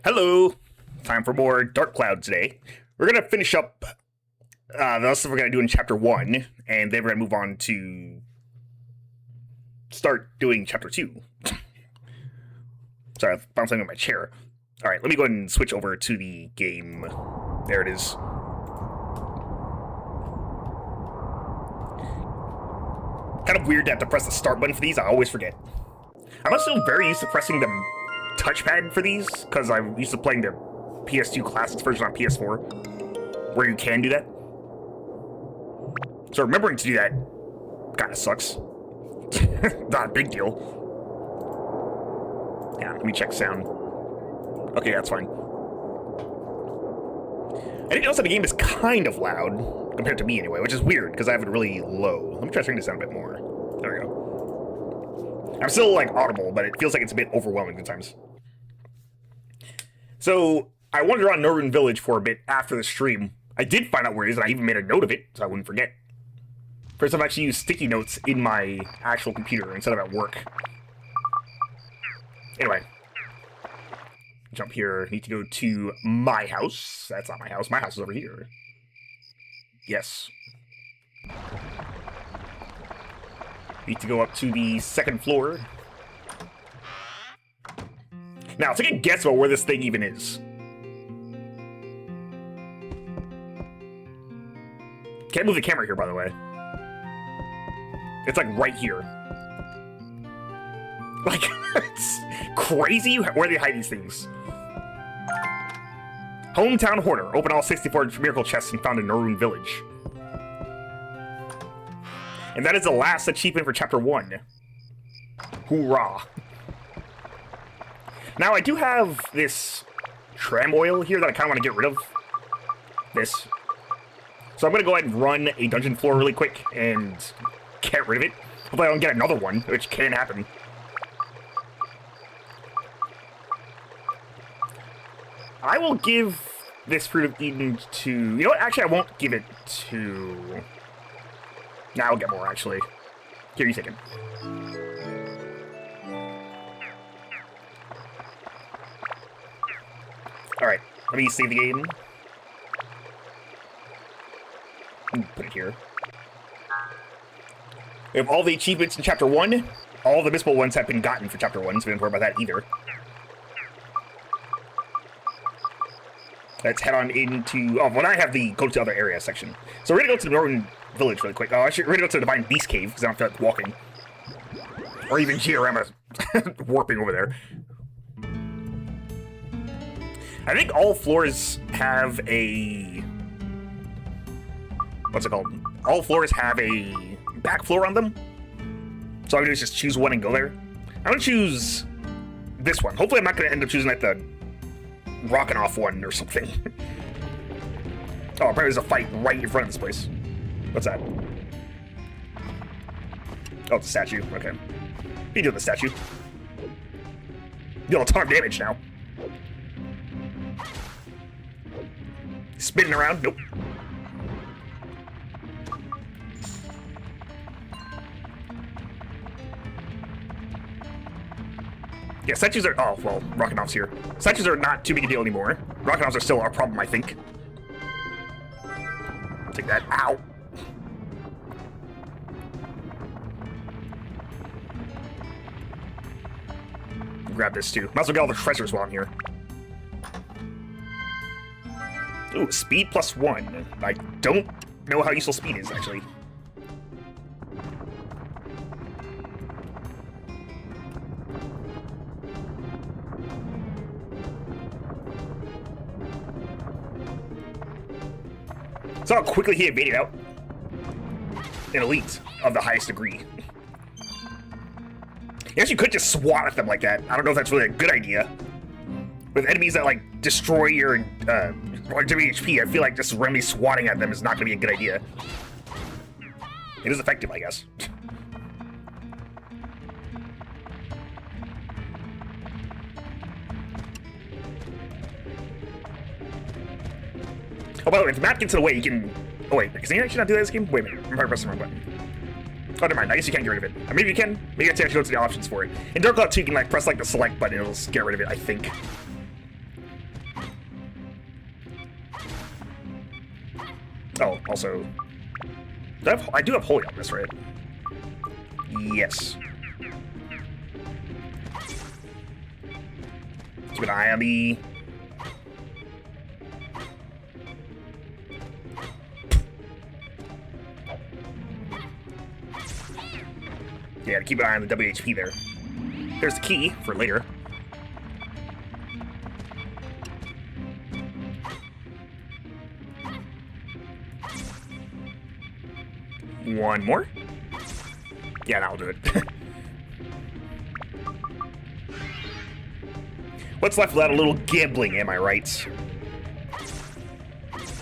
Hello! Time for more Dark Cloud today. We're gonna finish up the stuff we're gonna do in Chapter 1, and then we're gonna move on to start doing Chapter 2. Sorry, I found something in my chair. Alright, let me go ahead and switch over to the game. There it is. Kind of weird to have to press the start button for these, I always forget. I'm still very used to pressing the touchpad for these, because I'm used to playing the PS2 Classics version on PS4, where you can do that. So remembering to do that kinda sucks. Not a big deal. Yeah, let me check sound. Okay, that's fine. I didn't notice that the game is kind of loud, compared to me anyway, which is weird, because I have it really low. Let me try to turn this down a bit more. There we go. I'm still, like, audible, but it feels like it's a bit overwhelming at times. So, I wandered around Northern Village for a bit after the stream. I did find out where it is, and I even made a note of it, so I wouldn't forget. First, I've actually used sticky notes in my actual computer instead of at work. Anyway. Jump here. Need to go to my house. That's not my house. My house is over here. Yes. Need to go up to the second floor. Now, take a guess about where this thing even is. Can't move the camera here, by the way. It's like right here. Like, it's crazy where they hide these things. Hometown Hoarder. Open all 64 miracle chests and found in Norun Village. And that is the last achievement for Chapter 1. Hoorah. Now, I do have this tram oil here that I kind of want to get rid of. This. So I'm going to go ahead and run a dungeon floor really quick and get rid of it. Hopefully I don't get another one, which can happen. I will give this Fruit of Eden to... You know what? Actually, I won't give it to... Nah, I'll get more, actually. Here, you take it. Alright, let me save the game. Put it here. We have all the achievements in Chapter 1. All the missable ones have been gotten for Chapter 1, so we don't worry about that either. Let's head on into... Oh, well, now I have the go to other area section. So we're gonna go to the Northern Village really quick. Oh, actually, we're gonna go to the Divine Beast Cave, because I don't feel like walking. Or even Giorama warping over there. I think all floors have a... What's it called? All floors have a back floor on them. So I'm gonna just choose one and go there. I'm gonna choose this one. Hopefully I'm not gonna end up choosing like the rocking off one or something. Oh, apparently there's a fight right in front of this place. What's that? Oh, it's a statue. Okay. You do the statue. Deal a ton of damage now. Spinning around? Nope. Yeah, statues are... Oh, well, rocket offs here. Statues are not too big a deal anymore. Rocket offs are still our problem, I think. Take that. Ow! Grab this, too. Might as well get all the treasures while I'm here. Ooh, speed +1. I don't know how useful speed is, actually. So how quickly he evaded out. An elite of the highest degree. You actually could just swat at them like that. I don't know if that's really a good idea. With enemies that, like, destroy your WHP, I feel like just randomly swatting at them is not going to be a good idea. It is effective, I guess. Oh, by the way, if the map gets in the way, you can... Oh, wait, can you actually not do that in this game? Wait a minute, I'm probably pressing the wrong button. Oh, never mind. I guess you can't get rid of it. Or maybe you can. Maybe you have to actually go to the options for it. In Dark Cloud 2, you can like press like the select button. It'll get rid of it, I think. Oh, also... I do have Holy on this, right? Yes. Keep an eye on the... Yeah, keep an eye on the WHP there. There's the key for later. One more? Yeah, that'll do it. What's left without a little gambling, am I right?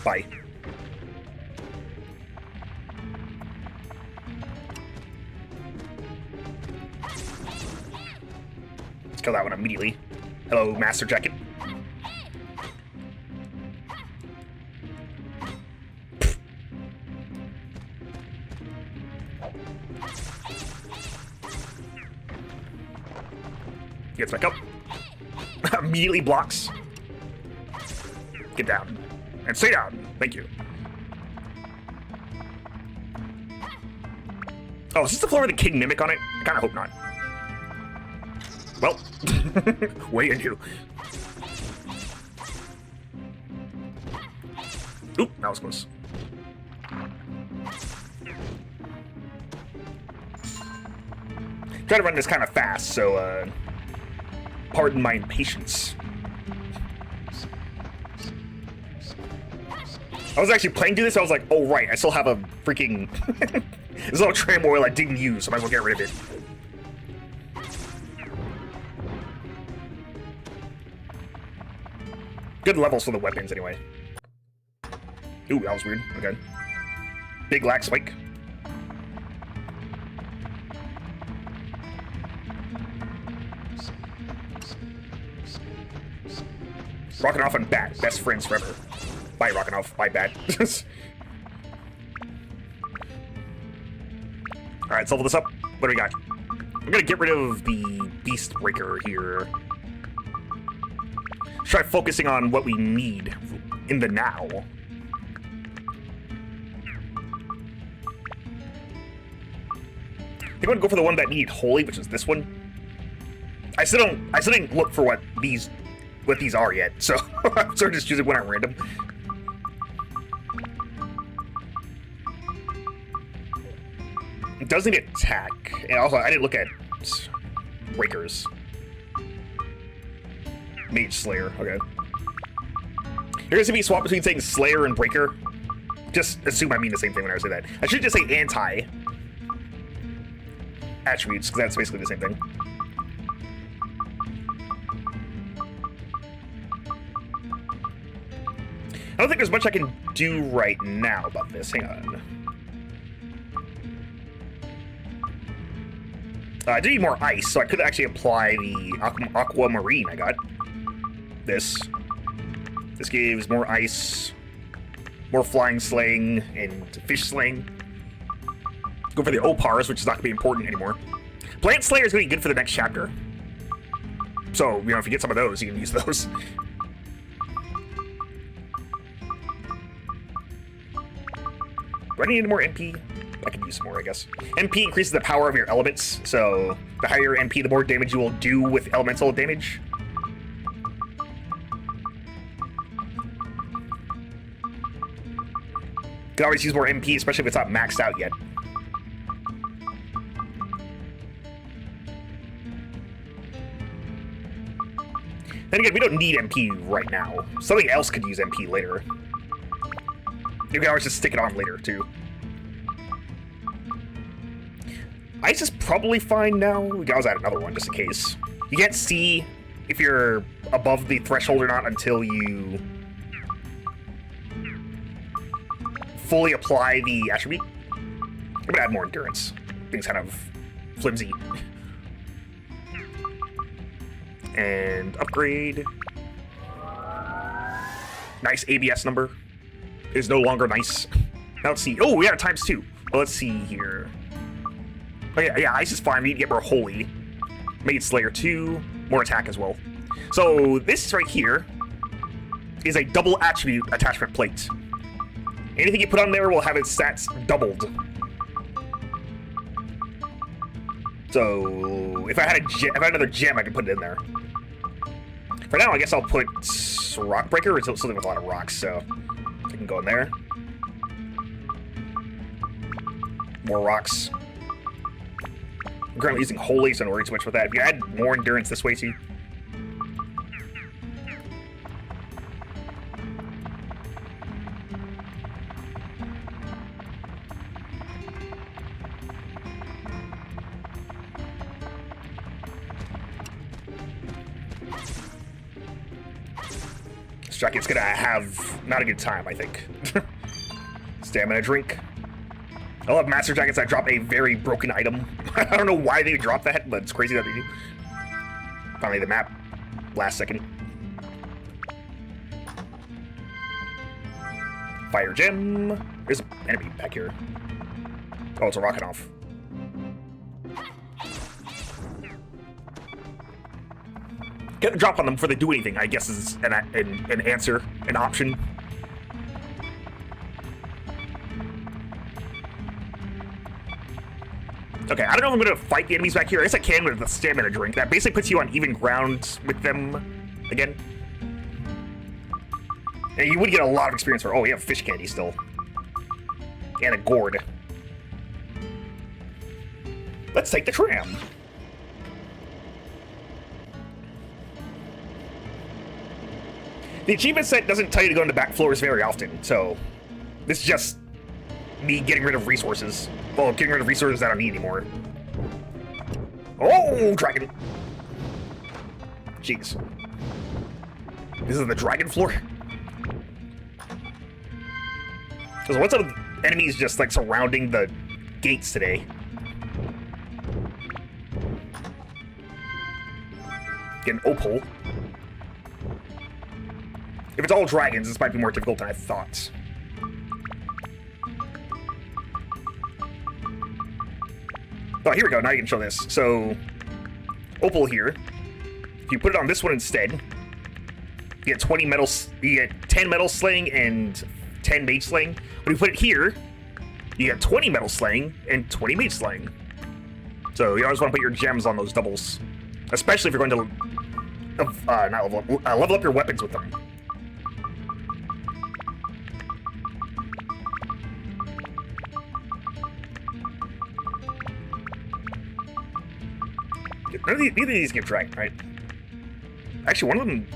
Bye. Let's kill that one immediately. Hello, Master Jacket. Gets back up. Immediately blocks. Get down. And stay down. Thank you. Oh, is this the floor with the King Mimic on it? I kinda hope not. Well, way in you. Oop, that was close. Try to run this kind of fast, so, pardon my impatience. I was actually playing through this, I was like, oh right, I still have a freaking... There's a little tram oil I didn't use, so I might as well get rid of it. Good levels for the weapons, anyway. Ooh, that was weird. Okay. Big lag spike. Rocking off and Bat, best friends forever. Bye, Rocking off. Bye, Bat. Alright, let's level this up. What do we got? I'm gonna get rid of the Beast Breaker here. Let's try focusing on what we need in the now. I think I'm gonna go for the one that needed Holy, which is this one. I still didn't look for what these are yet, so I'm sort of just choosing one at random. It does need attack, and also I didn't look at breakers. Mage Slayer, okay. You're gonna see me swap between saying Slayer and Breaker. Just assume I mean the same thing when I say that. I should just say anti attributes, because that's basically the same thing. I don't think there's much I can do right now about this. Hang on. I do need more ice, so I could actually apply the aquamarine I got. This gives more ice, more flying slaying, and fish slaying. Go for the Opars, which is not going to be important anymore. Plant Slayer is going to be good for the next chapter. So, you know, if you get some of those, you can use those. Do I need any more MP? I could use some more, I guess. MP increases the power of your elements, so the higher MP, the more damage you will do with elemental damage. You can always use more MP, especially if it's not maxed out yet. Then again, we don't need MP right now. Something else could use MP later. You can always just stick it on later, too. Ice is probably fine now. We can always add another one, just in case. You can't see if you're above the threshold or not until you fully apply the attribute. I'm gonna add more endurance. Things kind of flimsy. And upgrade. Nice ABS number. Is no longer nice. Now let's see. Oh, we got a ×2. Well, let's see here. Oh yeah, ice is fine. We need to get more holy. Mage Slayer 2, more attack as well. So this right here is a double attribute attachment plate. Anything you put on there will have its stats doubled. So if I had another gem, I could put it in there. For now, I guess I'll put Rock Breaker. It's something with a lot of rocks, so I can go in there. More rocks. I'm currently using Holy, so don't worry too much with that. If you add more endurance this way, too. This jacket's gonna have not a good time, I think. Stamina drink. I love Master Jackets that drop a very broken item. I don't know why they drop that, but it's crazy that they do. Finally, the map. Last second. Fire gem. There's an enemy back here. Oh, it's a rocket off. Get a drop on them before they do anything, I guess, is an answer, an option. Okay, I don't know if I'm going to fight the enemies back here. I guess I can with the stamina drink. That basically puts you on even ground with them again. And you would get a lot of experience for... Oh, we have fish candy still. And a gourd. Let's take the tram. The achievement set doesn't tell you to go into back floors very often, so... This is just me getting rid of resources. Well, getting rid of resources I don't need anymore. Oh, dragon! Jeez. This is the dragon floor? So what's up with enemies just, like, surrounding the gates today? Get an opal. If it's all dragons, this might be more difficult than I thought. Oh, here we go. Now you can show this. So, opal here. If you put it on this one instead, you get 20 metal. You get 10 metal slaying and 10 mage slaying. When you put it here, you get 20 metal slaying and 20 mage slaying. So you always want to put your gems on those doubles, especially if you're going to level up your weapons with them. Neither of these give dragon, right? Actually, one of them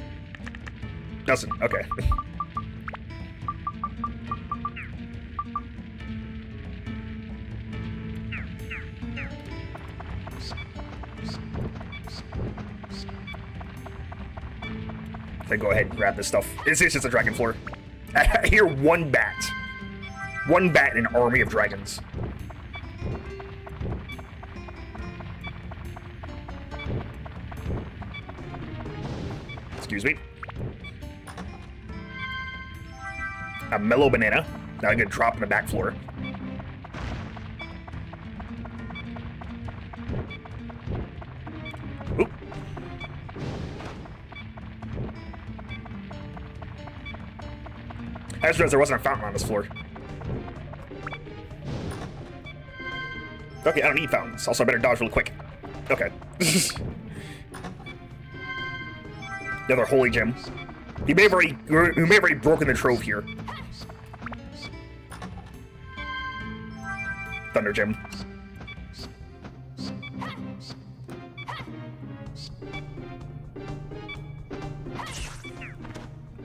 doesn't. Okay. Then go ahead and grab this stuff. It's just a dragon floor. I hear one bat. One bat in an army of dragons. Excuse me. A mellow banana. Now I'm gonna drop in the back floor. Oop. I just realized there wasn't a fountain on this floor. Okay, I don't need fountains. Also, I better dodge really quick. Okay. Another holy gem. You may have already broken the trove here. Thunder gem.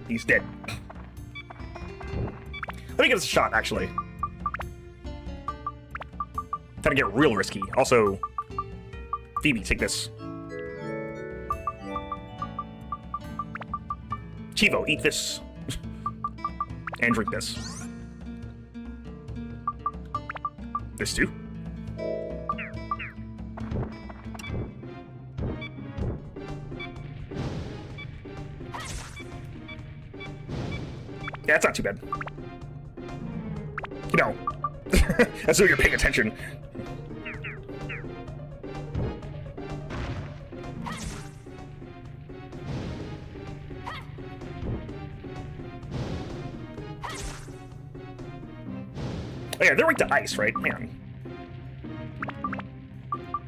He's dead. Let me give this a shot, actually. Time to get real risky. Also, Phoebe, take this. Chivo, eat this. And drink this. This too. Yeah, that's not too bad. You know, as though you're paying attention. yeah, they're right to ice, right? Hang on.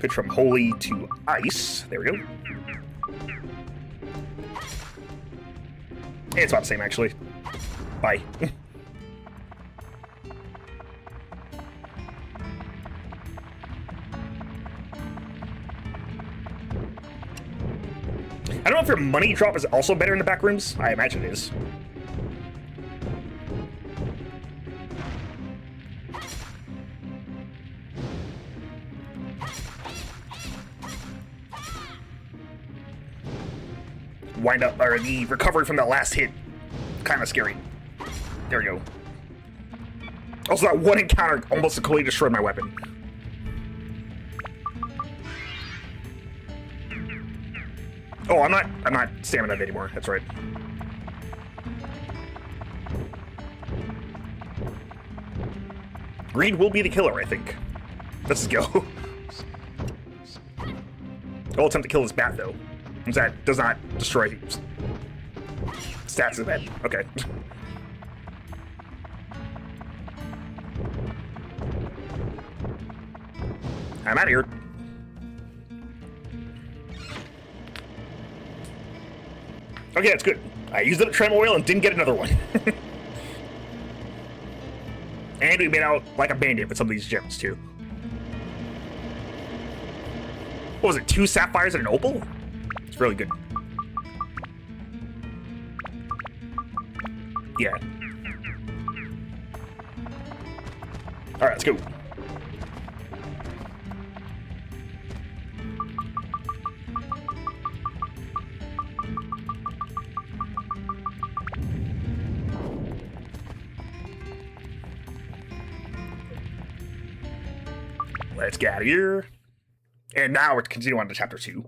Pitch from holy to ice. There we go. Hey, it's about the same, actually. Bye. I don't know if your money drop is also better in the back rooms. I imagine it is. Wind up, or the recovery from that last hit. Kind of scary. There we go. Also, that one encounter almost completely destroyed my weapon. Oh, I'm not stamina anymore. That's right. Greed will be the killer, I think. Let's go. I'll attempt to kill this bat, though. That does not destroy stats of that. Okay. I'm out of here. Okay, that's good. I used up trim oil and didn't get another one. And we made out like a bandit with some of these gems, too. What was it, 2 sapphires and an opal? It's really good. Yeah. Alright, let's go. Let's get out of here. And now we're continuing on to chapter 2.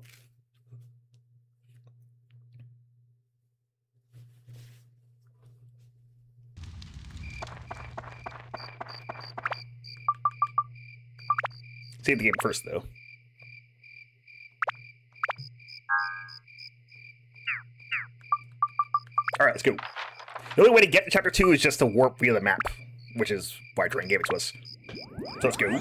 Save the game first, though. Alright, let's go. The only way to get to chapter 2 is just to warp via the map, which is why Drain gave it to us. So let's go.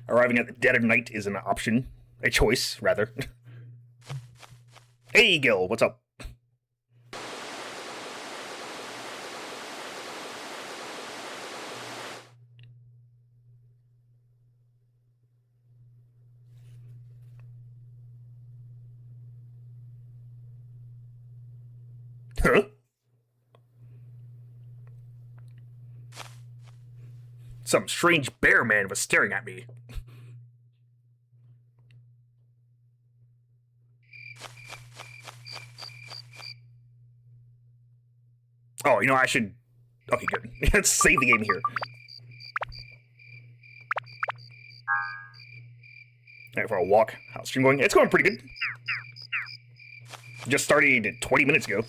Arriving at the dead of night is an option. A choice, rather. Hey, Gil, what's up? Huh? Some strange bear man was staring at me. Oh, you know, I should... Okay, good. Let's save the game here. Alright, for a walk. How's stream going? It's going pretty good. Just started 20 minutes ago.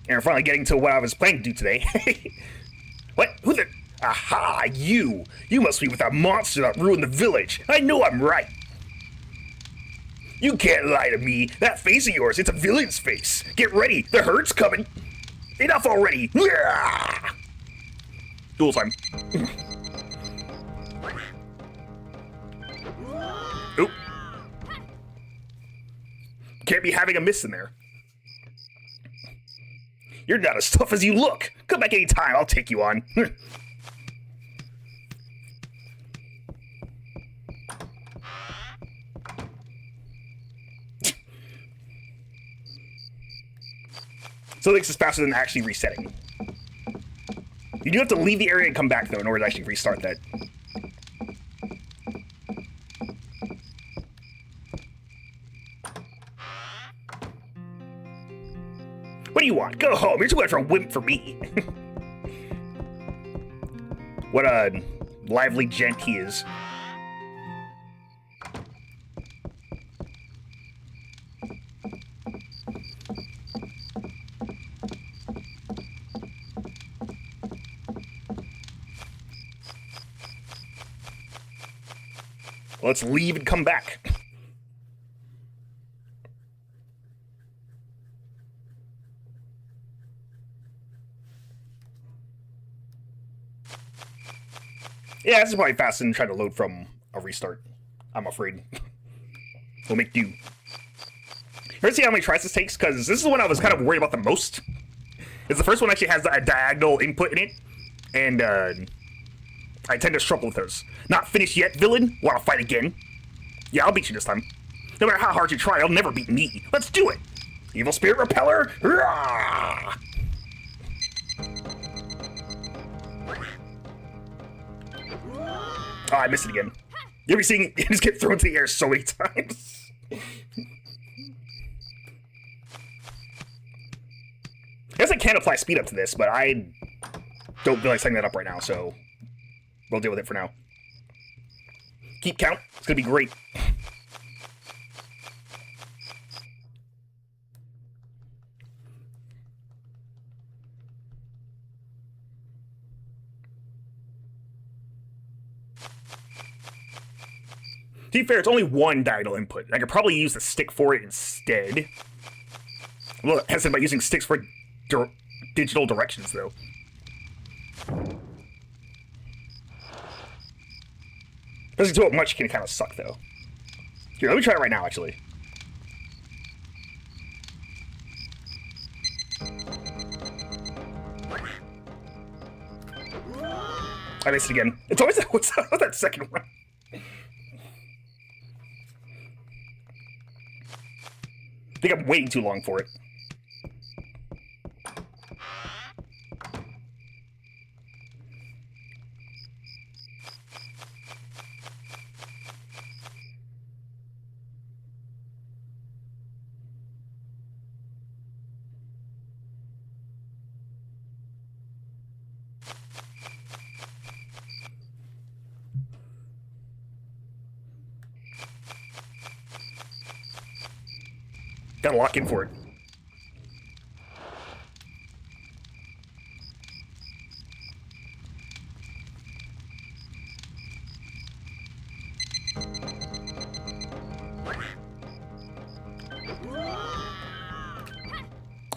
And we're finally getting to what I was planning to do today. What? Who the... Aha, you! You must be with that monster that ruined the village. I know I'm right. You can't lie to me. That face of yours, it's a villain's face. Get ready, the herd's coming. Enough already. Duel time. Oop. Can't be having a miss in there. You're not as tough as you look. Come back anytime, I'll take you on. So this is faster than actually resetting. You do have to leave the area and come back, though, in order to actually restart that. What do you want? Go home. You're too much of a wimp for me. What a lively gent he is. Let's leave and come back. Yeah, this is probably faster than trying to load from a restart. I'm afraid. We'll make do. Let's see how many tries this takes, because this is the one I was kind of worried about the most. It's the first one actually has a diagonal input in it, and I tend to struggle with those. Not finished yet, villain? Wanna fight again? Yeah, I'll beat you this time. No matter how hard you try, you'll never beat me. Let's do it! Evil Spirit Repeller! Rah! Oh, I missed it again. You ever seen him just get thrown into the air so many times? I guess I can apply speed up to this, but I don't feel like setting that up right now, so we'll deal with it for now. Keep count. It's gonna be great. To be fair, it's only one diagonal input. I could probably use the stick for it instead. I'm a little hesitant about using sticks for digital directions, though. Doesn't do it much, can kind of suck, though. Here, let me try it right now, actually. I missed it again. It's always what's that second one? I think I'm waiting too long for it. Gotta lock in for it.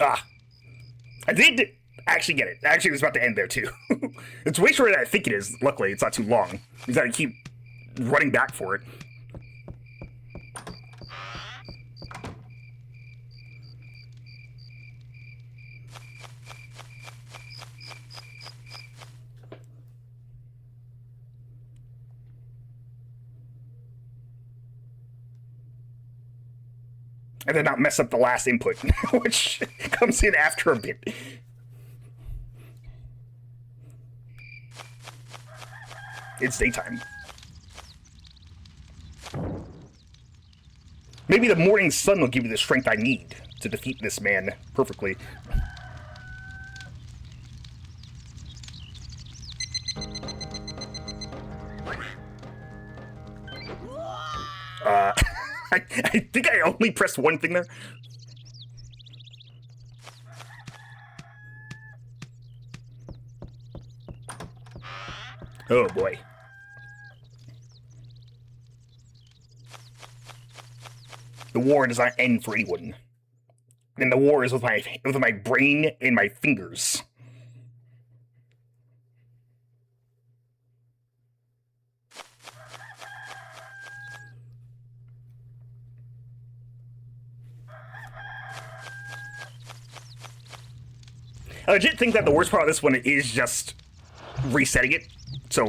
Ah. I did actually get it. Actually, it was about to end there, too. It's way shorter than I think it is. Luckily, it's not too long. You gotta keep running back for it. And then not mess up the last input, which comes in after a bit. It's daytime. Maybe the morning sun will give you the strength I need to defeat this man perfectly. I think I only pressed one thing there. Oh boy. The war does not end for anyone. And the war is with my brain and my fingers. I legit think that the worst part of this one is just resetting it. So,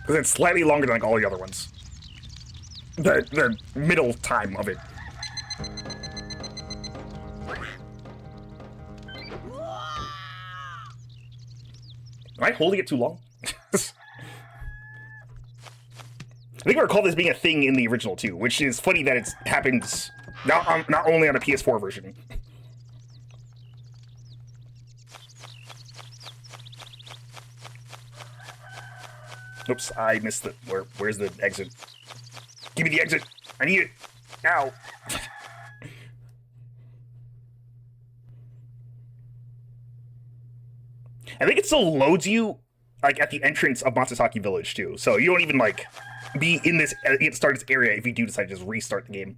because it's slightly longer than like all the other ones. The middle time of it. Am I holding it too long? I think I recall this being a thing in the original too, which is funny that it happens not only on the PS4 version. Oops, I missed the... Where's the exit? Give me the exit! I need it! Ow! I think it still loads you like at the entrance of Matsuzaki Village too. So you don't even like be in this at the start of this area if you do decide to just restart the game.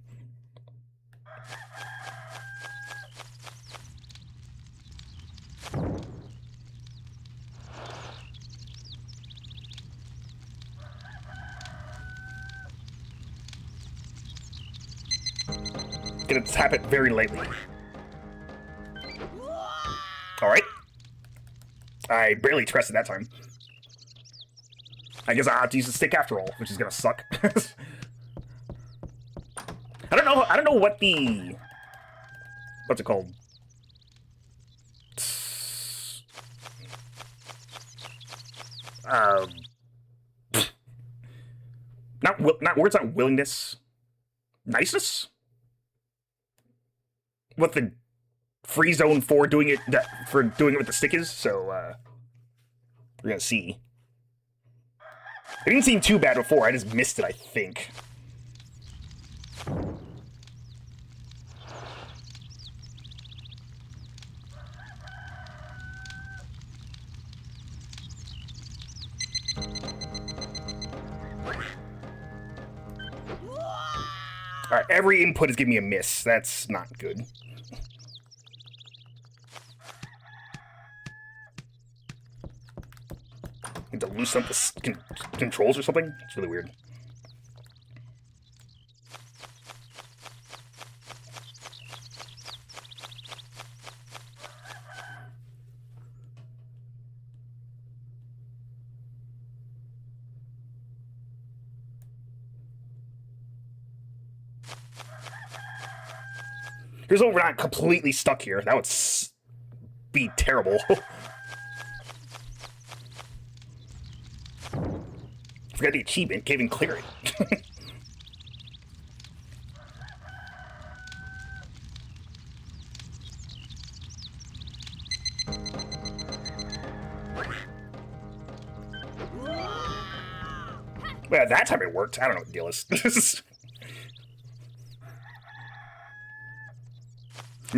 Gonna tap it very lightly. Alright. I barely pressed it that time. I guess I'll have to use the stick after all, which is gonna suck. I don't know what the... What's it called? Not words, not willingness. Niceness? What the free zone for doing it with the stick is, so we're gonna see. It didn't seem too bad before, I just missed it, I think. Alright, every input is giving me a miss. That's not good. Need to loosen up the controls or something? It's really weird. Here's what we're not completely stuck here. That would be terrible. Forgot the achievement, can't even clear it. Well, that time it worked. I don't know what the deal is.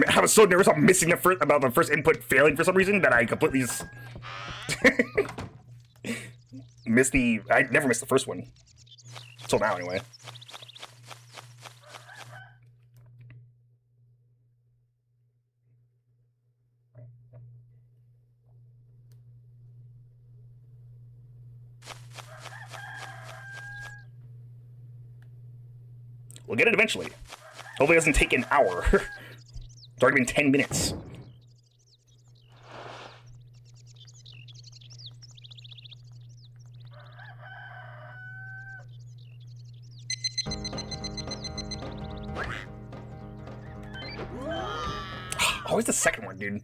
I was so nervous about missing about the first input failing for some reason that I completely just missed the... I never missed the first one. Until now, anyway. We'll get it eventually. Hopefully it doesn't take an hour. It's already been 10 minutes. Always the second one, dude.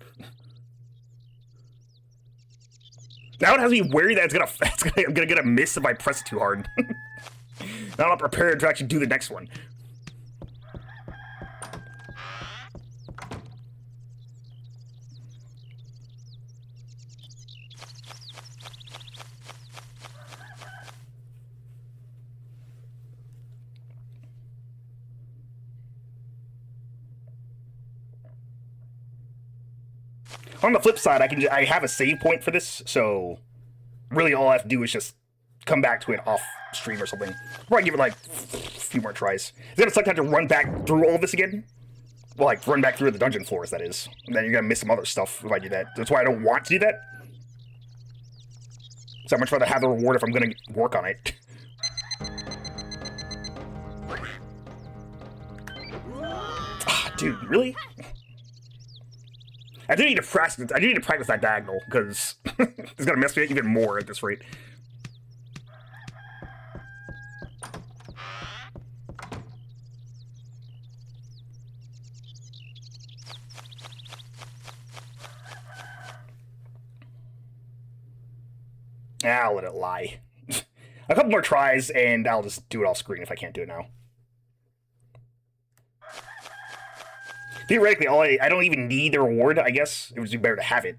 Now it has me worried that I'm gonna get a miss if I press it too hard. Now I'm not prepared to actually do the next one. On the flip side, I have a save point for this, so really all I have to do is just come back to it off stream or something. Probably give it like a few more tries. It's gonna suck to have to run back through all of this again. Well, like run back through the dungeon floors, that is. And then you're gonna miss some other stuff if I do that. That's why I don't want to do that. So I'd much rather have the reward if I'm gonna work on it. Dude, really? I do need to practice. I do need to practice that diagonal because it's gonna mess me up even more at this rate. I'll let it lie. A couple more tries, and I'll just do it off screen if I can't do it now. Theoretically, I don't even need the reward, I guess. It would be better to have it.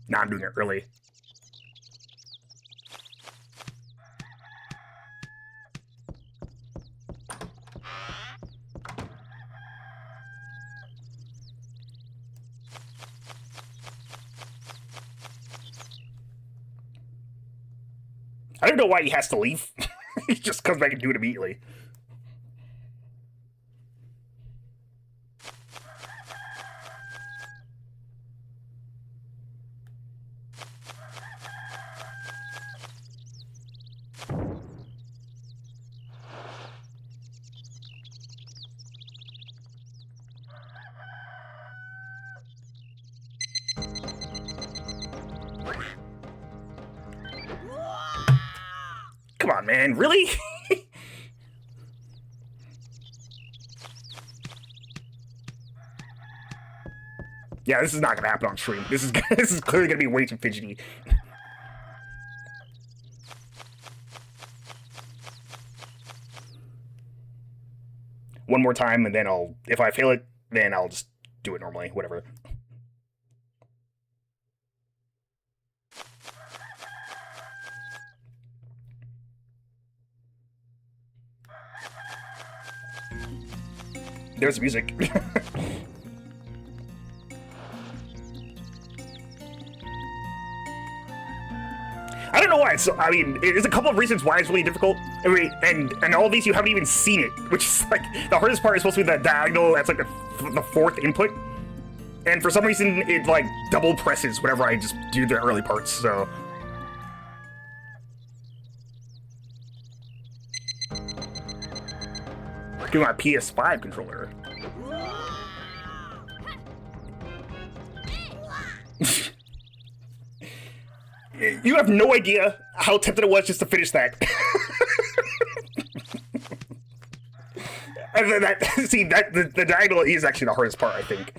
Nah, I'm doing it early. I don't know why he has to leave. He just comes back and do it immediately. Come on, man, really? Yeah, this is not gonna happen on stream. This is clearly gonna be way too fidgety. One more time, and then if I fail it, then I'll just do it normally, whatever. There's music. I don't know why. I mean, there's a couple of reasons why it's really difficult. And all of these you haven't even seen it, which is like the hardest part is supposed to be the diagonal. That's like the fourth input, and for some reason it like double presses whenever I just do the early parts. So. Do my PS5 controller. You have no idea how tempted it was just to finish that. And then the diagonal is actually the hardest part, I think.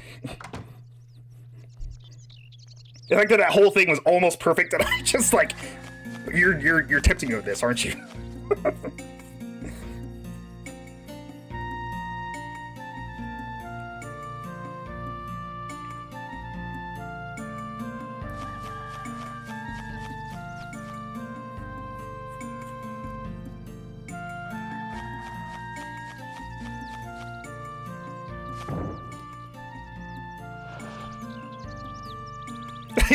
The fact that whole thing was almost perfect, and I just like, you're tempting me with this, aren't you?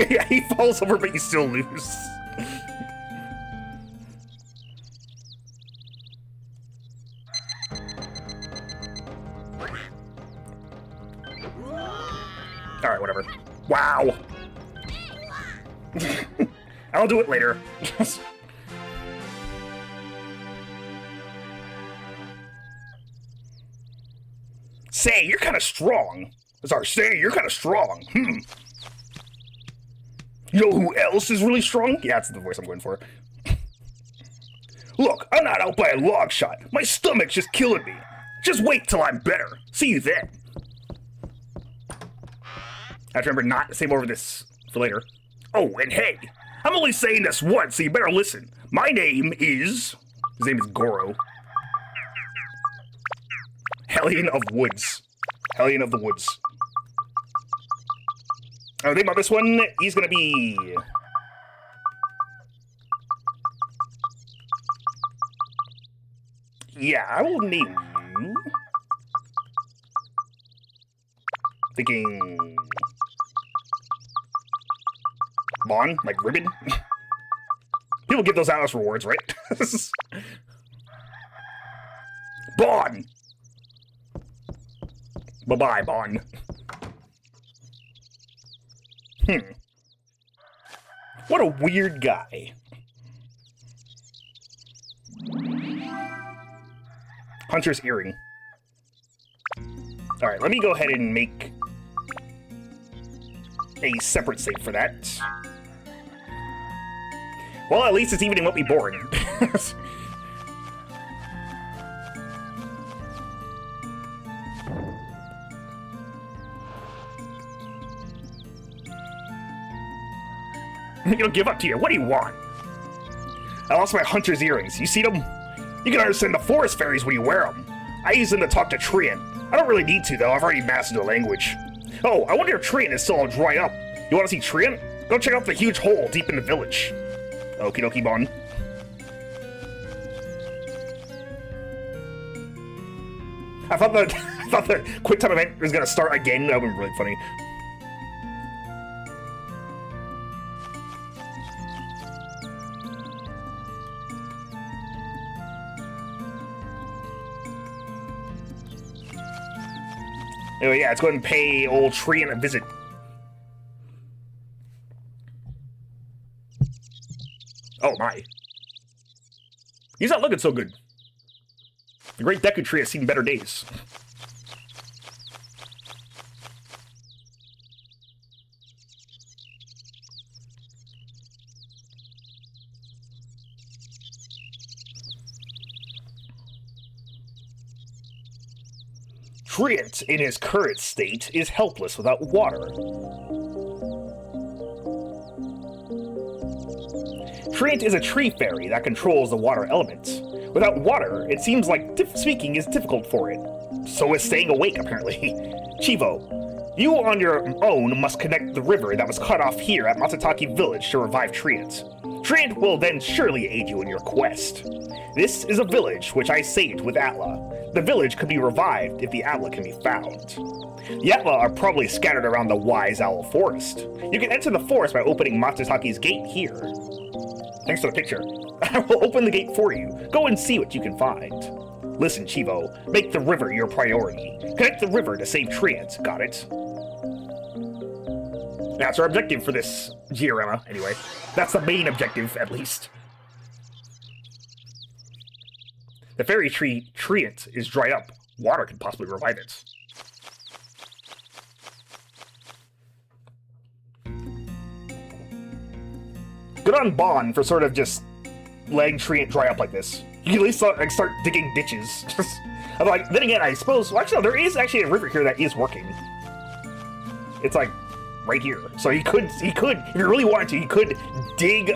Yeah, he falls over, but you still lose. Alright, whatever. Wow! I'll do it later. Say, you're kind of strong. Sorry, say, you're kind of strong. You know who else is really strong? Yeah, that's the voice I'm going for. Look, I'm not out by a long shot. My stomach's just killing me. Just wait till I'm better. See you then. I have to remember not to save over this for later. Oh, and hey, I'm only saying this once, so you better listen. My name is... His name is Goro. Hellion of Woods. Hellion of the Woods. The thing about this one, he's gonna be... Yeah, I will name you... Thinking... Bon? Like ribbon? People give those out as rewards, right? Bon! Bye-bye, Bon. What a weird guy. Hunter's Earring. Alright, let me go ahead and make a separate save for that. Well, at least this evening won't be boring. You don't give up to you. What do you want? I lost my hunter's earrings. You see them? You can understand the forest fairies when you wear them. I use them to talk to Trian. I don't really need to, though. I've already mastered the language. Oh, I wonder if Treant is still all dried up. You want to see Treant? Go check out the huge hole deep in the village. Okie dokie, Bon. I thought the quick time event was gonna start again. That would be really funny. Anyway, yeah, let's go ahead and pay old Treant a visit. Oh my. He's not looking so good. The great Deku Tree has seen better days. Treant, in his current state, is helpless without water. Treant is a tree fairy that controls the water element. Without water, it seems like speaking is difficult for it. So is staying awake, apparently. Chivo, you on your own must connect the river that was cut off here at Matsutake Village to revive Treant. Treant will then surely aid you in your quest. This is a village which I saved with Atla. The village could be revived if the Atla can be found. The Atla are probably scattered around the Wise Owl Forest. You can enter the forest by opening Matsutake's gate here. Thanks for the picture. I will open the gate for you. Go and see what you can find. Listen, Chivo, make the river your priority. Connect the river to save Treant. Got it? That's our objective for this diorama, anyway. That's the main objective, at least. The fairy tree Treant is dried up. Water could possibly revive it. Good on Bon for sort of just letting Treant dry up like this. You can at least start digging ditches. I'm like, then again, I suppose. Well, actually, no, there is actually a river here that is working. It's like right here. So he could, if he really wanted to, he could dig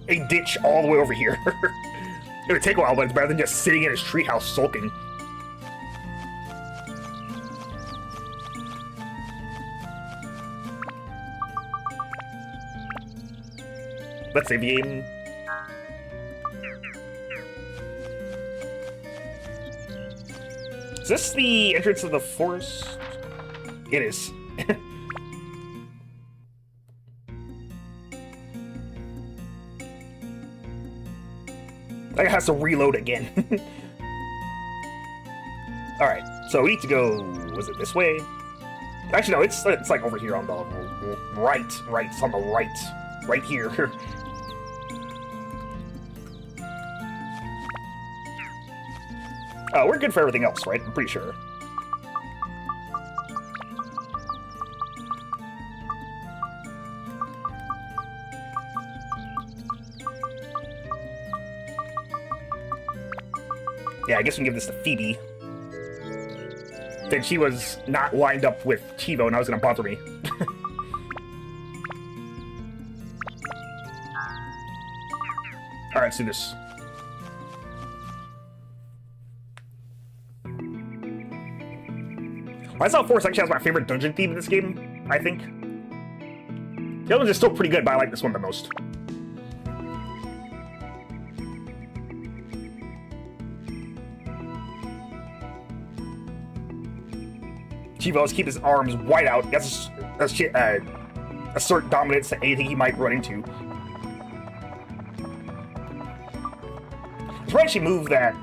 a ditch all the way over here. It would take a while, but it's better than just sitting in his treehouse sulking. Let's save the game. Is this the entrance of the forest? It is. I has to reload again. Alright, so we need to go... Was it this way? Actually, no, it's like over here on the right. It's on the right. Right here. We're good for everything else, right? I'm pretty sure. Yeah, I guess we can give this to Phoebe. Then she was not lined up with Chivo, and I was gonna bother me. Alright, let's do this. Wise Owl Forest actually has my favorite dungeon theme in this game, I think. The other ones are still pretty good, but I like this one the most. Chivo has to keep his arms wide out. That's assert dominance to anything he might run into. Let's probably actually move that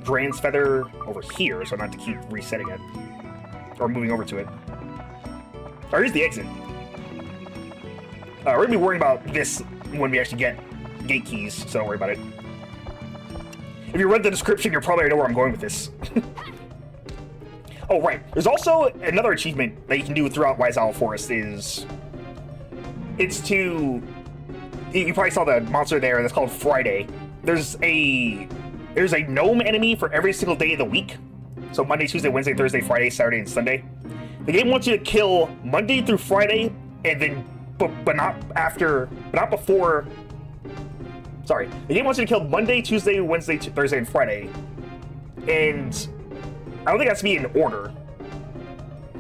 Drain's Feather over here, so not to keep resetting it. Or moving over to it. Oh, here's the exit. We're gonna be worrying about this when we actually get gate keys, so don't worry about it. If you read the description, you'll probably know where I'm going with this. Oh, right. There's also another achievement that you can do throughout Wise Owl Forest is... It's to... You probably saw the monster there that's called Friday. There's a gnome enemy for every single day of the week. So Monday, Tuesday, Wednesday, Thursday, Friday, Saturday, and Sunday. The game wants you to kill Monday through Friday, and then... But not before... Sorry. The game wants you to kill Monday, Tuesday, Wednesday, Thursday, and Friday. And... I don't think it has to be in order.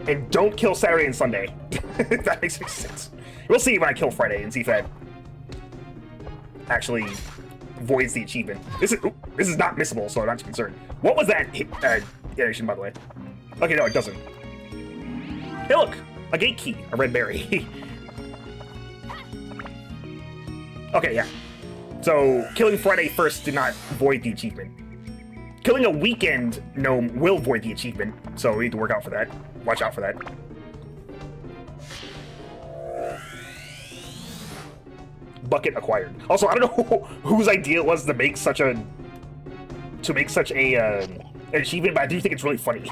And don't kill Saturday and Sunday. If that makes any sense. We'll see when I kill Friday and see if that actually voids the achievement. This is not missable, so I'm not too concerned. What was that iteration, by the way? Okay, no, it doesn't. Hey, look! A gate key. A red berry. Okay, yeah. So, killing Friday first did not void the achievement. Killing a weekend gnome will void the achievement, so we need to work out for that. Watch out for that. Bucket acquired. Also, I don't know whose idea it was to make such an achievement, but I do think it's really funny.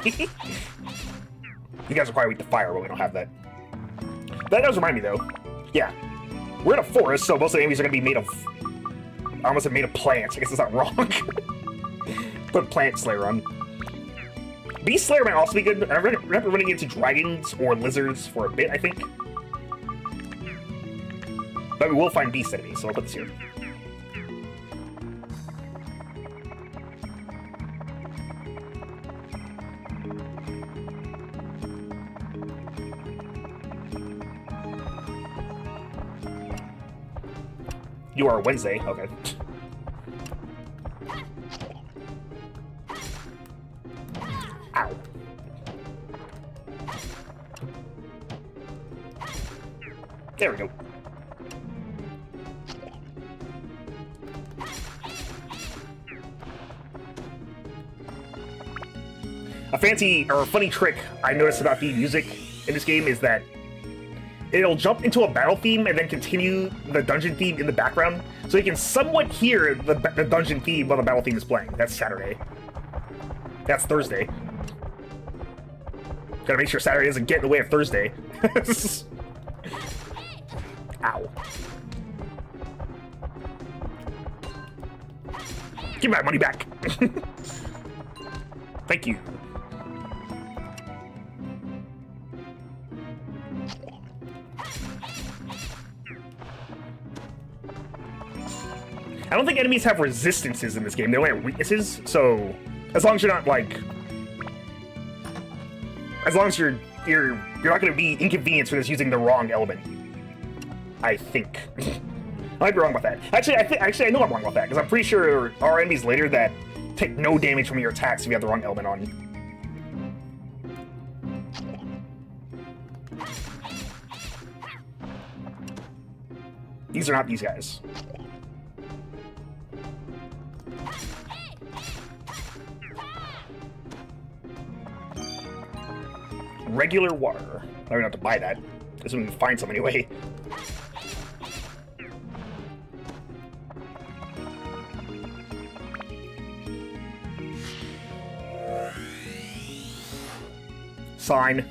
You guys require weak to fire, but we don't have that. That does remind me, though. Yeah, we're in a forest, so most of the enemies are going to be made of... I almost said made of plants. I guess that's not wrong. Put Plant Slayer on. Beast Slayer might also be good. I remember running into dragons or lizards for a bit, I think. But we will find beast enemies, so I'll put this here. You are Wednesday, okay. Ow. There we go. A fancy or a funny trick I noticed about the music in this game is that it'll jump into a battle theme and then continue the dungeon theme in the background, so you can somewhat hear the dungeon theme while the battle theme is playing. That's Saturday. That's Thursday. Gotta make sure Saturday doesn't get in the way of Thursday. Ow. Give me my money back. Thank you. I don't think enemies have resistances in this game. They only have weaknesses, so as long as you're not like, as long as you're not going to be inconvenienced for this using the wrong element. I think. I might be wrong about that. Actually, I know I'm wrong about that because I'm pretty sure there are enemies later that take no damage from your attacks if you have the wrong element on. These are not these guys. Regular water. I don't have to buy that. Because we can find some anyway. Sign.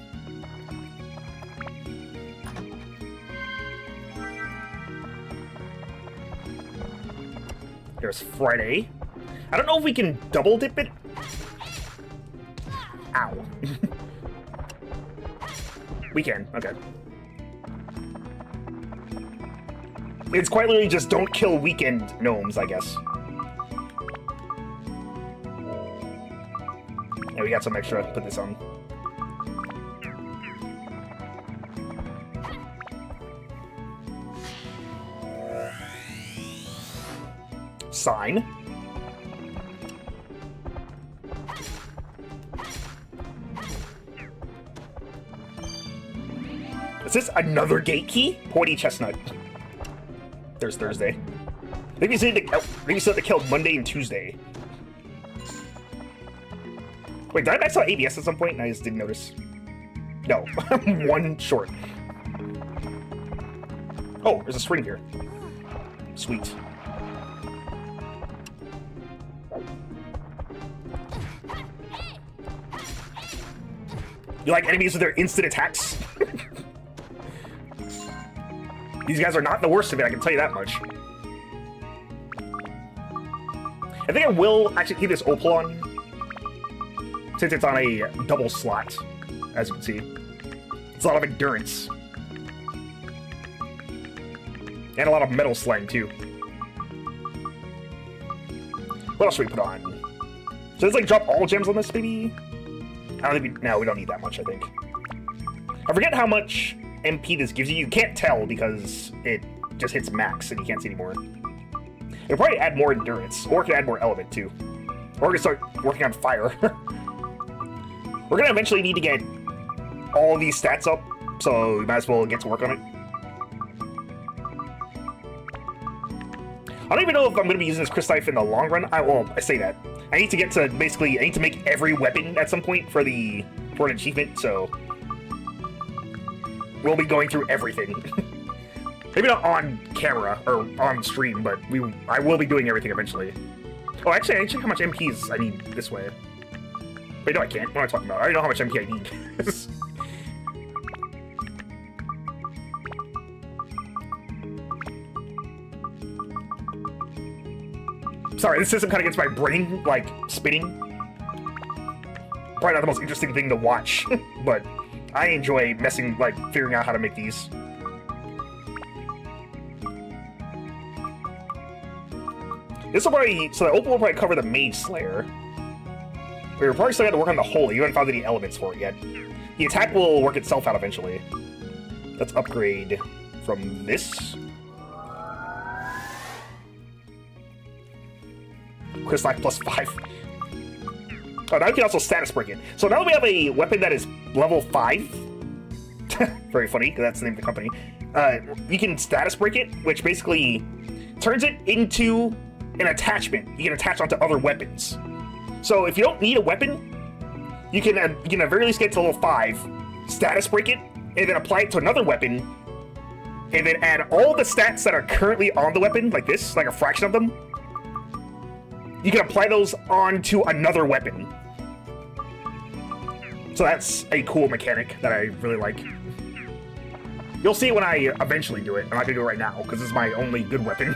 There's Friday. I don't know if we can double dip it. Ow. We can, okay. It's quite literally just don't kill weekend gnomes, I guess. Yeah, we got some extra. Put this on. Sign. Is this another gate key? Pointy chestnut. There's Thursday. Maybe you said to kill Monday and Tuesday. Wait, did I max out ABS at some point? And I just didn't notice. No, I'm one short. Oh, there's a spring here. Sweet. You like enemies with their instant attacks? These guys are not the worst of it, I can tell you that much. I think I will actually keep this opal on, since it's on a double slot, as you can see. It's a lot of endurance. And a lot of metal slang, too. What else should we put on? So let's like drop all gems on this, maybe? I don't think no, we don't need that much, I think. I forget how much MP this gives you. You can't tell because it just hits max and you can't see anymore. It'll probably add more endurance, or it can add more element too. Or we can start working on fire. We're gonna eventually need to get all these stats up, so we might as well get to work on it. I don't even know if I'm gonna be using this Crystal Knife in the long run. I say that. I need to get to basically, I need to make every weapon at some point for an achievement, so we'll be going through everything. Maybe not on camera or on stream, but I will be doing everything eventually. Oh, actually, I check how much MPs I need this way. Wait, no, I can't. What am I talking about? I already know how much MP I need. Sorry, this system kind of gets my brain, like, spinning. Probably not the most interesting thing to watch, but I enjoy figuring out how to make these. This will probably, so the Opal will probably cover the Mage Slayer. We're probably still got to work on the Holy. You haven't found any elements for it yet. The attack will work itself out eventually. Let's upgrade from this. Crystal Knife +5. Oh, now we can also status break it. So now we have a weapon that is level 5. Very funny, because that's the name of the company. You can status break it, which basically turns it into an attachment you can attach onto other weapons. So if you don't need a weapon, you can at the very least get to level 5, status break it, and then apply it to another weapon, and then add all the stats that are currently on the weapon, like this, like a fraction of them. You can apply those onto another weapon. So that's a cool mechanic that I really like. You'll see it when I eventually do it. I'm not gonna do it right now, because it's my only good weapon.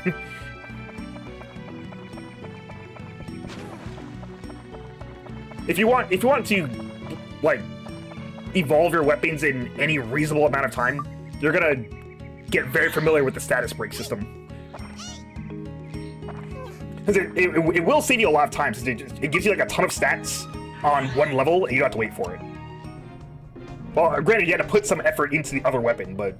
If you want to, like, evolve your weapons in any reasonable amount of time, you're gonna get very familiar with the status break system. Because it will save you a lot of time, since it gives you like a ton of stats on one level, and you don't have to wait for it. Well, granted, you had to put some effort into the other weapon, but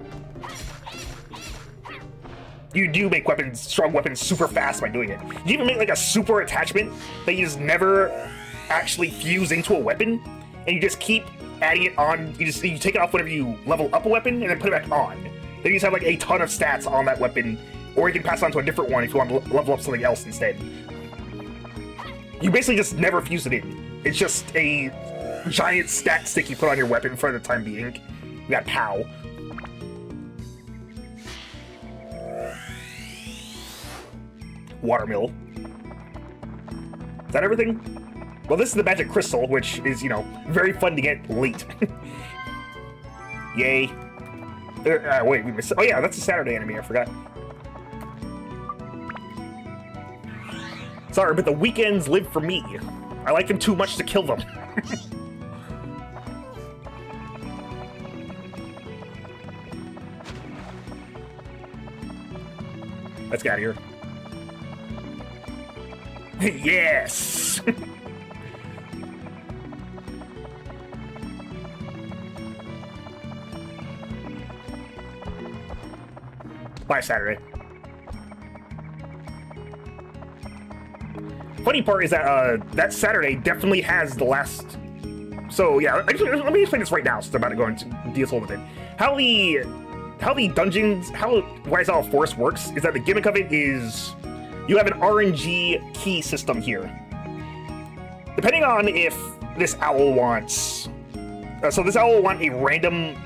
you do make strong weapons super fast by doing it. You even make like a super attachment that you just never actually fuse into a weapon, and you just keep adding it on. You take it off whenever you level up a weapon, and then put it back on. Then you just have like a ton of stats on that weapon, or you can pass it on to a different one if you want to level up something else instead. You basically just never fuse it in. It's just a giant stat stick you put on your weapon for the time being. You got POW. Watermill. Is that everything? Well, this is the magic crystal, which is, you know, very fun to get late. Yay. Wait, we missed. Oh yeah, that's a Saturday enemy, I forgot. Sorry, but the weekends live for me. I like them too much to kill them. Let's get out of here. Yes! Bye, Saturday. Funny part is that that Saturday definitely has the last. So yeah, actually, let me explain this right now. So I'm about to go into detail with it. How the dungeons, how Wise Owl Forest works is that the gimmick of it is you have an RNG key system here. Depending on if this owl wants, so this owl will want a random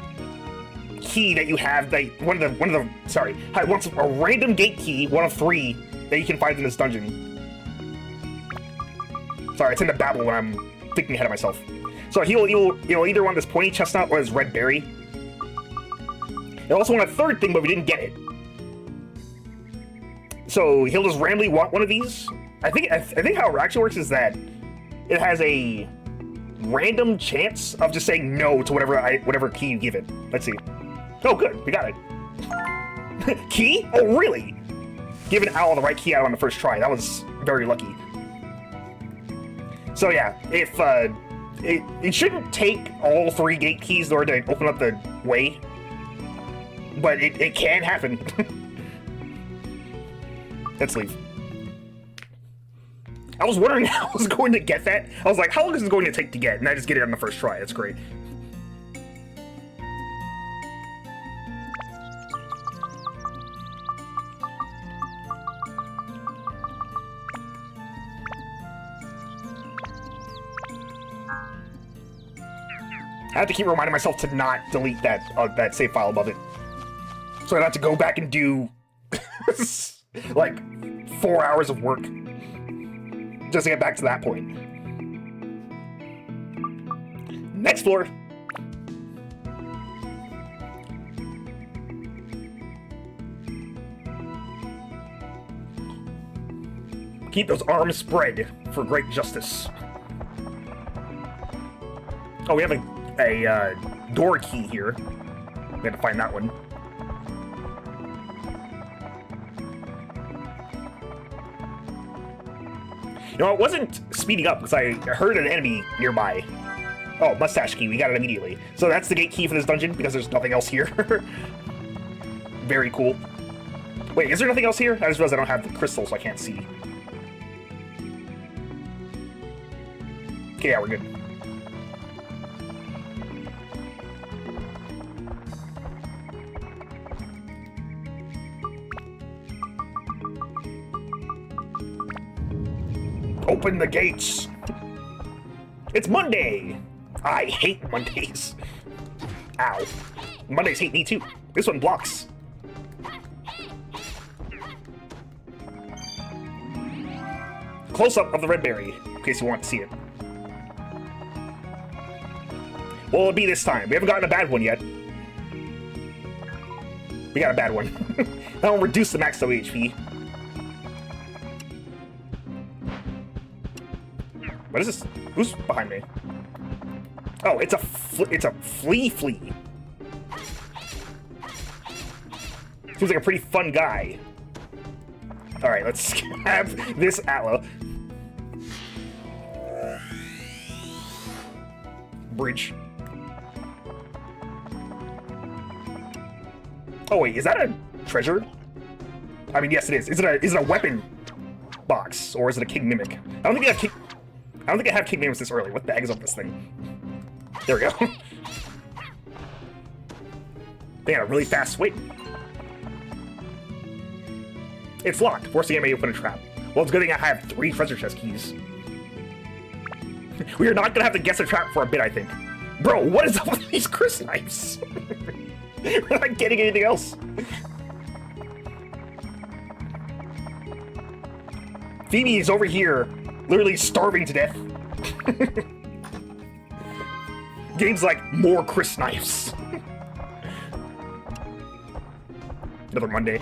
key that you have that it wants a random gate key, one of 3 that you can find in this dungeon. Sorry, I tend to babble when I'm thinking ahead of myself. So he'll either want this pointy chestnut or this red berry. He'll also want a 3rd thing, but we didn't get it. So he'll just randomly want one of these. I think how it actually works is that it has a random chance of just saying no to whatever key you give it. Let's see. Oh, good, we got it. Key? Oh, really? Give an owl the right key out on the first try. That was very lucky. So yeah, if it shouldn't take all 3 gate keys in order to open up the way, but it can happen. Let's leave. I was wondering how I was going to get that. I was like, how long is it going to take to get? And I just get it on the first try. That's great. I have to keep reminding myself to not delete that save file above it, so I don't have to go back and do like 4 hours of work just to get back to that point. Next floor. Keep those arms spread for great justice. Oh, we have a door key here. We have to find that one. You know, it wasn't speeding up because I heard an enemy nearby. Oh, mustache key. We got it immediately. So that's the gate key for this dungeon because there's nothing else here. Very cool. Wait, is there nothing else here? I just realized I don't have the crystal, so I can't see. Okay, yeah, we're good. Open the gates! It's Monday! I hate Mondays. Ow. Mondays hate me too. This one blocks. Close-up of the red berry, in case you want to see it. What will it be this time? We haven't gotten a bad one yet. We got a bad one. That one reduced the max WHP. What is this? Who's behind me? Oh, it's a flea. Seems like a pretty fun guy. All right, let's have this Atla. Bridge. Oh wait, is that a treasure? I mean, yes, it is. Is it a weapon box or is it a king mimic? I don't think I have king mimics this early. What the heck is up with this thing? There we go. They got a really fast swing. It's locked, forcing me to open a trap. Well, it's a good thing I have 3 treasure chest keys. We are not gonna have to guess a trap for a bit, I think. Bro, what is up with these Chris knives? We're not getting anything else. Phoebe is over here, literally starving to death. Game's like, more Chris knives. Another Monday.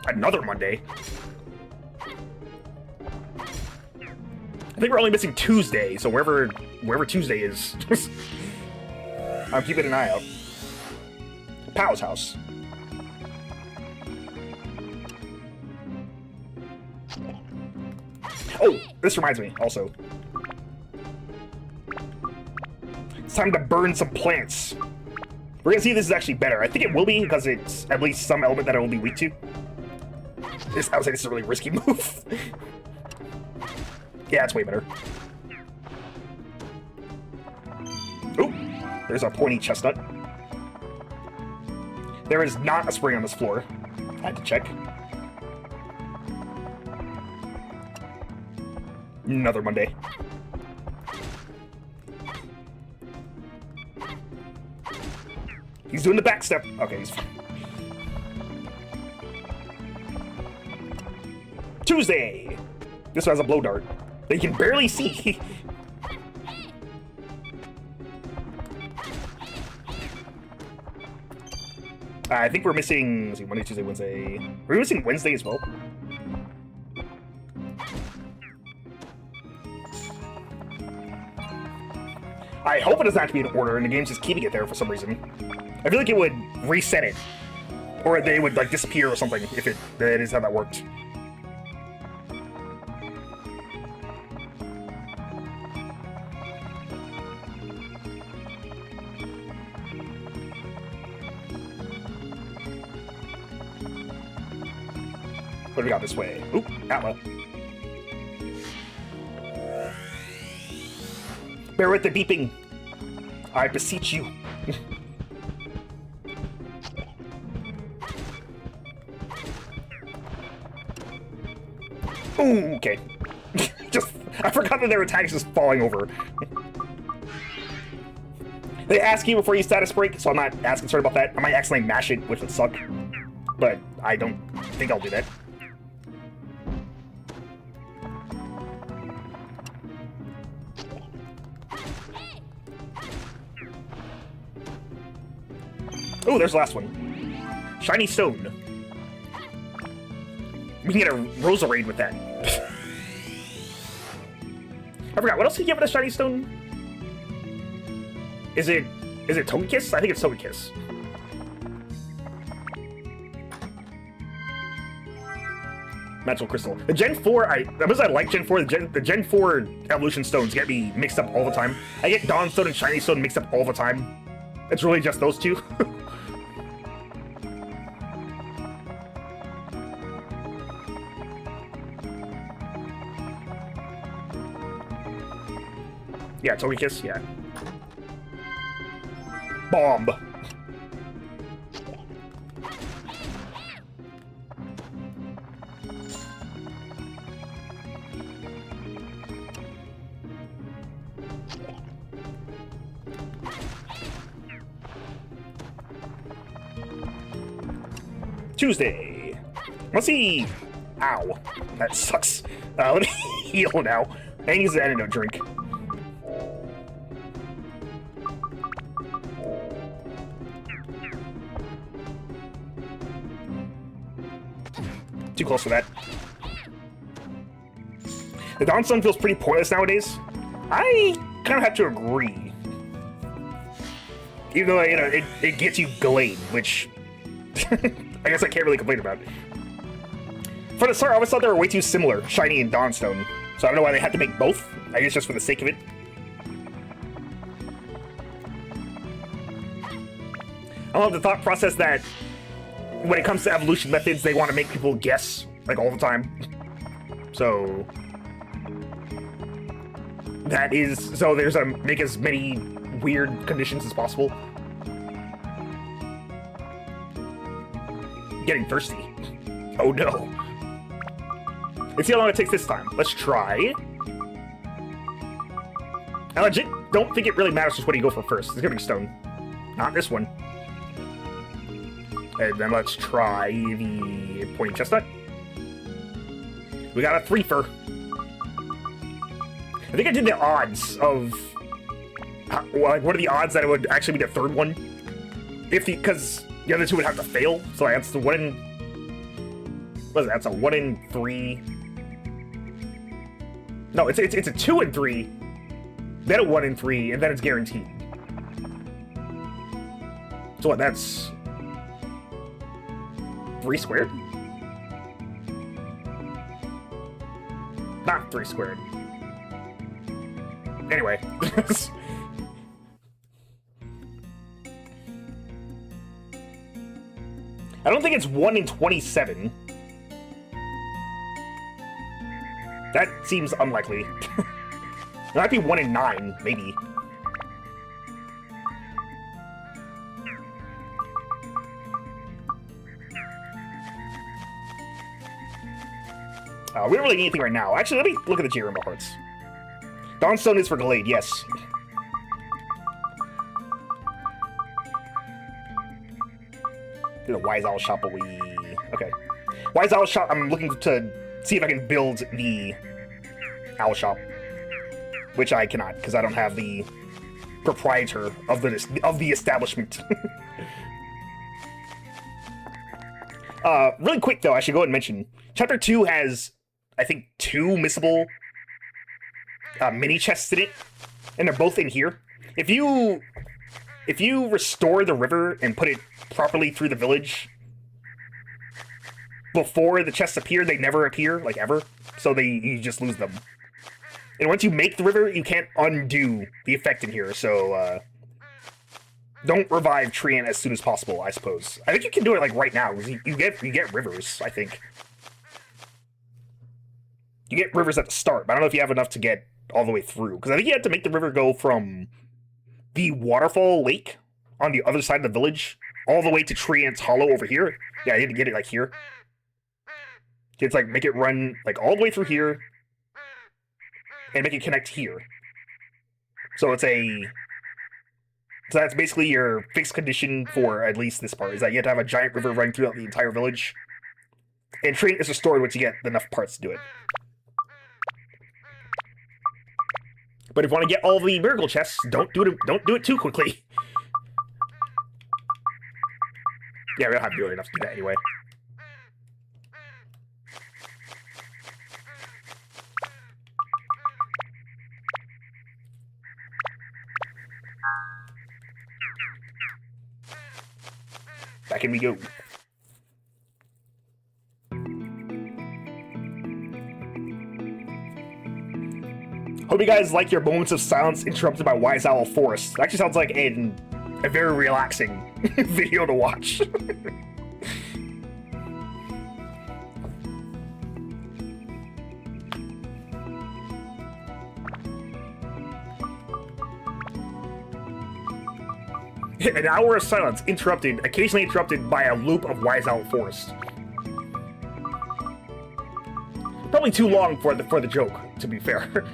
Another Monday. I think we're only missing Tuesday, so wherever Tuesday is, I'm keeping an eye out. Pow's house. Oh, this reminds me, also. It's time to burn some plants. We're gonna see if this is actually better. I think it will be, because it's at least some element that it will be weak to. I would say this is a really risky move. Yeah, it's way better. Oop, there's a pointy chestnut. There is not a spring on this floor. I had to check. Another Monday. He's doing the back step. Okay, he's fine. Tuesday! This one has a blow dart that you can barely see. I think we're missing, let's see, Monday, Tuesday, Wednesday. We're missing Wednesday as well. I hope it doesn't have to be in order and the game's just keeping it there for some reason. I feel like it would reset it. Or they would like disappear or something if that is how that worked. What do we got this way? Oop, Atla. Bear with the beeping. I beseech you. Ooh, okay. I forgot that their attacks just falling over. They ask you before you status break, so I'm not as concerned about that. I might accidentally mash it, which would suck. But I don't think I'll do that. Oh, there's the last one. Shiny Stone. We can get a Roserade with that. I forgot, what else did you give it a Shiny Stone? Is it Togekiss? I think it's Togekiss. Magical Crystal. The Gen 4, I like Gen 4, the Gen 4 Evolution Stones get me mixed up all the time. I get Dawn Stone and Shiny Stone mixed up all the time. It's really just those two. Yeah, Togekiss, yeah. Bomb. Tuesday. Let's see. Ow. That sucks. Let me heal now. I use an antidote drink. Too close for that. The Dawn Stone feels pretty pointless nowadays. I kind of have to agree. Even though, you know, it gets you Glade, which I guess I can't really complain about. For the start, I always thought they were way too similar, Shiny and Dawn Stone. So I don't know why they had to make both. I guess just for the sake of it. I love the thought process that when it comes to evolution methods, they want to make people guess, like, all the time. So that is, so there's make as many weird conditions as possible. Getting thirsty. Oh no. Let's see how long it takes this time. Let's try. I legit don't think it really matters just what you go for first. It's gonna be Stone. Not this one. And then let's try the Pointing Chestnut. We got a threefer. I think I did the odds of... like, what are the odds that it would actually be the third one? Because the other two would have to fail. So that's the 1 in... What is that? That's a 1 in 3... No, it's a 2 in 3. Then a 1 in 3, and then it's guaranteed. So what, that's... 3 squared? Not 3 squared. Anyway. I don't think it's 1 in 27. That seems unlikely. It might be 1 in 9, maybe. We don't really need anything right now. Actually, let me look at the J Rainbow Hearts. Dawnstone is for Glade, yes. Do the Wise Owl Shop away. Okay. Wise Owl Shop, I'm looking to see if I can build the Owl Shop. Which I cannot, because I don't have the proprietor of the establishment. Really quick, though, I should go ahead and mention, Chapter 2 has, I think, 2 missable mini chests in it, and they're both in here. If you restore the river and put it properly through the village before the chests appear, they never appear, like ever, so you just lose them. And once you make the river, you can't undo the effect in here, so don't revive Treant as soon as possible, I suppose. I think you can do it like right now, because you get rivers, I think. You get rivers at the start, but I don't know if you have enough to get all the way through. Because I think you had to make the river go from the waterfall lake on the other side of the village all the way to Tree Ants Hollow over here. Yeah, you had to get it like here. It's like make it run like all the way through here and make it connect here. So it's so that's basically your fixed condition for at least this part, is that you have to have a giant river running throughout the entire village. And Tree is restored once you get enough parts to do it. But if you want to get all the miracle chests, don't do it too quickly. Yeah, we don't have really enough to do that anyway. Back in we go. Hope you guys like your moments of silence interrupted by Wise Owl Forest. It actually sounds like a very relaxing video to watch. An hour of silence occasionally interrupted by a loop of Wise Owl Forest. Probably too long for the joke, to be fair.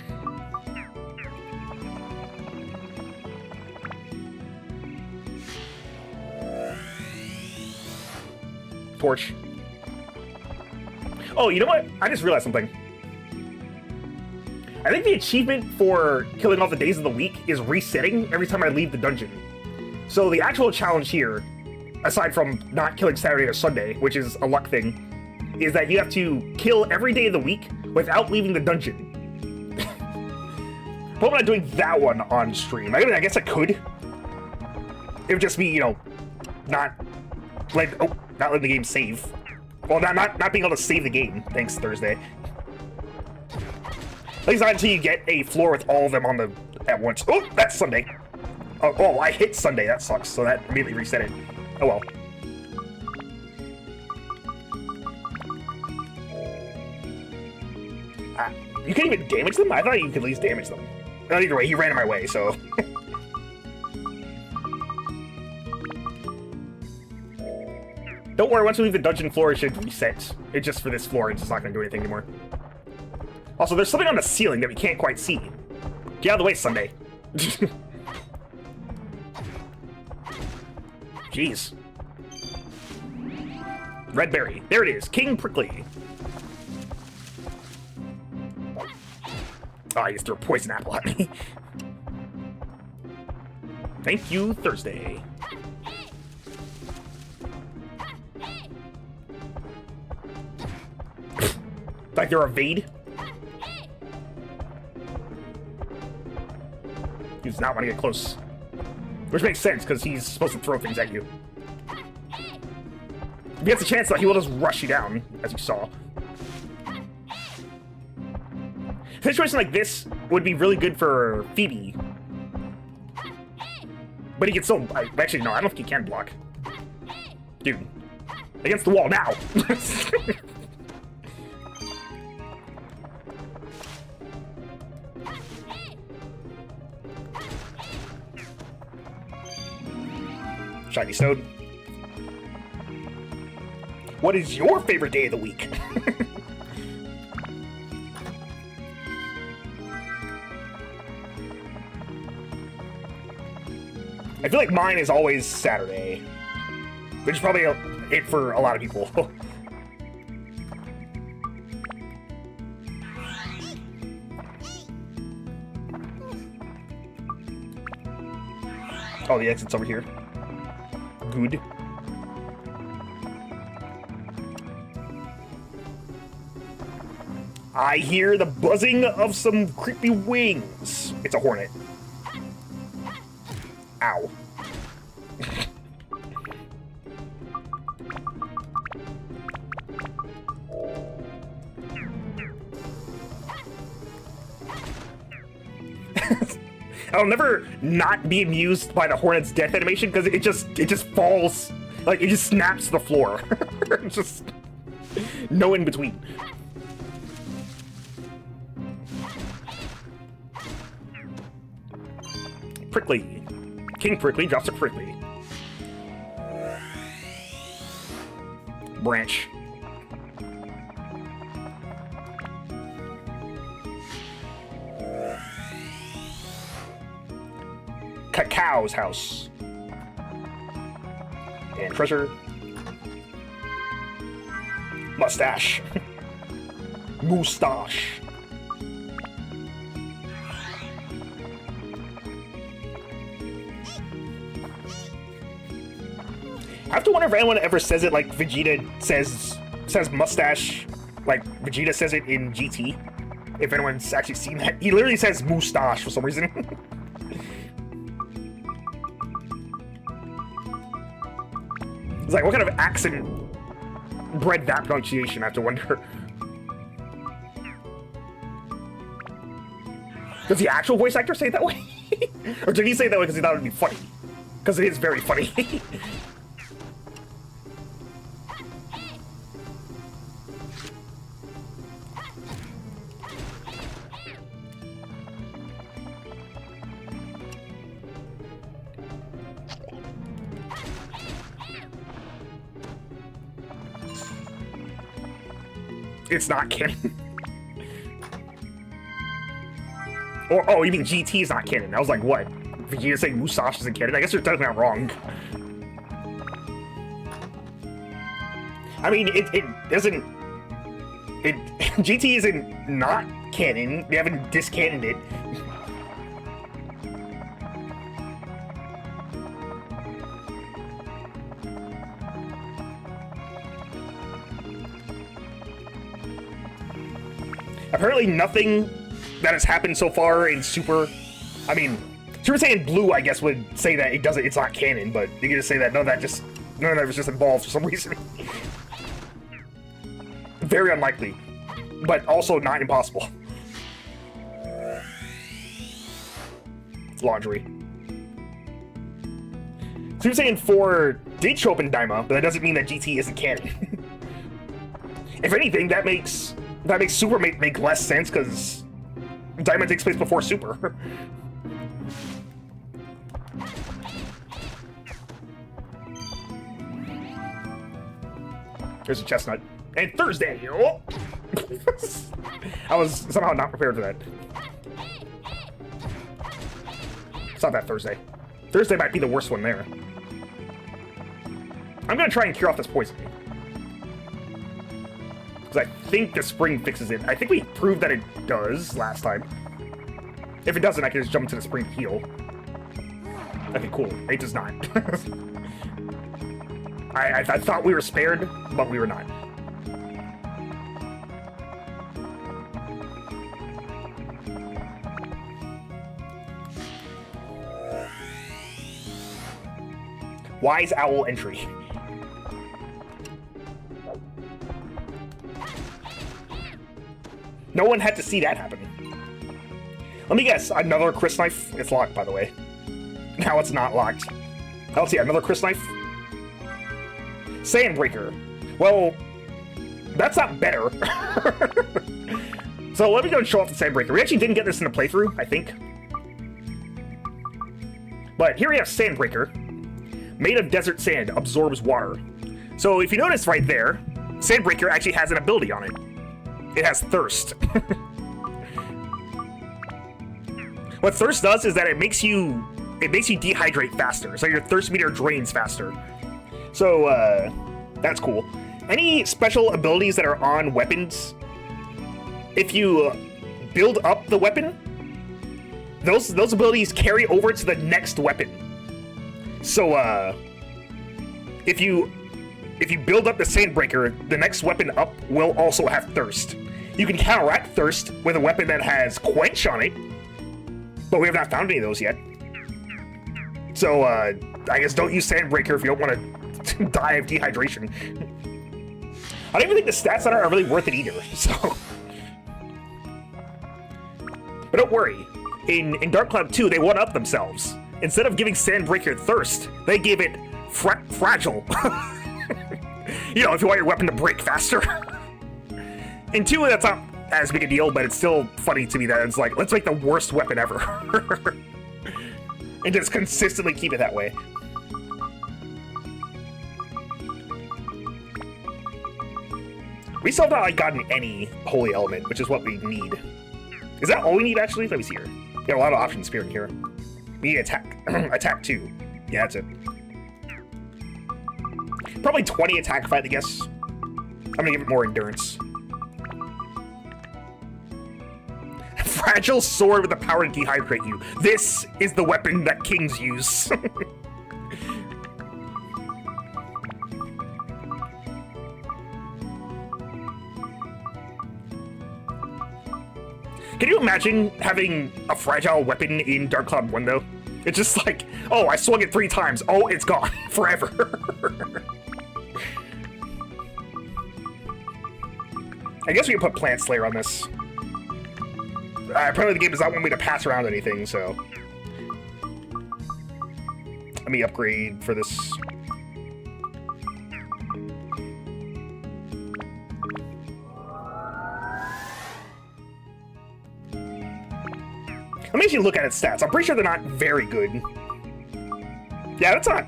Torch. Oh, you know what? I just realized something. I think the achievement for killing all the days of the week is resetting every time I leave the dungeon. So the actual challenge here, aside from not killing Saturday or Sunday, which is a luck thing, is that you have to kill every day of the week without leaving the dungeon. But I'm not doing that one on stream. I mean, I guess I could. It would just be, you know, not letting the game save. Well, not being able to save the game. Thanks, Thursday. At least not until you get a floor with all of them on at once. Oh, that's Sunday. Oh, I hit Sunday. That sucks. So that immediately reset it. Oh well. You can't even damage them? I thought you could at least damage them. Well, either way, he ran in my way, so. Don't worry, once we leave the dungeon floor, it should reset. It's just for this floor, it's just not going to do anything anymore. Also, there's something on the ceiling that we can't quite see. Get out of the way, Sunday. Jeez. Red berry. There it is. King Prickly. Oh, I just threw a poison apple at me. Thank you, Thursday. Like they're evade. He does not want to get close. Which makes sense, because he's supposed to throw things at you. If he gets a chance, though, he will just rush you down, as you saw. A situation like this would be really good for Phoebe. But he can still... Actually, no, I don't think he can block. Dude. Against the wall, now! Shiny Stone. What is your favorite day of the week? I feel like mine is always Saturday, which is probably it for a lot of people. Oh, the exit's over here. Good. I hear the buzzing of some creepy wings. It's a hornet. Ow. I'll never not be amused by the hornet's death animation because it just falls, like it just snaps to the floor. Just no in between. Prickly. King Prickly drops a Prickly. Branch. Cacao's house. And treasure. Mustache. Moustache. I have to wonder if anyone ever says it like Vegeta says mustache, like Vegeta says it in GT. If anyone's actually seen that, he literally says moustache for some reason. It's like, what kind of accent bred that pronunciation? I have to wonder. Does the actual voice actor say it that way? Or did he say it that way because he thought it would be funny? Because it is very funny. It's not canon. Or, oh, you mean GT is not canon? I was like, what? Vegeta saying Musashi isn't canon? I guess you're technically not wrong. I mean, it isn't... GT isn't not canon. They haven't discanoned it. Apparently nothing that has happened so far in Super... I mean, Super Saiyan Blue, I guess, would say that it's not canon, but you can just say that none of that was just involved for some reason. Very unlikely, but also not impossible. Laundry. Super Saiyan 4 did show up in Daima, but that doesn't mean that GT isn't canon. If anything, that makes Super make less sense, because Daima takes place before Super. There's a chestnut. And Thursday! Oh! I was somehow not prepared for that. It's not that Thursday. Thursday might be the worst one there. I'm gonna try and cure off this poison. Because I think the spring fixes it. I think we proved that it does last time. If it doesn't, I can just jump into the spring to heal. Okay, cool. It does not. I thought we were spared, but we were not. Wise Owl entry. No one had to see that happen. Let me guess, another Chris knife? It's locked, by the way. Now it's not locked. Let's see, another Chris knife? Sandbreaker. Well, that's not better. So let me go and show off the Sandbreaker. We actually didn't get this in the playthrough, I think. But here we have Sandbreaker. Made of desert sand, absorbs water. So if you notice right there, Sandbreaker actually has an ability on it. It has Thirst. What Thirst does is that it makes you dehydrate faster, so your thirst meter drains faster. So that's cool. Any special abilities that are on weapons, if you build up the weapon, those abilities carry over to the next weapon. So if you build up the Sandbreaker, the next weapon up will also have Thirst. You can counteract Thirst with a weapon that has Quench on it, but we have not found any of those yet. So I guess don't use Sandbreaker if you don't want to die of dehydration. I don't even think the stats on it are really worth it either, so... But don't worry, in Dark Cloud 2, they one-up themselves. Instead of giving Sandbreaker Thirst, they gave it Fragile. You know, if you want your weapon to break faster. In 2, that's not as big a deal, but it's still funny to me that it's like, let's make the worst weapon ever. and just consistently keep it that way. We still have not, like, gotten any holy element, which is what we need. Is that all we need, actually? Let me see here. We have a lot of options here. We need attack. Attack 2. Yeah, that's it. Probably 20 attack if I had to guess. I'm gonna give it more endurance. Fragile sword with the power to dehydrate you. This is the weapon that kings use. Can you imagine having a fragile weapon in Dark Cloud 1, though? It's just like, oh, I swung it 3 times. Oh, it's gone forever. I guess we can put Plant Slayer on this. Apparently the game does not want me to pass around anything, so... Let me upgrade for this. Let me actually look at its stats. I'm pretty sure they're not very good. Yeah, that's not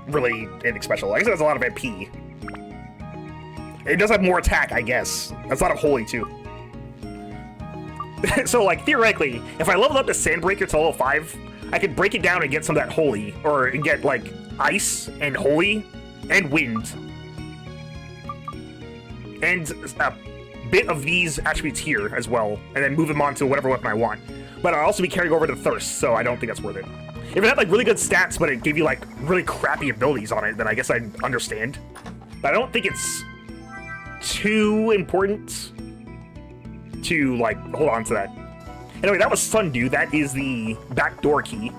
really anything special. I guess it has a lot of MP. It does have more attack, I guess. That's a lot of holy, too. So, like, theoretically, if I leveled up the Sandbreaker to level 5, I could break it down and get some of that holy, or get, like, ice and holy and wind. And a bit of these attributes here as well, and then move them on to whatever weapon I want. But I'll also be carrying over the Thirst, so I don't think that's worth it. If it had, like, really good stats, but it gave you, like, really crappy abilities on it, then I guess I'd understand. But I don't think it's too important to, like, hold on to that. Anyway, that was Sundew. That is the backdoor key.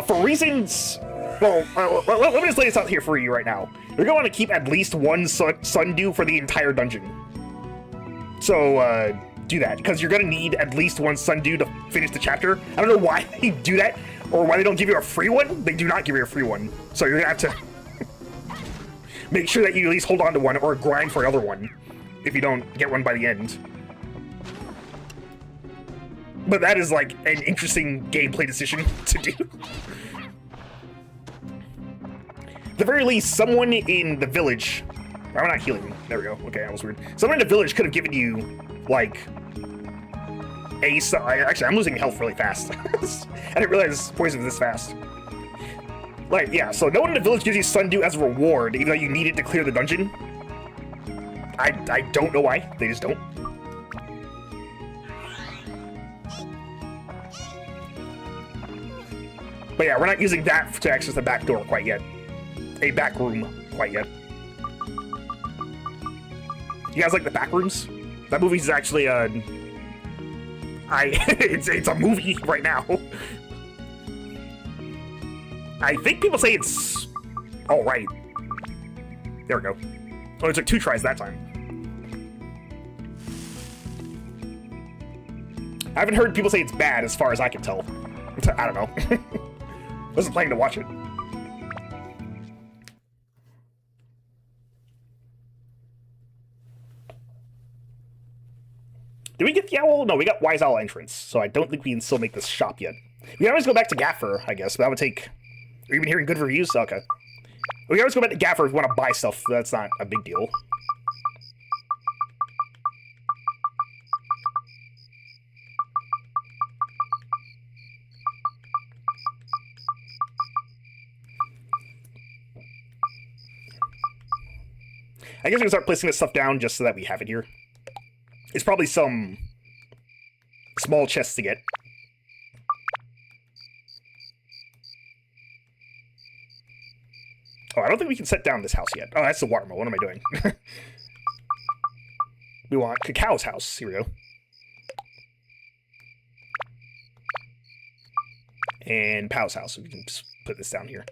For reasons... Well, let me just lay this out here for you right now. You're going to want to keep at least one Sundew for the entire dungeon. So, do that, because you're going to need at least one Sundew to finish the chapter. I don't know why they do that, or why they don't give you a free one. They do not give you a free one. So you're going to have to make sure that you at least hold on to one, or grind for another one, if you don't get one by the end. But that is, like, an interesting gameplay decision to do. At the very least, someone in the village... I'm not healing. There we go. Okay, that was weird. Someone in the village could have given you, like... Actually, I'm losing health really fast. I didn't realize poison was this fast. Like, yeah, so no one in the village gives you Sundew as a reward, even though you need it to clear the dungeon. I don't know why. They just don't. But yeah, we're not using that to access the back door quite yet. A back room quite yet. You guys like the back rooms? That movie's actually it's a movie right now. I think people say it's all right. There we go. Oh, it took 2 tries that time. I haven't heard people say it's bad, as far as I can tell. I don't know. Wasn't planning to watch it. Did we get the owl? No, we got Wise Owl entrance, so I don't think we can still make this shop yet. We can always go back to Gaffer, I guess, but that would take... Are you even hearing good reviews? Okay. We can always go back to Gaffer if we want to buy stuff. That's not a big deal. I guess we can start placing this stuff down just so that we have it here. It's probably some small chests to get. Oh, I don't think we can set down this house yet. Oh, that's the water mill. What am I doing? We want Cacao's house. Here we go. And Pow's house. So we can just put this down here.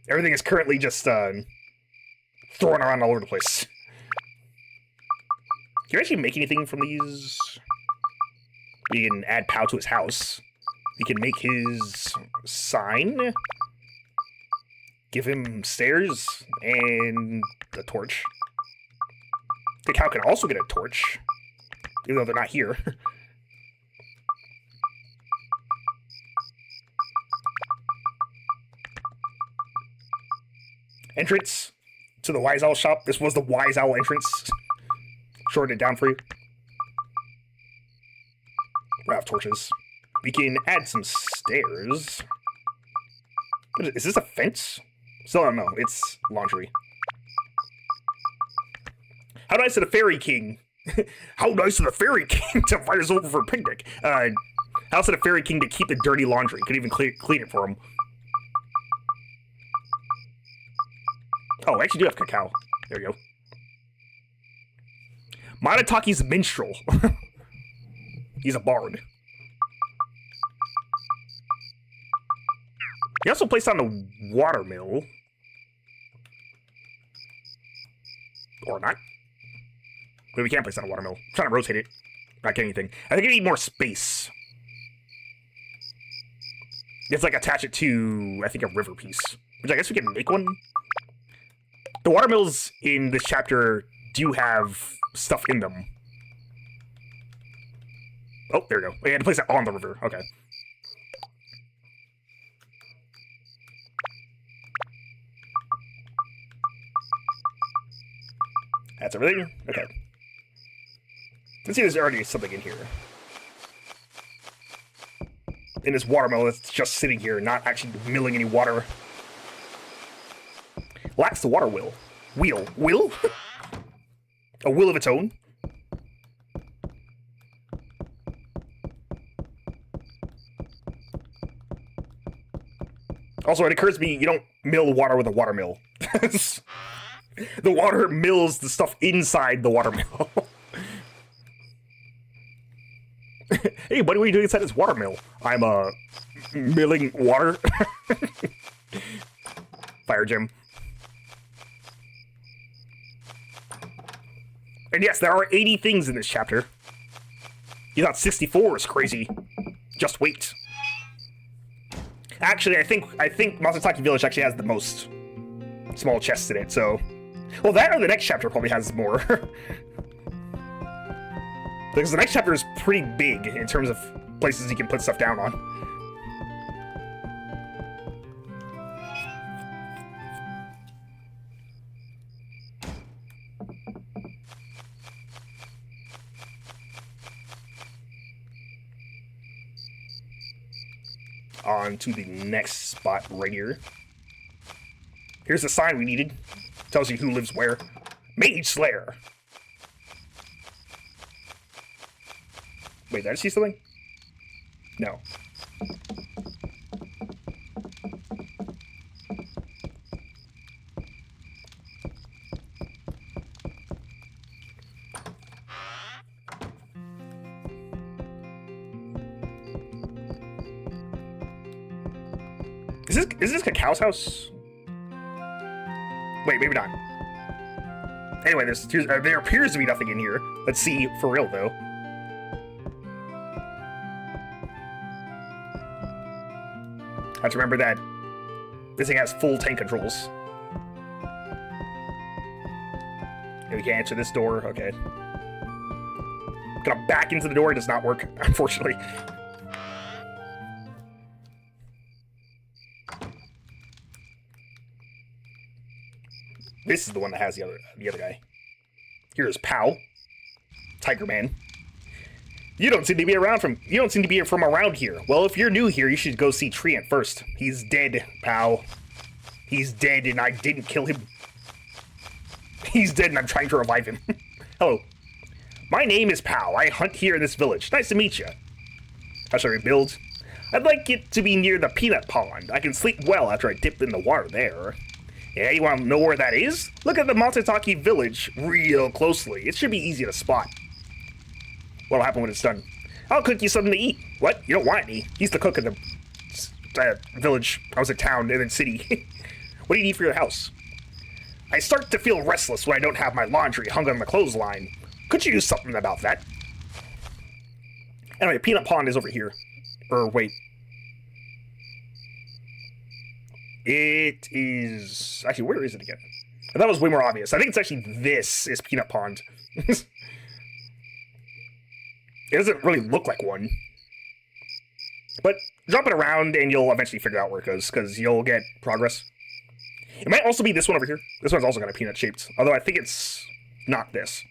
Everything is currently just thrown around all over the place. Can you actually make anything from these? We can add Pow to his house. We can make his sign. Give him stairs and a torch. Cacao can also get a torch, even though they're not here. entrance to the Wise Owl shop. This was the Wise Owl entrance. Shorten it down for you. We have torches. We can add some stairs. Is this a fence? Still don't know. It's laundry. How nice of the Fairy King. How nice of the Fairy King to invite us over for a picnic. How nice of the Fairy King to keep the dirty laundry. Could even clean it for him. Oh, I actually do have cacao. There we go. Monataki's minstrel. He's a bard. He also placed on the watermill. Or not. But we can't place on a watermill. I'm trying to rotate it. Not getting anything. I think I need more space. It's like attach it to, I think, a river piece. Which I guess we can make one. The watermills in this chapter do have stuff in them. Oh, there we go. We had to place it on the river. Okay. That's everything? Okay. Let's see if there's already something in here. In this watermill that's just sitting here, not actually milling any water. Lacks the water wheel. Will? A will of its own? Also, it occurs to me, you don't mill water with a water mill. The water mills the stuff inside the water mill. Hey, buddy, what are you doing inside this water mill? I'm, milling water. Fire gem. And yes, there are 80 things in this chapter. You thought 64 is crazy. Just wait. Actually, I think Masataki Village actually has the most small chests in it, so... Well, that or the next chapter probably has more. Because the next chapter is pretty big in terms of places you can put stuff down on. On to the next spot right here. Here's the sign we needed. Tells you who lives where. Mage Slayer. Wait, did I see something? No. Is this Cacao's house? Wait, maybe not. Anyway, there appears to be nothing in here. Let's see for real, though. I have to remember that this thing has full tank controls. And we can't answer this door. Okay. Gonna back into the door. It does not work, unfortunately. This is the one that has the other guy. Here's Pow, Tiger Man. You don't seem to be from around here. Well, if you're new here, you should go see Treant first. He's dead, Pow. He's dead, and I didn't kill him. He's dead, and I'm trying to revive him. Hello. My name is Pow. I hunt here in this village. Nice to meet you. How shall I rebuild? I'd like it to be near the peanut pond. I can sleep well after I dip in the water there. Yeah, you want to know where that is? Look at the Matsutake village real closely. It should be easy to spot. What'll happen when it's done? I'll cook you something to eat. What? You don't want any? He's the cook of the village. I was at town and then city. What do you need for your house? I start to feel restless when I don't have my laundry hung on the clothesline. Could you do something about that? Anyway, Peanut Pond is over here. Or, wait. It is... Actually, where is it again? I thought it was way more obvious. I think it's actually this is Peanut Pond. It doesn't really look like one. But jump it around and you'll eventually figure out where it goes, because you'll get progress. It might also be this one over here. This one's also kind of peanut shaped, although I think it's not this.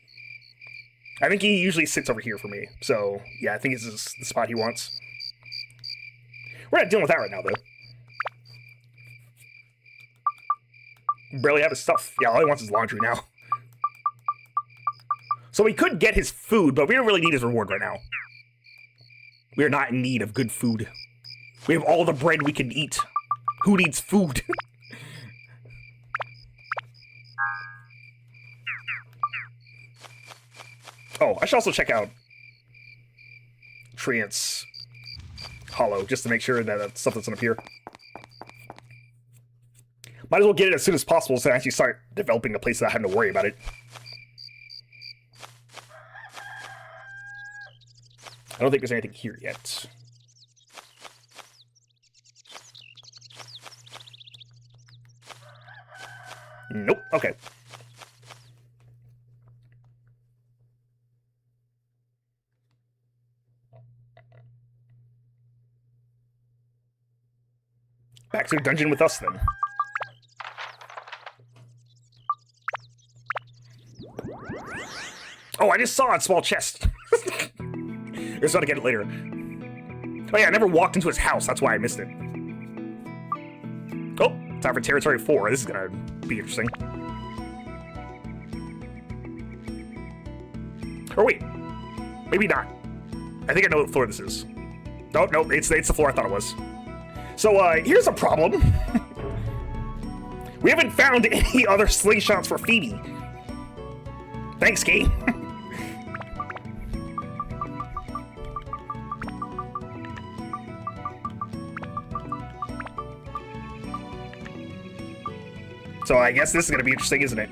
I think he usually sits over here for me, so yeah, I think this is the spot he wants. We're not dealing with that right now, though. Barely have his stuff. Yeah, all he wants is laundry now. So we could get his food, but we don't really need his reward right now. We are not in need of good food. We have all the bread we can eat. Who needs food? Oh, I should also check out Trance Hollow, just to make sure that that's stuff that's up here. Might as well get it as soon as possible so I actually start developing a place without having to worry about it. I don't think there's anything here yet. Nope, okay. Back to the dungeon with us, then. Oh, I just saw a small chest. I just got to get it later. Oh yeah, I never walked into his house. That's why I missed it. Oh, time for Territory 4. This is gonna be interesting. Or wait, maybe not. I think I know what floor this is. Nope, nope, it's the floor I thought it was. So, here's a problem. We haven't found any other slingshots for Phoebe. Thanks, game. So I guess this is going to be interesting, isn't it?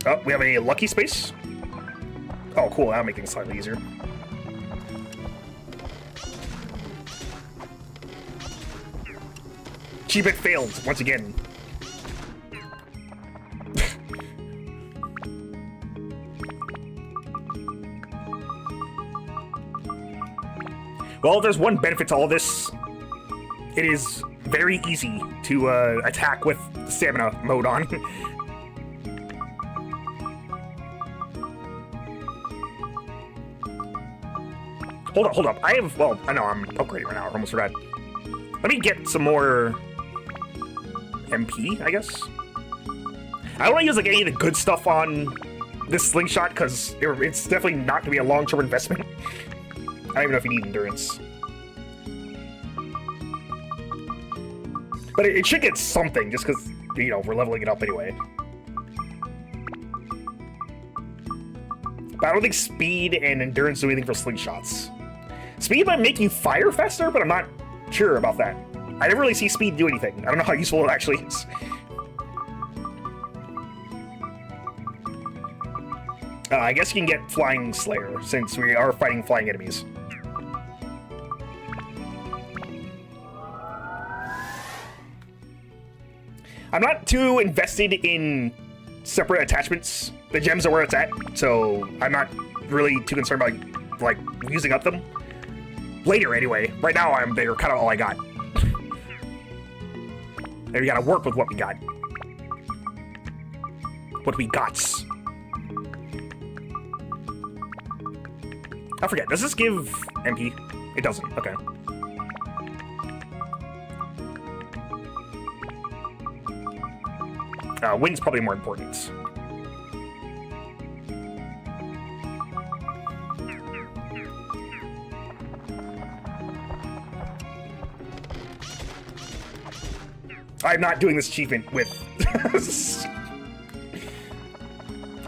Oh, we have a lucky space. Oh, cool. That'll make things slightly easier. Achievement failed once again. Well, there's one benefit to all this. It is very easy to attack with stamina mode on. Hold up. I have, well, I know I'm upgrading right now. I almost forgot. Let me get some more MP, I guess. I don't want to use like any of the good stuff on this slingshot because it's definitely not going to be a long-term investment. I don't even know if you need endurance. But it should get something, just because, you know, we're leveling it up anyway. But I don't think speed and endurance do anything for slingshots. Speed might make you fire faster, but I'm not sure about that. I never really see speed do anything. I don't know how useful it actually is. I guess you can get Flying Slayer, since we are fighting flying enemies. I'm not too invested in separate attachments. The gems are where it's at, so I'm not really too concerned about, like, using up them. Later, anyway. Right now, they're kind of all I got. And we gotta work with what we got. What we got. I forget, does this give MP? It doesn't, okay. Wind's probably more important. I'm not doing this achievement with...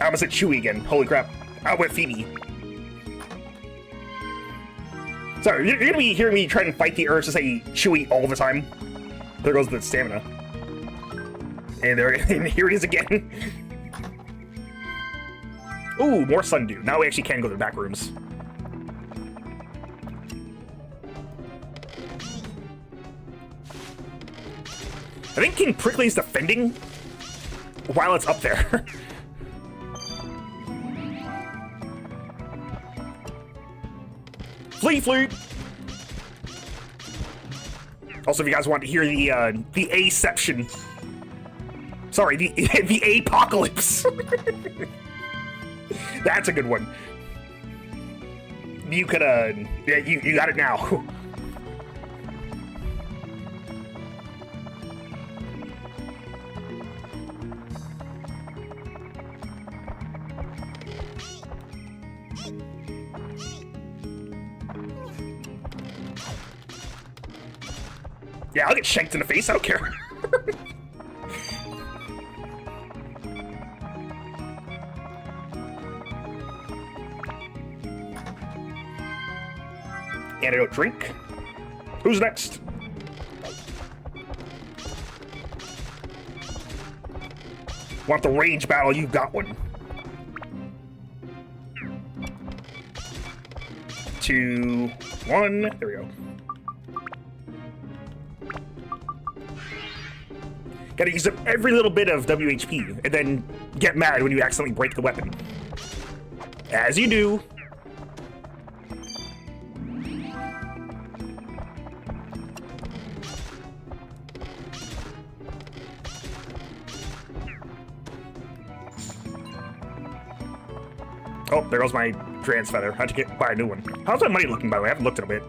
I almost said Chewie again. Holy crap. With Phoebe. Sorry, you're gonna be hearing me try and fight the urge to say Chewie all the time. There goes the stamina. And here it is again. Ooh, more Sundew. Now we actually can go to the back rooms. I think King Prickly's defending while it's up there. Flee, flee! Also, if you guys want to hear the A-ception. Sorry, the apocalypse. That's a good one. You could, yeah, you got it now. Yeah, I'll get shanked in the face, I don't care. Antidote drink. Who's next? Want the range battle? You got one. 2, 1. There we go. Gotta use up every little bit of WHP, and then get mad when you accidentally break the weapon. As you do. Oh, there goes my trans feather. I had to buy a new one. How's my money looking, by the way? I haven't looked in a bit.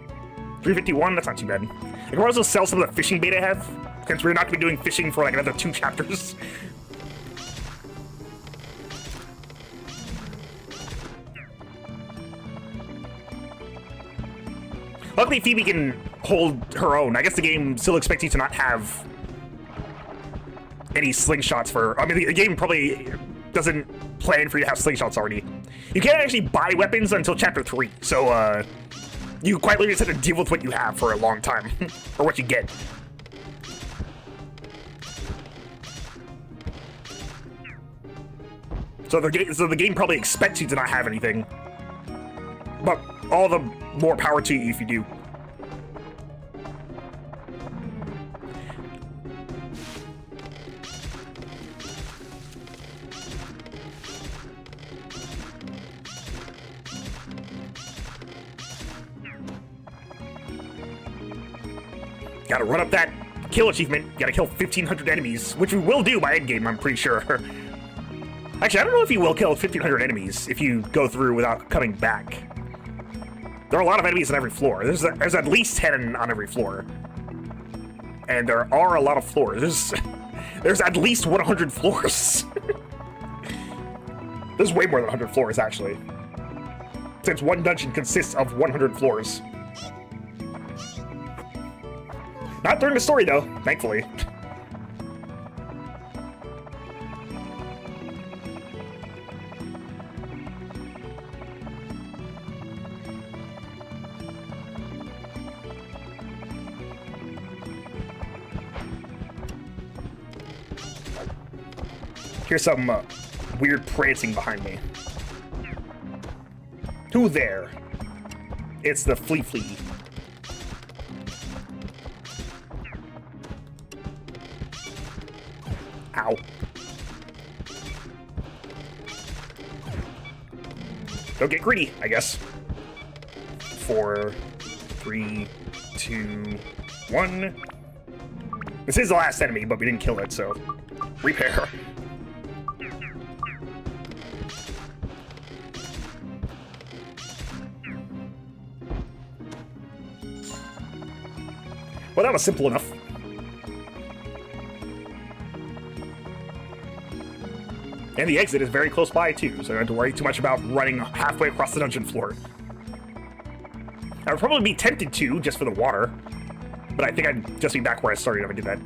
351, that's not too bad. I can also sell some of the fishing bait I have, since we're not going to be doing fishing for like another 2 chapters. Luckily, Phoebe can hold her own. I guess the game still expects you to not have any slingshots for... I mean, the game probably doesn't plan for you to have slingshots already. You can't actually buy weapons until Chapter 3, so, you quite literally just have to deal with what you have for a long time. Or what you get. So the game probably expects you to not have anything. But all the more power to you if you do. Gotta run up that kill achievement. Gotta kill 1,500 enemies, which we will do by endgame, I'm pretty sure. Actually, I don't know if you will kill 1,500 enemies if you go through without coming back. There are a lot of enemies on every floor. There's at least 10 on every floor. And there are a lot of floors. There's at least 100 floors. There's way more than 100 floors, actually. Since one dungeon consists of 100 floors. Not during the story, though, thankfully. Here's some weird prancing behind me. Who there? It's the Flea. Ow. Don't get greedy, I guess. 4, 3, 2, 1. This is the last enemy, but we didn't kill it, so repair. Well, that was simple enough. And the exit is very close by, too, so I don't have to worry too much about running halfway across the dungeon floor. I would probably be tempted to, just for the water. But I think I'd just be back where I started if I did that.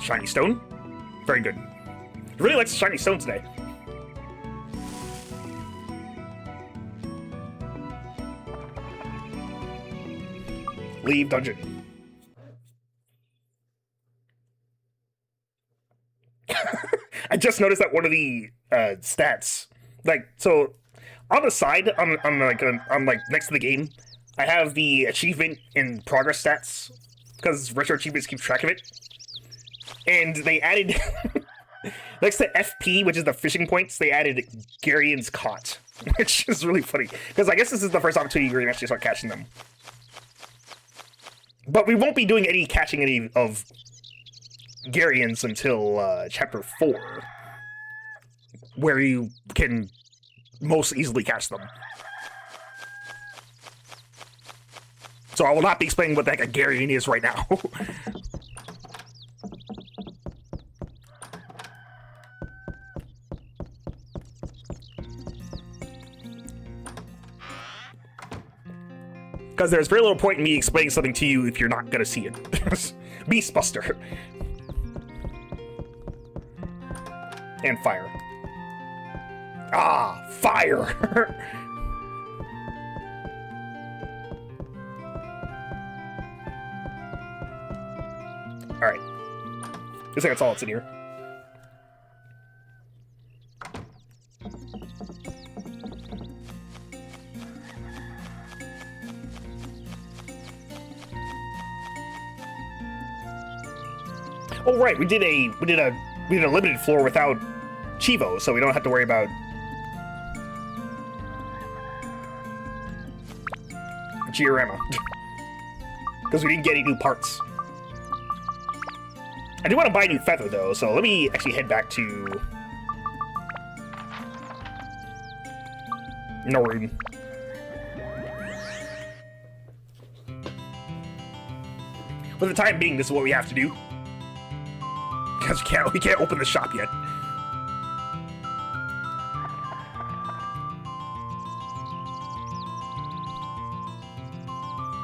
Shiny stone. Very good. He really likes shiny stone today. Leave dungeon. I just noticed that one of the stats, like, so on the side, on like next to the game, I have the achievement in progress stats because RetroAchievements keep track of it, and they added Next to FP, which is the fishing points, they added Garian's Caught, which is really funny, because I guess this is the first opportunity where you can actually start catching them. But we won't be doing any catching any of Garians until Chapter 4, where you can most easily catch them. So I will not be explaining what the heck a Garian is right now. Because there's very little point in me explaining something to you if you're not going to see it. Beastbuster. And fire. Ah, fire! Alright. Looks like that's all that's in here. Oh right, we did a limited floor without Chivo, so we don't have to worry about Giorama. Because we didn't get any new parts. I do want to buy a new feather though, so let me actually head back to Norun. For the time being, this is what we have to do. Because we can't open the shop yet.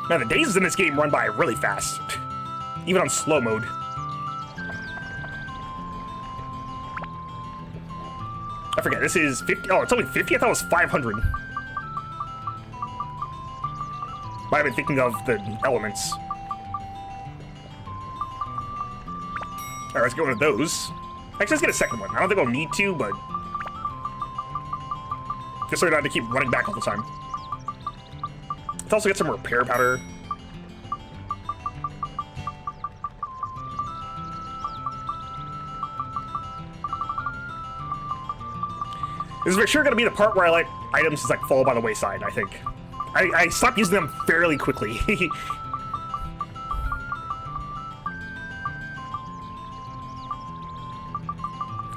Man, the days in this game run by really fast. Even on slow mode. I forget, this is 50. Oh, it's only 50? I thought it was 500. Might have been thinking of the elements. Alright, let's go into those. Actually, let's get a second one. I don't think I'll need to, but just so we don't have to keep running back all the time. Let's also get some repair powder. This is for sure going to be the part where I let items just like fall by the wayside, I think. I stopped using them fairly quickly.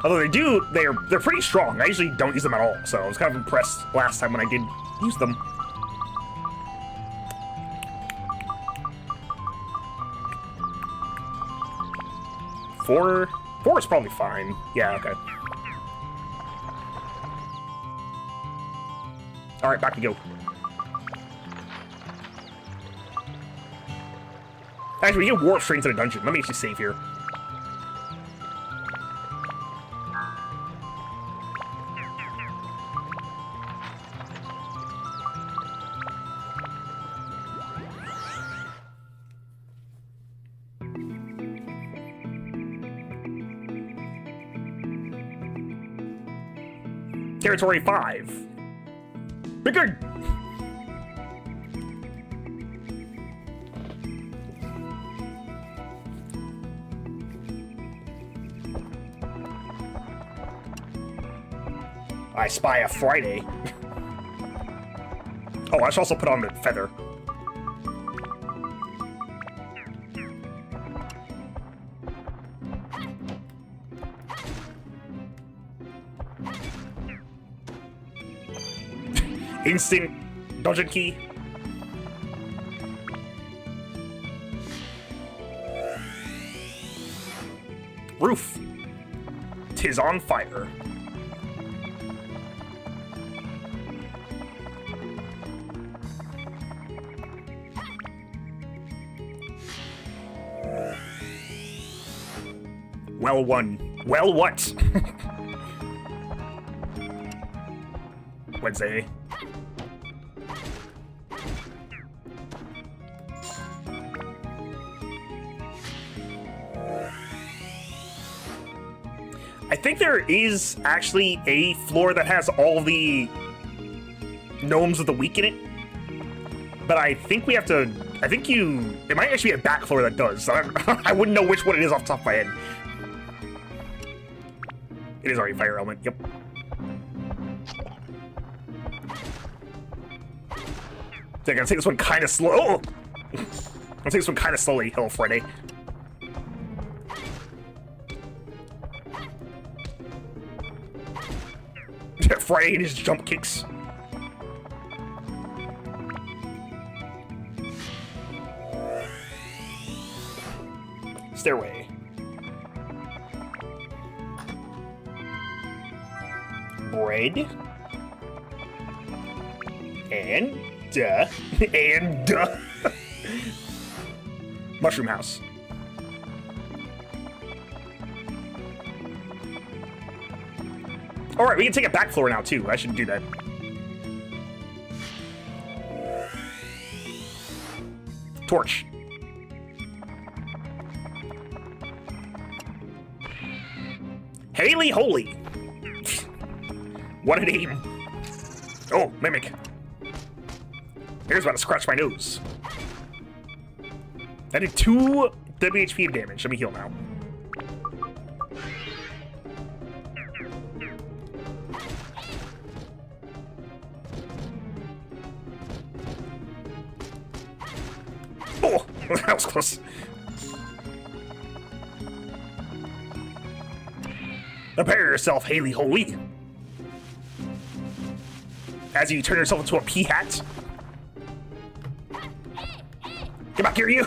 Although they're pretty strong. I usually don't use them at all, so I was kind of impressed last time when I did use them. Four is probably fine. Yeah, okay. Alright, back we go. Actually, we can warp straight into the dungeon. Let me actually save here. Territory 5. Bigger! I spy a Friday. Oh, I should also put on the feather. Instant dungeon key. Roof. 'Tis on fire. Well won. Well what? Wednesday. I think there is actually a floor that has all the gnomes of the week in it, but I think we have to. It might actually be a back floor that does. I wouldn't know which one it is off the top of my head. It is already fire element, yep. I gotta take this one kind of slow. Oh! I'll take this one kind of slowly. Hello, Friday. Friday and his jump kicks. Stairway. Bread. And Mushroom House. Alright, we can take a back floor now too. I should do that. Torch. Haley Holy. What a name. Oh, Mimic. Here's about to scratch my nose. I did 2 WHP of damage. Let me heal now. Oh, that was close. Prepare yourself, Haley Holy. As you turn yourself into a pea hat. Get back here, you!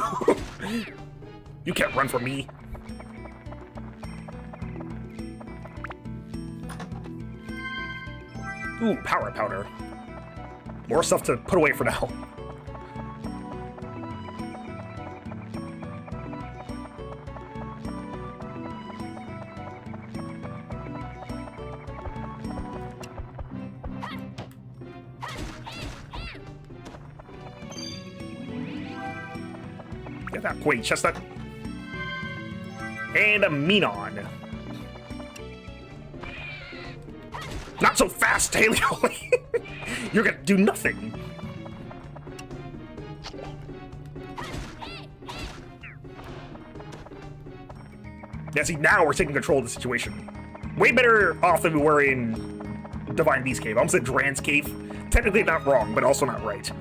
You can't run from me. Ooh, power powder. More stuff to put away for now. Get that pointy chestnut. And a Menon. Not so fast, Haley Holy! You're gonna do nothing. Yeah, see, now we're taking control of the situation. Way better off than we were in Divine Beast Cave. I almost said Dran's Cave. Technically not wrong, but also not right.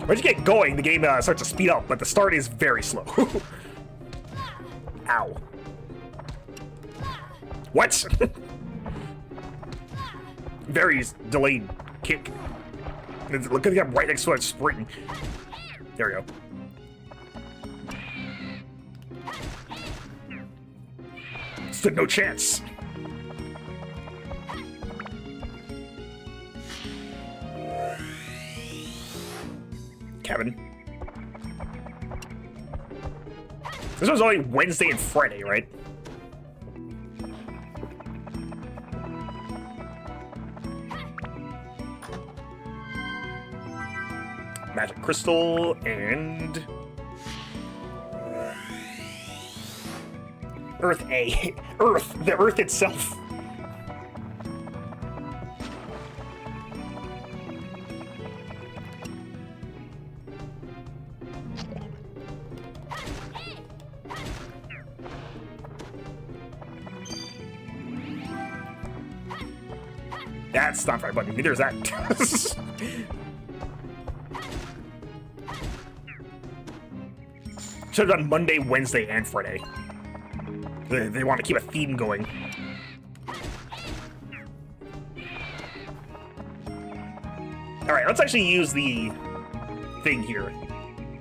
Once you get going, the game starts to speed up, but the start is very slow. Ow. What? Very delayed kick. Look at him right next to a spring. There we go. Stood no chance. Kevin. This was only Wednesday and Friday, right? Magic Crystal and Earth A. Earth, the Earth itself. That's not the right button. Neither is that. Should have done Monday, Wednesday, and Friday. They want to keep a theme going. Alright, let's actually use the thing here.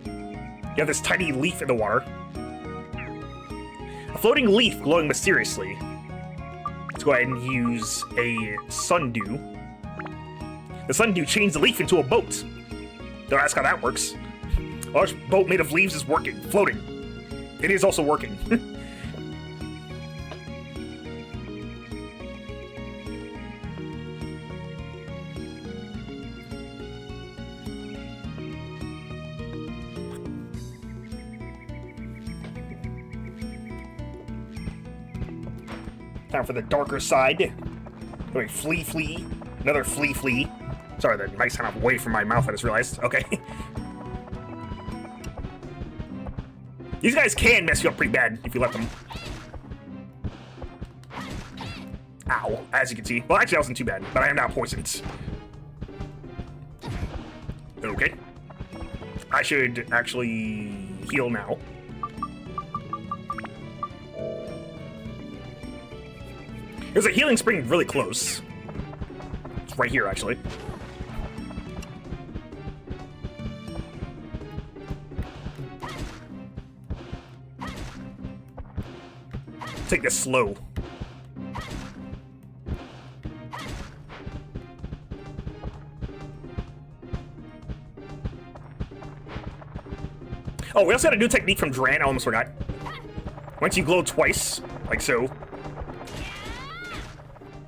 You have this tiny leaf in the water. A floating leaf glowing mysteriously. Let's go ahead and use a Sundew. The Sundew changed the leaf into a boat. Don't ask how that works. A large boat made of leaves is working, floating. It is also working. Time for the darker side. Wait, flee. Another flee. Sorry, the mic's kind of away from my mouth, I just realized. Okay. These guys can mess you up pretty bad if you let them. Ow, as you can see. Well, actually, that wasn't too bad, but I am now poisoned. Okay. I should actually heal now. There's a healing spring really close. It's right here, actually. Take this slow. Oh, we also got a new technique from Dran, I almost forgot. Once you glow twice, like so.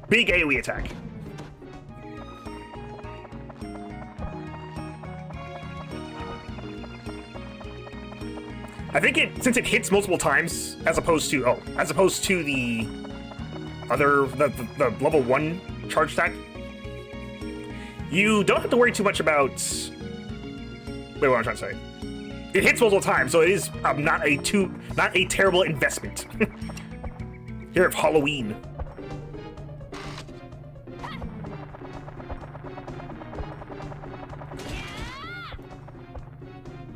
Big AoE attack. I think since it hits multiple times, as opposed to the other, the level 1 charge attack, you don't have to worry too much about, wait, what am I trying to say? It hits multiple times, so it is not a terrible investment. Here of Halloween.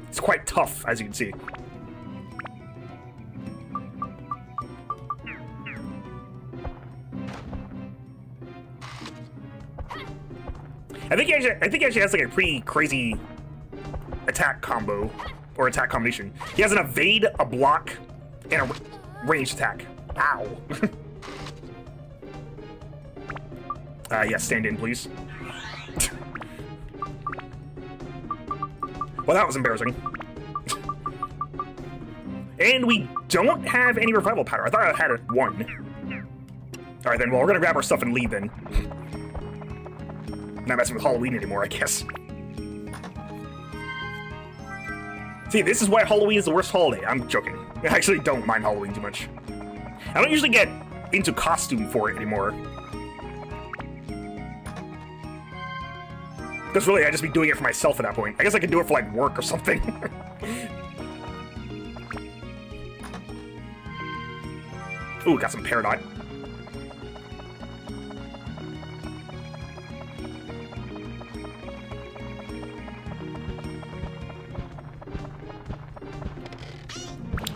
It's quite tough, as you can see. I think he actually has like a pretty crazy attack combo or attack combination. He has an evade, a block, and a ranged attack. Ow. Yeah, stand in, please. Well, that was embarrassing. And we don't have any revival powder. I thought I had one. Alright then, well, we're gonna grab our stuff and leave then. Not messing with Halloween anymore, I guess. See, this is why Halloween is the worst holiday. I'm joking. I actually don't mind Halloween too much. I don't usually get into costume for it anymore. Because really, I'd just be doing it for myself at that point. I guess I could do it for, like, work or something. Ooh, got some Peridot.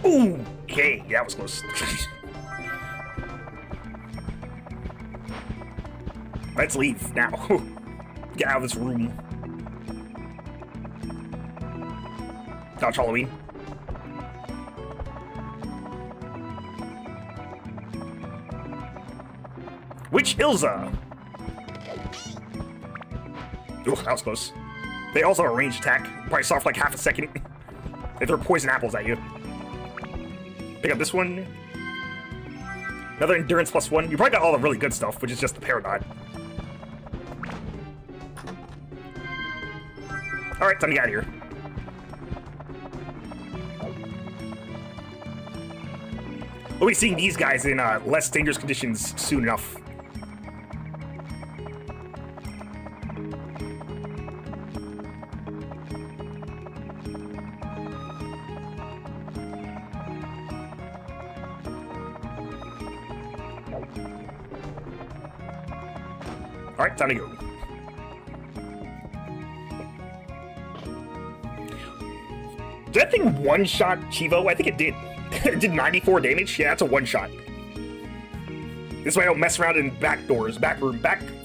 Ooh, okay, that was close. Let's leave now. Get out of this room. Dodge Halloween. Which Ilza? Ooh, that was close. They also have a ranged attack. Probably saw for like half a second. They throw poison apples at you. Pick up this one. Another endurance +1. You probably got all the really good stuff, which is just the Peridot. Alright, time to get out of here. We'll be seeing these guys in less dangerous conditions soon enough. Alright, time to go. Did that thing one-shot Chivo? I think it did. It did 94 damage? Yeah, that's a one-shot. This way I don't mess around in back doors, back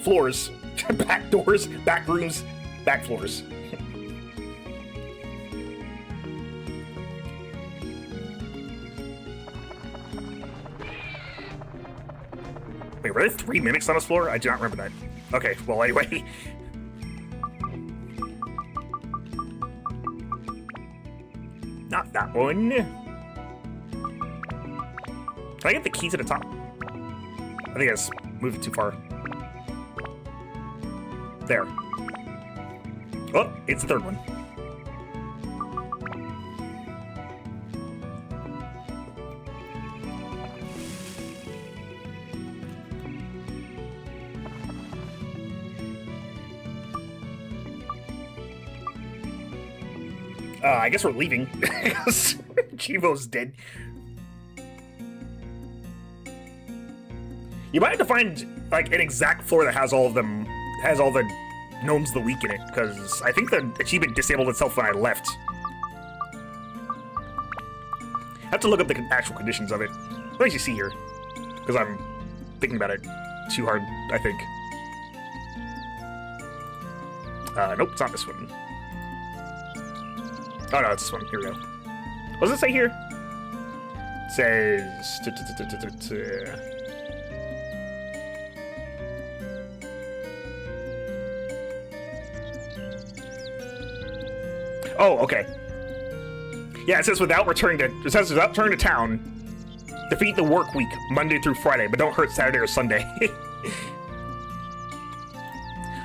floors, back doors, back rooms, back floors. Wait, were there 3 mimics on this floor? I do not remember that. Okay, well, anyway. Not that one. Can I get the key to the top? I think I just moved it too far. There. Oh, it's the third one. I guess we're leaving because Chivo's dead. You might have to find like an exact floor that has all of them, has all the gnomes of the week in it, because I think the achievement disabled itself when I left. I have to look up the actual conditions of it. What do you see here? Because I'm thinking about it too hard, I think. Nope, it's not this one. Oh no, it's this one. Here we go. What does it say here? It says... Oh, okay. Yeah, it says without returning to town, defeat the work week Monday through Friday, but don't hurt Saturday or Sunday.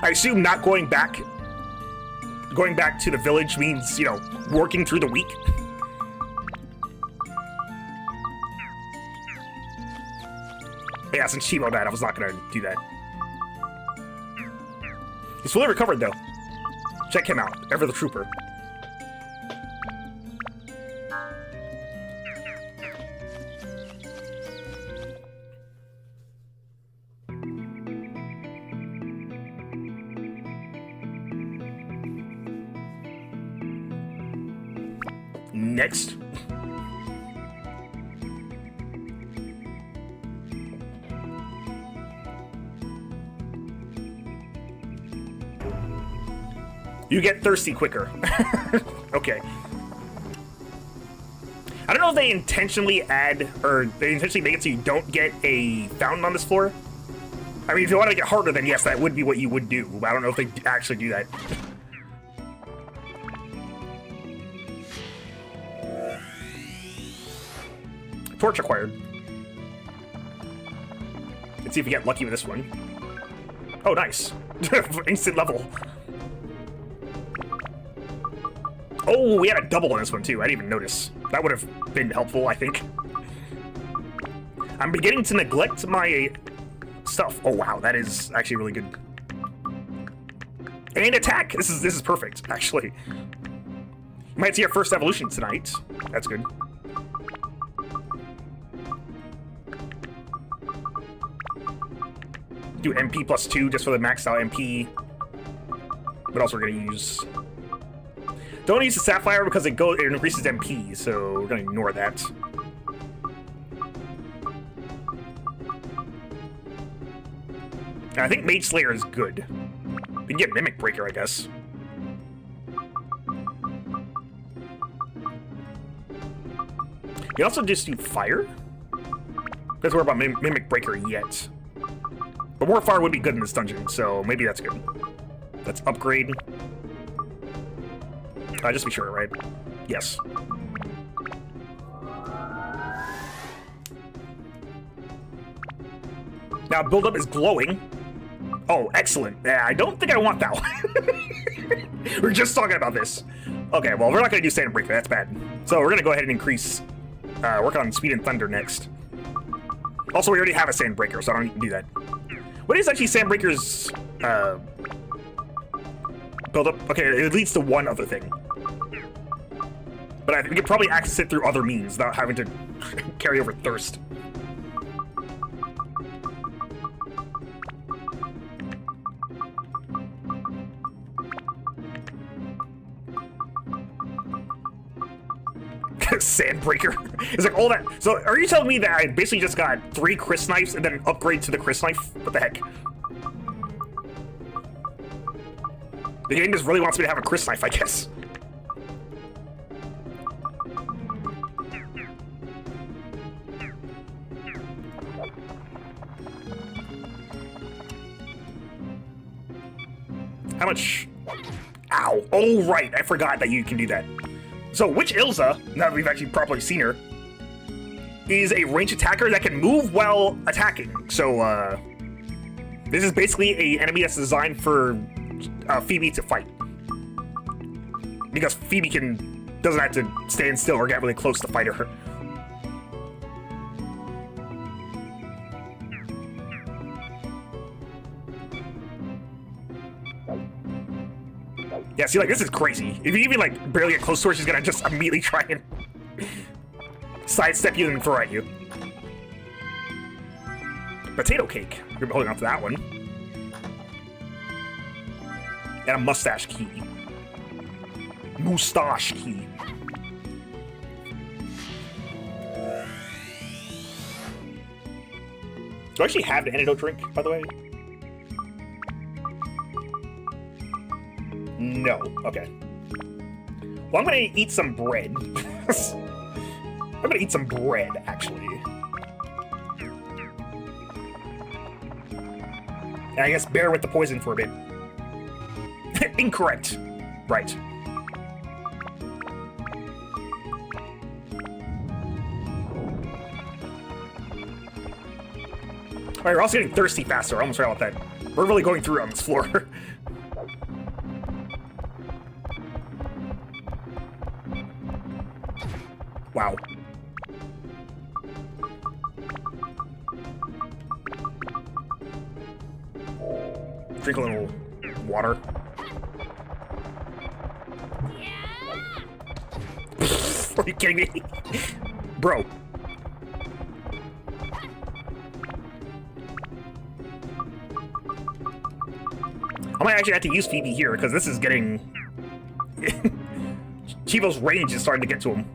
I assume not going back to the village means, you know, working through the week. But yeah, since Chivo died, I was not gonna do that. He's fully recovered though. Check him out, Ever the Trooper. Next. You get thirsty quicker. Okay. I don't know if they intentionally add, or they intentionally make it so you don't get a fountain on this floor. I mean, if you want to make it harder, then yes, that would be what you would do. But I don't know if they actually do that. Torch acquired. Let's see if we get lucky with this one. Oh, nice. Instant level. Oh, we had a double on this one, too. I didn't even notice. That would have been helpful, I think. I'm beginning to neglect my stuff. Oh, wow. That is actually really good. And attack. This is perfect, actually. You might see our first evolution tonight. That's good. Do MP +2 just for the maxed out MP. What else we're gonna use? Don't use the Sapphire because it increases MP, so we're gonna ignore that. And I think Mage Slayer is good. We can get Mimic Breaker, I guess. You can also just do Fire. Doesn't worry about Mimic Breaker yet. But more fire would be good in this dungeon, so maybe that's good. Let's upgrade. Just be sure, right? Yes. Now, build-up is glowing. Oh, excellent. Yeah, I don't think I want that one. We're just talking about this. Okay, well, we're not going to do Sand Breaker. That's bad. So we're going to go ahead and increase... work on Speed and Thunder next. Also, we already have a Sand Breaker, so I don't need to do that. What is actually Sandbreaker's build-up? Okay, it leads to one other thing. But we could probably access it through other means without having to carry over thirst. Sandbreaker. It's like all that. So are you telling me that I basically just got 3 Chris knives and then an upgrade to the Chris knife? What the heck? The game just really wants me to have a Chris knife, I guess. How much? Ow. Oh, right. I forgot that you can do that. So, Witch Ilza, now that we've actually properly seen her, is a ranged attacker that can move while attacking. So, this is basically an enemy that's designed for Phoebe to fight. Because Phoebe doesn't have to stand still or get really close to fight her. Yeah, see, like, this is crazy. If you even, like, barely get close to her, she's gonna just immediately try and sidestep you and throw at you. Potato cake. You're holding on to that one. And a mustache key. Mustache key. Do I actually have the antidote drink, by the way? No. Okay. Well, I'm gonna eat some bread. I'm gonna eat some bread, actually. And I guess bear with the poison for a bit. Incorrect. Right. Alright, we're also getting thirsty faster. I almost forgot about that. We're really going through on this floor. Wow. Drink a little water. Are you kidding me? Bro. I might actually have to use Phoebe here, because this is getting... Chivo's range is starting to get to him.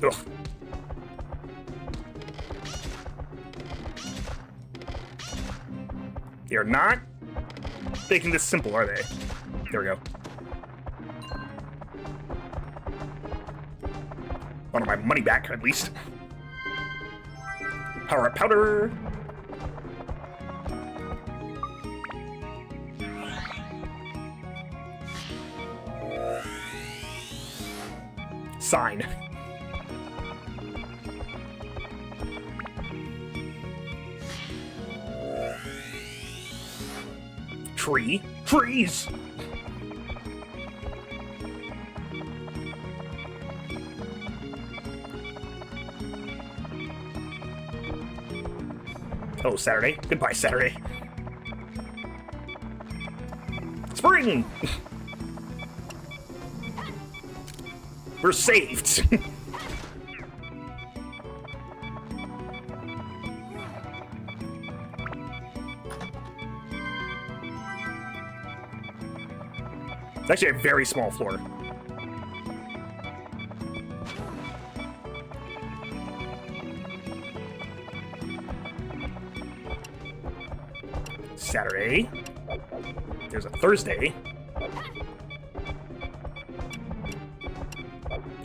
Ugh. They're not making this simple, are they? There we go. Want my money back, at least. Power up powder. Sign. Tree. Trees! Oh, Saturday. Goodbye, Saturday. Spring! We're saved! It's actually a very small floor. Saturday. There's a Thursday.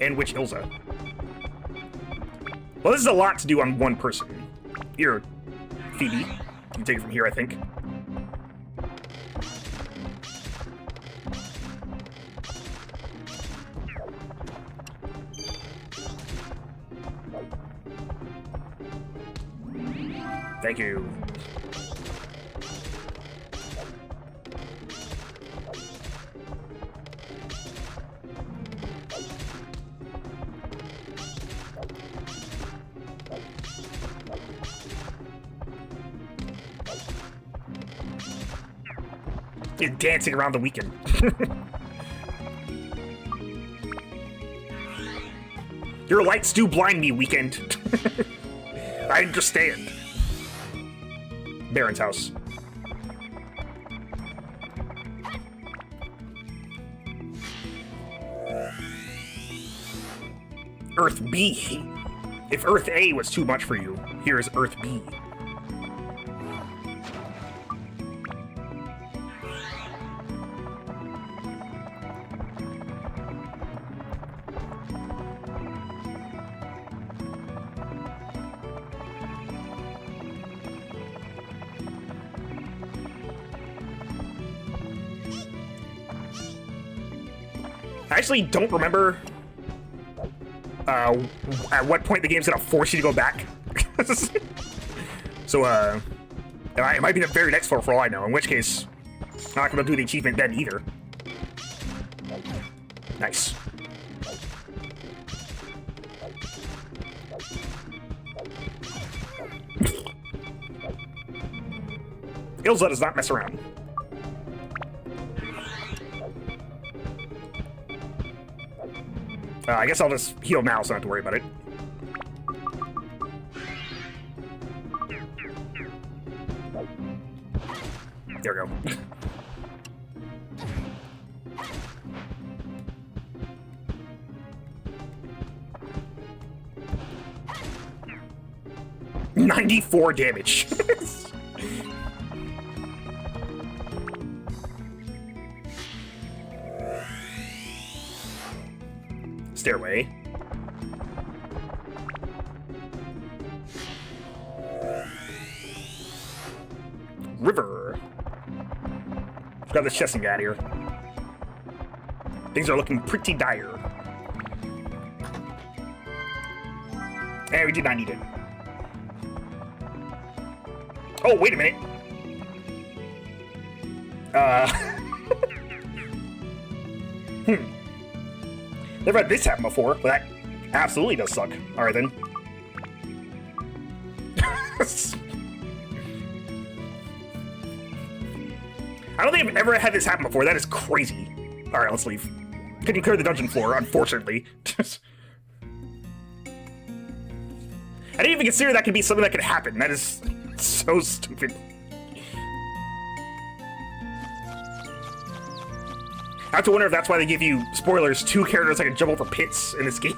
And Witch Ilza. Well, this is a lot to do on one person. Here, Phoebe. You can take it from here, I think. Thank you. You're dancing around the weekend. Your lights do blind me, weekend. I understand. Baron's house. Earth B. If Earth A was too much for you, here is Earth B. I actually don't remember at what point the game's gonna force you to go back. So, It might be the very next floor for all I know, in which case, I'm not going to do the achievement then either. Nice. Ilza does not mess around. I guess I'll just heal now so I don't have to worry about it. There we go. $94 damage. Stairway. River. Got this chest and get out of here. Things are looking pretty dire. Hey, we did not need it. Oh, wait a minute. Never had this happen before, but that absolutely does suck. Alright then. I don't think I've ever had this happen before. That is crazy. Alright, let's leave. Couldn't clear the dungeon floor, unfortunately. I didn't even consider that could be something that could happen. That is so stupid. I have to wonder if that's why they give you, spoilers, 2 characters that can jump over pits in this game.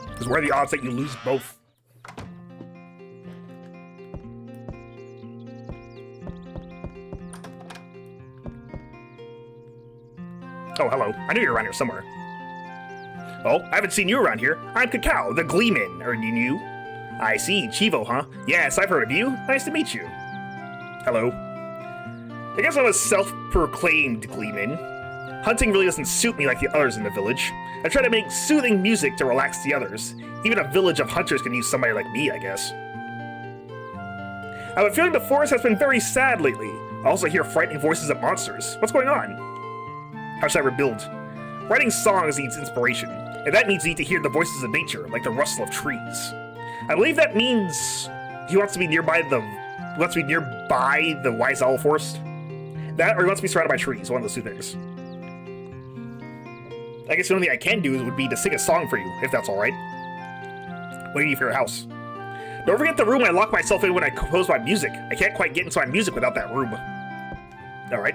Because what are the odds that you lose both? Oh, hello. I knew you were around here somewhere. Oh, I haven't seen you around here. I'm Cacao, the Gleeman. Are you new? I see. Chivo, huh? Yes, I've heard of you. Nice to meet you. Hello. I guess I'm a self-proclaimed Gleeman. Hunting really doesn't suit me like the others in the village. I try to make soothing music to relax the others. Even a village of hunters can use somebody like me, I guess. I have a feeling the forest has been very sad lately. I also hear frightening voices of monsters. What's going on? How should I rebuild? Writing songs needs inspiration, and that means you need to hear the voices of nature, like the rustle of trees. I believe that means he wants to be nearby the Wise Owl Forest. That, or he wants to be surrounded by trees, one of those two things. I guess the only thing I can do would be to sing a song for you, if that's alright. What do you need for your house? Don't forget the room I lock myself in when I compose my music. I can't quite get into my music without that room. Alright.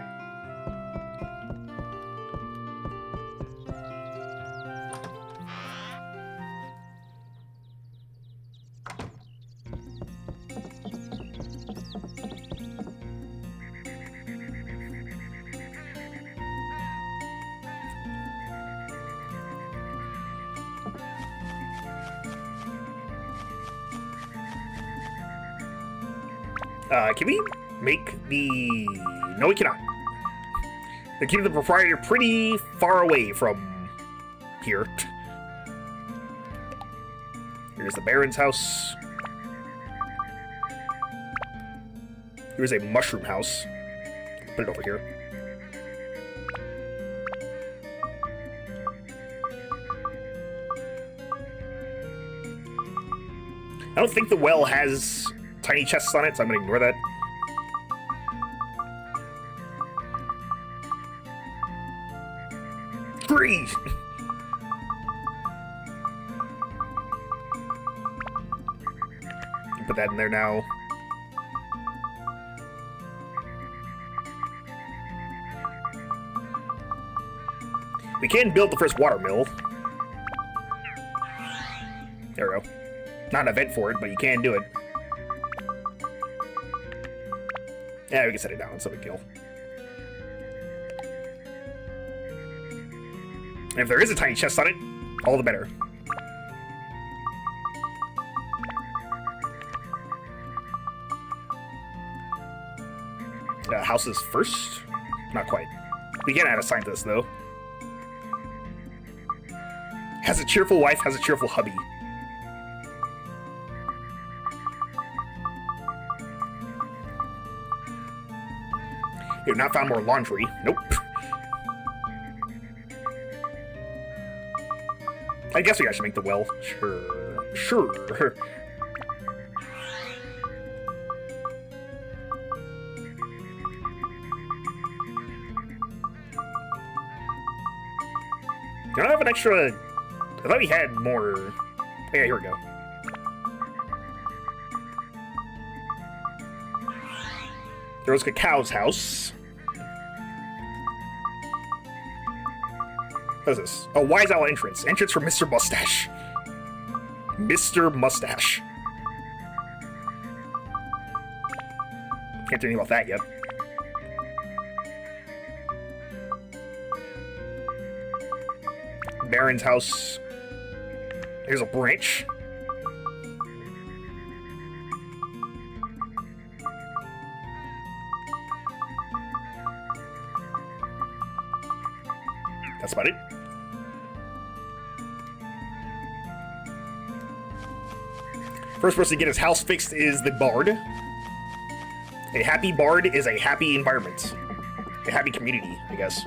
Can we make the... No, we cannot. They keep the proprietor pretty far away from here. Here's the Baron's house. Here's a mushroom house. Put it over here. I don't think the well has tiny chests on it, so I'm gonna ignore that. Free! Put that in there now. We can build the first water mill. There we go. Not an event for it, but you can do it. Yeah, we can set it down. It's no big deal. And if there is a tiny chest on it, all the better. Houses first? Not quite. We can add a scientist, though. Has a cheerful wife, has a cheerful hubby. You have not found more laundry. Nope. I guess we should make the well. Sure. Sure. Do I have an extra... I thought we had more... Yeah, here we go. There was Cacao's house. What is this? Oh, Wise Owl entrance. Entrance for Mr. Mustache. Mr. Mustache. Can't do anything about that yet. Baron's house. Here's a branch. That's about it. First person to get his house fixed is the bard. A happy bard is a happy environment. A happy community, I guess.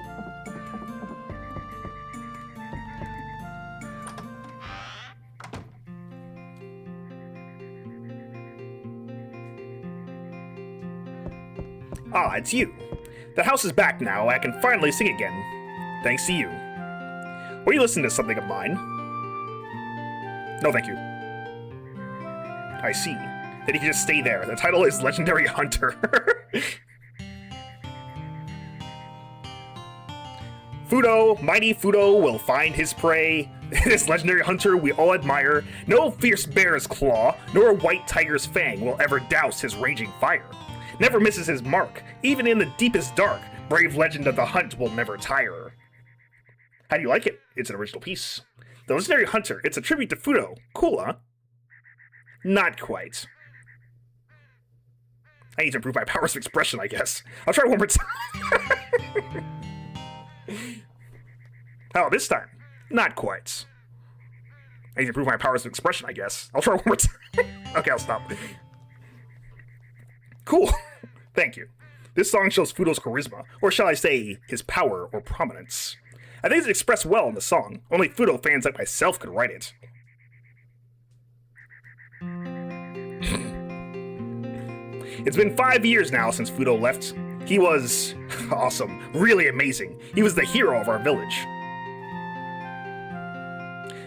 Ah, it's you. The house is back now. I can finally sing again. Thanks to you. Were you listening to something of mine? No, thank you. I see. Then you can just stay there. The title is Legendary Hunter. Fudo, mighty Fudo will find his prey. This legendary hunter we all admire. No fierce bear's claw, nor white tiger's fang will ever douse his raging fire. Never misses his mark, even in the deepest dark. Brave legend of the hunt will never tire. How do you like it? It's an original piece. The Legendary Hunter, it's a tribute to Fudo. Cool, huh? Not quite. I need to improve my powers of expression, I guess. I'll try one more time. Oh, this time. Not quite. I need to improve my powers of expression, I guess. I'll try one more time. Okay, I'll stop. Cool. Thank you. This song shows Fudo's charisma, or shall I say, his power or prominence. I think it's expressed well in the song. Only Fudo fans like myself could write it. It's been 5 years now since Fudo left. He was awesome, really amazing. He was the hero of our village.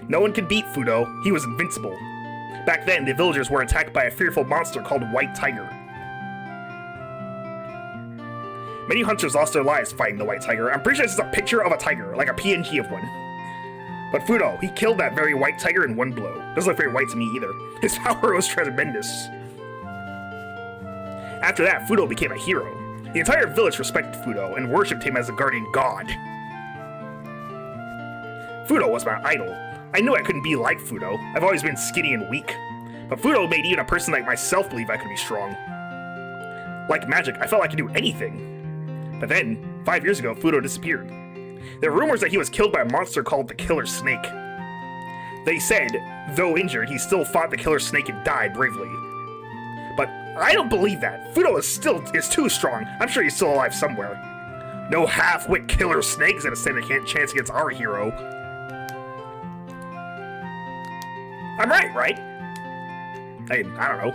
No one could beat Fudo. He was invincible. Back then, the villagers were attacked by a fearful monster called White Tiger. Many hunters lost their lives fighting the White Tiger. I'm pretty sure this is a picture of a tiger, like a PNG of one. But Fudo, he killed that very White Tiger in one blow. Doesn't look very white to me either. His power was tremendous. After that, Fudo became a hero. The entire village respected Fudo and worshipped him as a guardian god. Fudo was my idol. I knew I couldn't be like Fudo. I've always been skinny and weak. But Fudo made even a person like myself believe I could be strong. Like magic, I felt I could do anything. But then, 5 years ago, Fudo disappeared. There were rumors that he was killed by a monster called the Killer Snake. They said, though injured, he still fought the Killer Snake and died bravely. But I don't believe that. Fudo is too strong. I'm sure he's still alive somewhere. No half-wit Killer Snake is gonna stand a chance against our hero. I'm right? I don't know.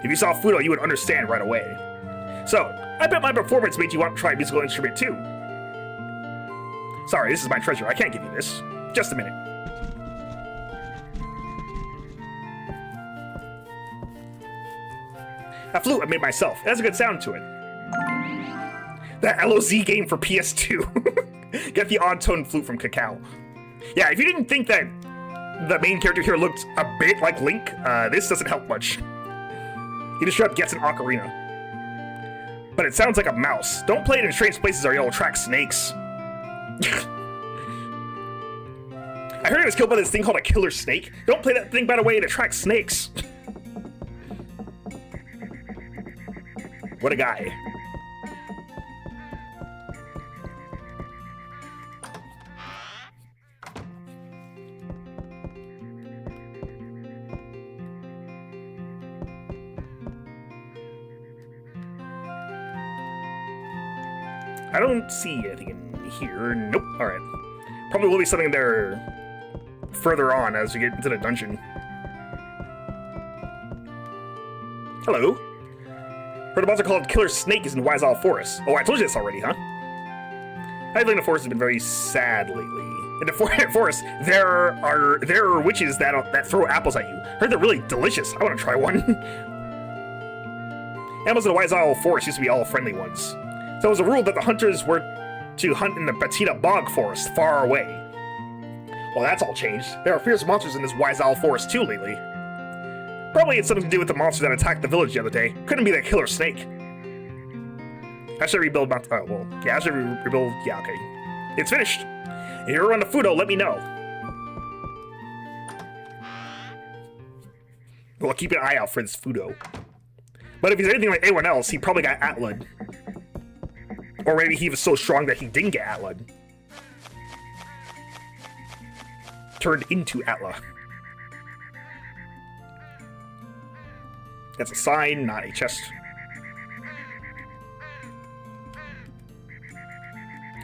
If you saw Fudo, you would understand right away. So, I bet my performance made you want to try a musical instrument too. Sorry, this is my treasure. I can't give you this. Just a minute. A flute I made myself. It has a good sound to it. That LOZ game for PS2. Get the odd-tone flute from Cacao. Yeah, if you didn't think that the main character here looked a bit like Link, this doesn't help much. He just straight up gets an ocarina. But it sounds like a mouse. Don't play it in strange places or you'll attract snakes. I heard he was killed by this thing called a killer snake. Don't play that thing, by the way, it attracts snakes. What a guy. I don't see anything in here. Nope. Alright. Probably will be something there further on as we get into the dungeon. Hello. Heard a monster called Killer Snake is in Wise Owl Forest. Oh, I told you this already, huh? I think the forest has been very sad lately. In the forest, there are witches that throw apples at you. Heard they're really delicious. I want to try one. Animals in the Wise Owl Forest used to be all friendly ones. So it was a rule that the hunters were to hunt in the Batina Bog Forest, far away. Well, that's all changed. There are fierce monsters in this Wise Owl Forest too lately. Probably it's something to do with the monster that attacked the village the other day. Couldn't be that killer snake. I should rebuild Mount... Oh, well, yeah, I should rebuild... Yeah, okay. It's finished. If you're on the Fudo, let me know. Well, keep an eye out for this Fudo. But if he's anything like anyone else, he probably got Atlud. Or maybe he was so strong that he didn't get Atlud. Turned into Atla. That's a sign, not a chest.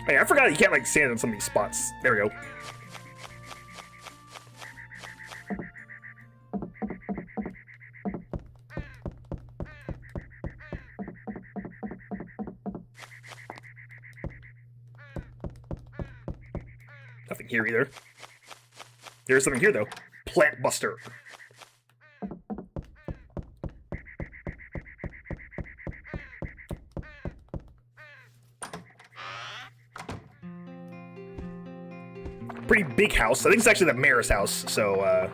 Hey, I forgot you can't, like, stand on some of these spots. There we go. Nothing here either. There's something here, though. Plant Buster. Pretty big house. I think it's actually the mayor's house, so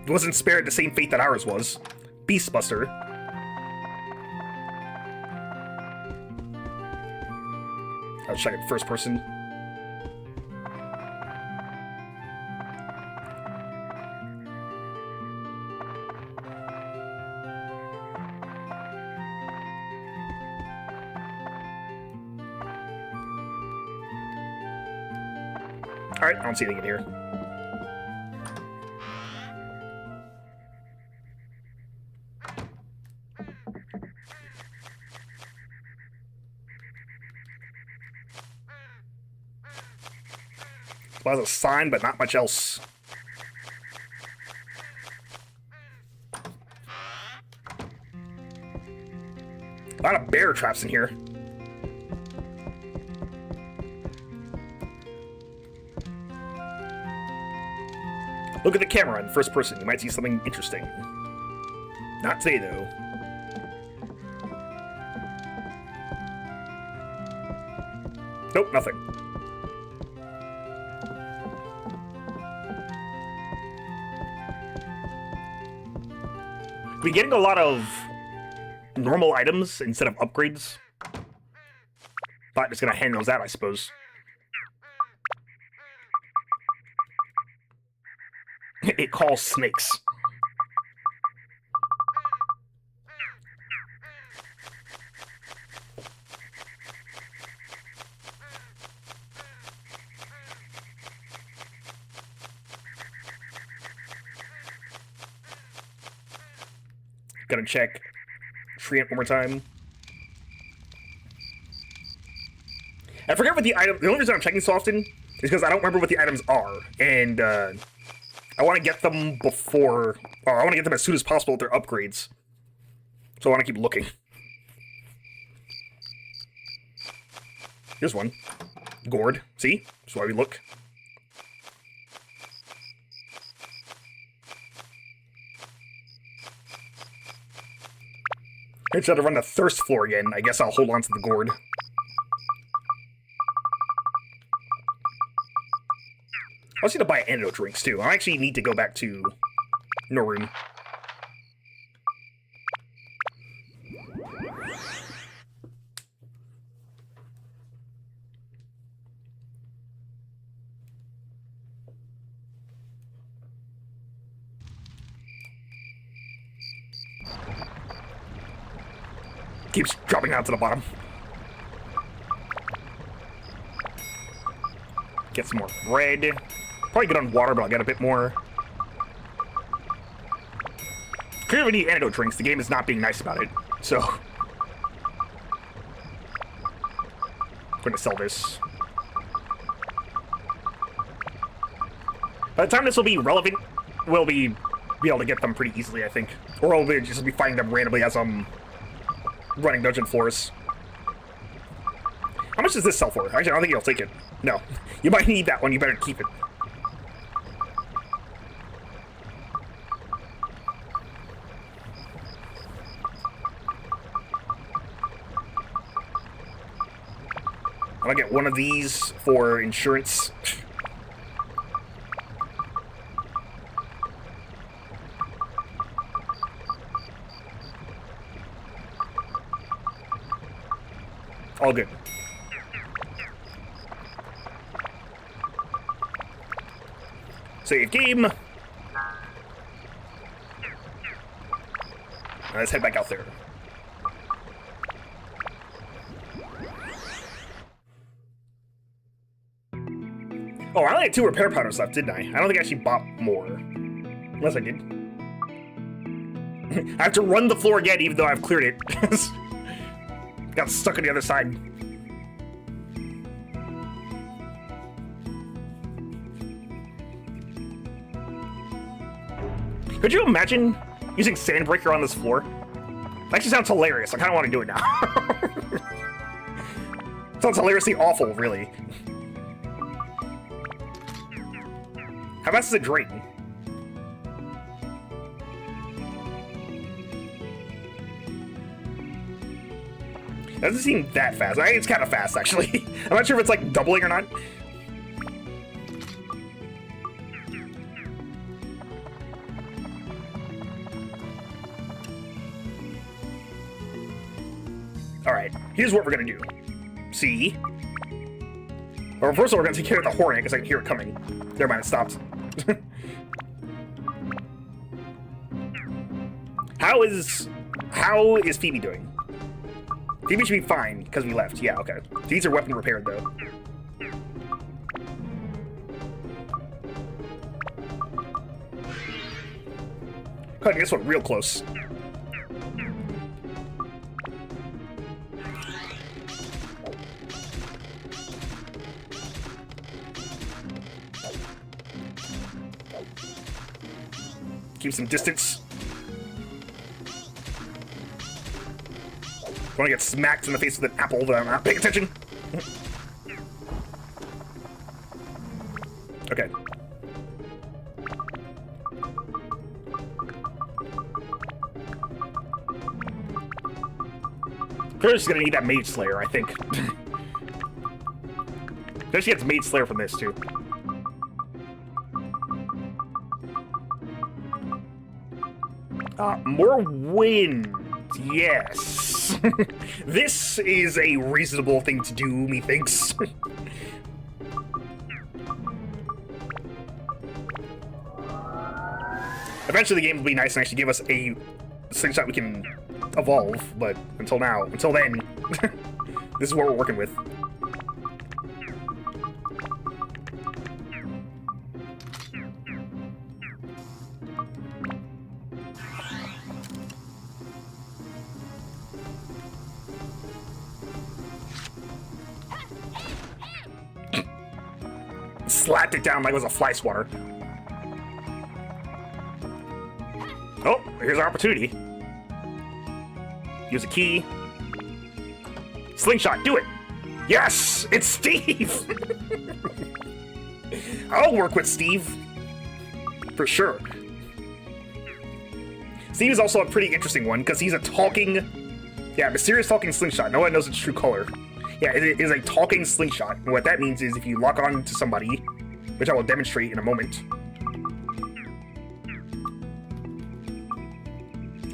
it wasn't spared the same fate that ours was. Beastbuster. I'll check it first person. Alright, I don't see anything in here. Well, there's a sign, but not much else. A lot of bear traps in here. Look at the camera in first person. You might see something interesting. Not today, though. Nope, nothing. We're getting a lot of normal items instead of upgrades. But just gonna hand those out, I suppose. It calls snakes. Gotta check Treant one more time. I forget what the item. The only reason I'm checking so often is because I don't remember what the items are, and I want to get them before, or I want to get them as soon as possible with their upgrades. So I want to keep looking. Here's one. Gourd. See? That's why we look. I try to run the thirst floor again. I guess I'll hold on to the gourd. I also need to buy antidote drinks, too. I actually need to go back to Norun. Keeps dropping down to the bottom. Get some more bread. Probably good on water, but I'll get a bit more. Clearly we need antidote drinks. The game is not being nice about it, so. gonna sell this. By the time this will be relevant, we'll be able to get them pretty easily, I think. Or we'll just be finding them randomly as I'm running dungeon floors. How much does this sell for? Actually, I don't think you'll take it. No. You might need that one, you better keep it. I'm gonna get one of these for insurance. All good. Save game. Let's head back out there. Oh, I only had 2 repair powders left, didn't I? I don't think I actually bought more. Unless I did. I have to run the floor again, even though I've cleared it. Got stuck on the other side. Could you imagine using Sandbreaker on this floor? That actually sounds hilarious. I kind of want to do it now. Sounds hilariously awful, really. How fast does it drain? That doesn't seem that fast. I think it's kind of fast, actually. I'm not sure if it's, like, doubling or not. Alright, here's what we're gonna do. See? Or first of all, we're gonna take care of the Hornet, because I can hear it coming. Never mind, it stopped. How is Phoebe doing? Phoebe should be fine, because we left. Yeah, okay. These are weapon repaired, though. Cutting this one real close. Keep some distance. Don't want to get smacked in the face with an apple that I'm not paying attention. Okay. Clearly she's gonna need that Mage Slayer, I think. Then she gets Mage Slayer from this, too. More wind. Yes. This is a reasonable thing to do, methinks. Eventually the game will be nice and actually give us a slingshot we can evolve, but until then, this is what we're working with. Slapped it down like it was a fly swatter. Oh, here's our opportunity. Use a key. Slingshot, do it! Yes! It's Steve! I'll work with Steve. For sure. Steve is also a pretty interesting one, because he's a talking... Yeah, mysterious talking slingshot. No one knows its true color. Yeah, it is a talking slingshot. And what that means is if you lock on to somebody, which I will demonstrate in a moment.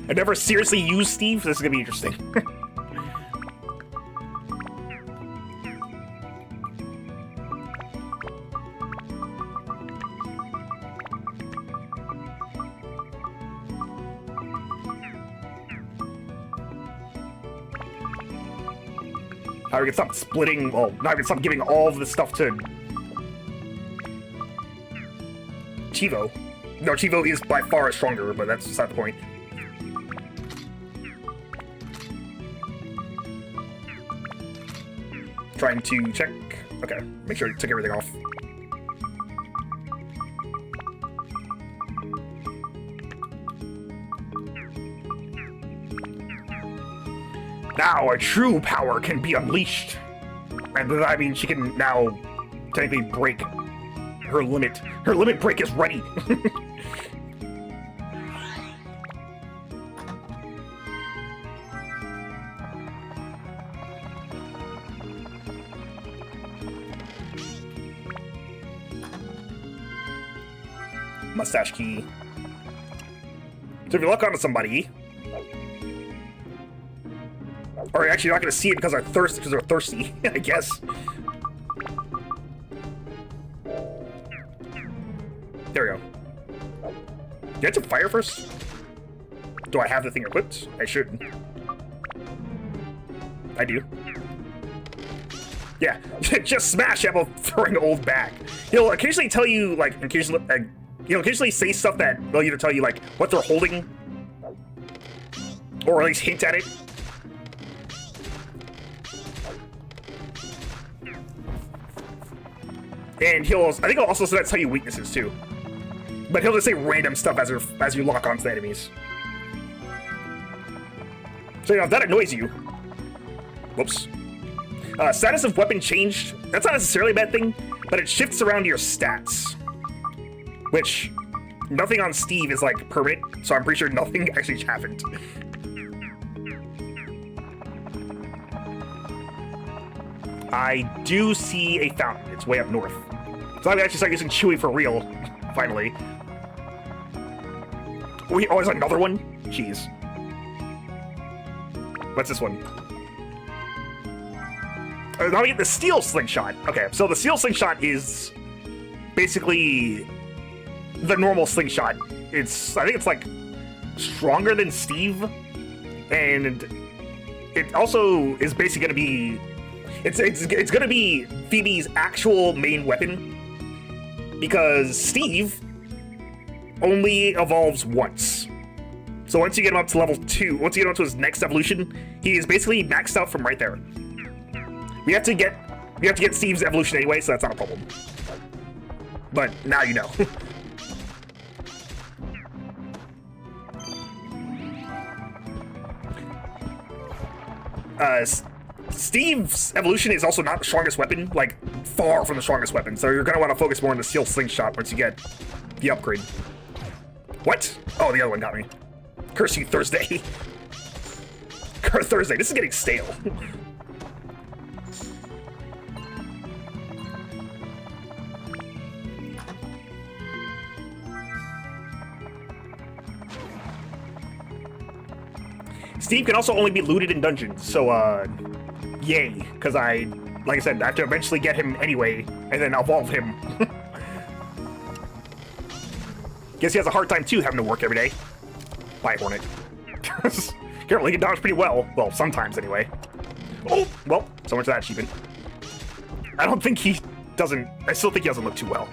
I've never seriously used Steve. This is going to be interesting. Now we can stop splitting, well, now we can stop giving all of this stuff to Chivo. No, Chivo is by far stronger, but that's beside the point. Trying to check. Okay, make sure I took everything off. Now our true power can be unleashed. And I mean, she can now technically break her limit. Her limit break is ready. Mustache key. So if you lock onto somebody, or actually you're not going to see it because they're thirsty, I guess. There we go. Do I have to fire first? Do I have the thing equipped? I should. I do. Yeah, just smash Apple throwing old bag. He'll occasionally tell you, like, he'll occasionally say stuff that they'll either tell you, like, what they're holding, or at least hint at it. And I think he'll also tell you weaknesses too. But he'll just say random stuff as you lock onto the enemies. So if that annoys you, whoops. Status of weapon changed. That's not necessarily a bad thing, but it shifts around your stats. Which, nothing on Steve is like permanent, so I'm pretty sure nothing actually happened. I do see a fountain. It's way up north. So I can actually start using Chewy for real, finally. Oh, there's another one? Jeez. What's this one? Now we get the steel slingshot. Okay, so the steel slingshot is basically the normal slingshot. I think it's like stronger than Steve, and it also is basically gonna be it's gonna be Phoebe's actual main weapon, because Steve only evolves once. So once you get him up to level 2, once you get him up to his next evolution, he is basically maxed out from right there. We have to get Steve's evolution anyway, so that's not a problem. But now you know. Steve's evolution is also not the strongest weapon, like far from the strongest weapon, so you're gonna want to focus more on the steel slingshot once you get the upgrade. What? Oh, the other one got me. Curse you, Thursday. Thursday, this is getting stale. Steve can also only be looted in dungeons, so, yay, because like I said, I have to eventually get him anyway, and then evolve him. Guess he has a hard time, too, having to work every day. Bye, Hornet. Careful, he can dodge pretty well. Well, sometimes, anyway. Oh, well, so much for that achievement. I don't think he doesn't... I still think he doesn't look too well.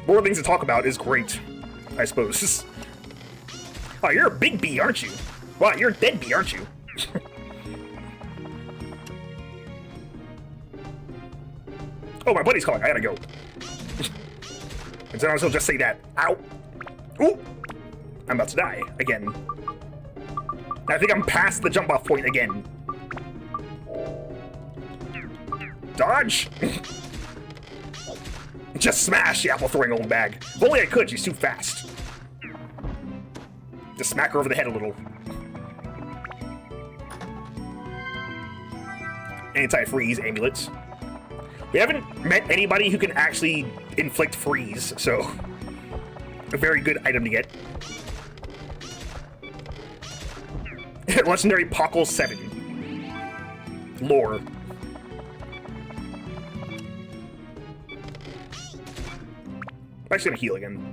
More things to talk about is great, I suppose. Oh, you're a big bee, aren't you? Wow, you're a dead bee, aren't you? Oh, my buddy's calling. I gotta go. And sometimes he'll just say that. Ow. Ooh. I'm about to die again. I think I'm past the jump off point again. Dodge. Just smash the apple throwing old bag. If only I could, she's too fast. Just smack her over the head a little. Anti-freeze amulets. We haven't met anybody who can actually inflict freeze, so a very good item to get. Legendary Pockle 7. Lore. I'm actually gonna heal again.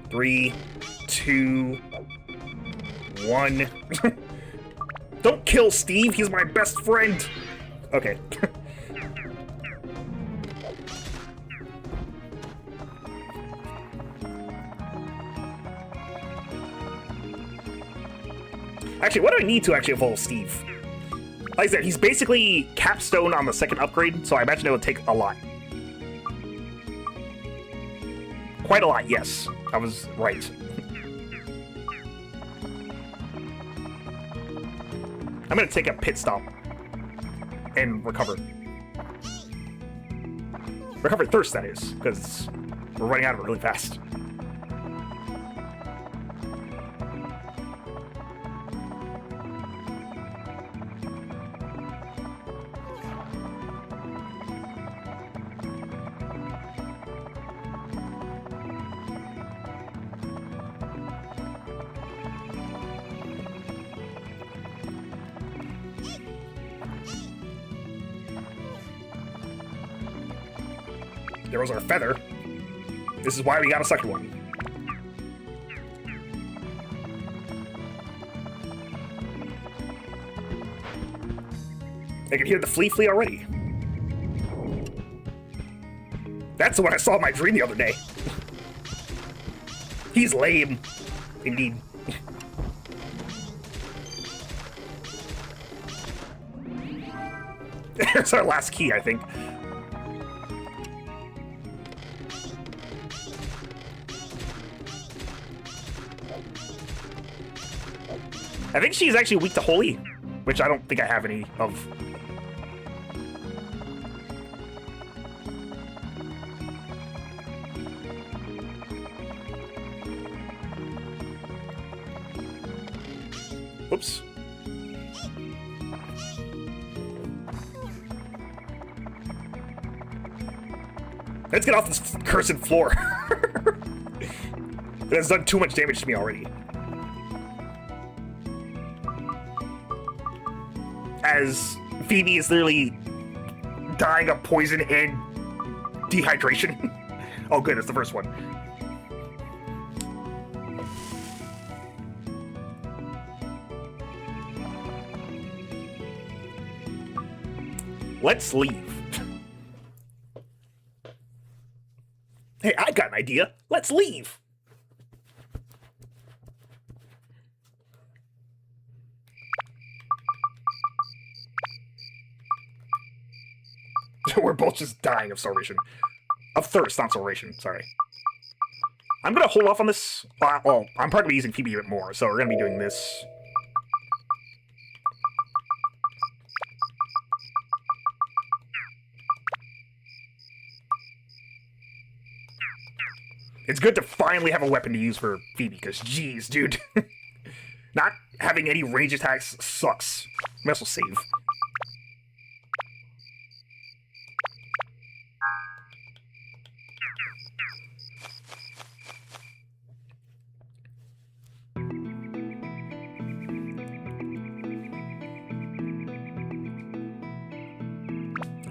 Three, two, one. Don't kill Steve, he's my best friend. Okay. Actually, what do I need to actually evolve Steve? Like I said, he's basically capstone on the second upgrade, so I imagine it would take a lot. Quite a lot, yes. I was right. I'm gonna take a pit stop and recover. Recover thirst, that is, because we're running out of it really fast. There was our feather. This is why we got a second one. I can hear the flea already. That's the one I saw in my dream the other day. He's lame. Indeed. There's our last key, I think. I think she's actually weak to holy, which I don't think I have any of. Whoops. Let's get off this cursed floor. It has done too much damage to me already. As Phoebe is literally dying of poison and dehydration. Oh good, it's the first one. Let's leave. Hey, I got an idea. Let's leave. We're both just dying of starvation. Of thirst, not starvation, sorry. I'm gonna hold off on this. Well, I'm probably using Phoebe a bit more, so we're gonna be doing this. It's good to finally have a weapon to use for Phoebe, because geez, dude. Not having any range attacks sucks. Might as well save.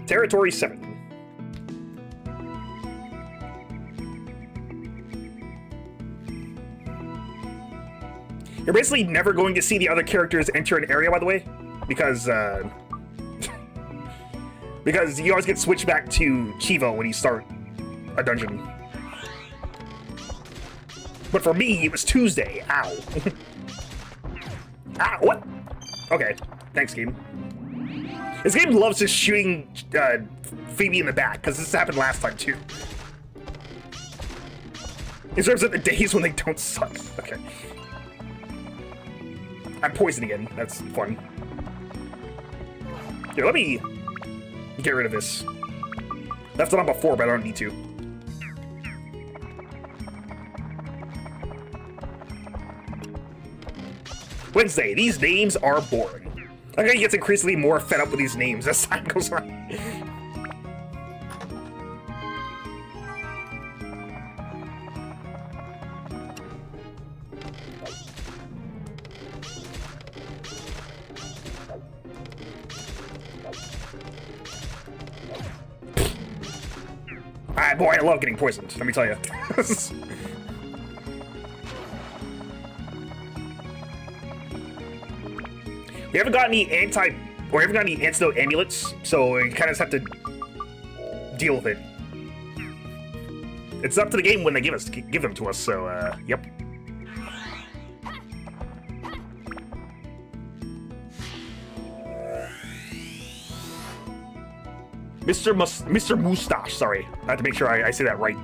Territory 7. You're basically never going to see the other characters enter an area, by the way, because because you always get switched back to Chivo when you start a dungeon. But for me, it was Tuesday. Ow. Ah, what? Okay, thanks, game. This game loves just shooting Phoebe in the back, because this happened last time, too. In terms of the days when they don't suck. Okay. I'm poisoned again. That's fun. Here, let me get rid of this. Left it on before, but I don't need to. Wednesday. These names are boring. I'm gonna get increasingly more fed up with these names as time goes on. Ah, boy, I love getting poisoned, let me tell you. We haven't got any antidote amulets, so we kind of just have to deal with it. It's up to the game when they give them to us, so, yep. Mr. Mustache, sorry. I have to make sure I say that right.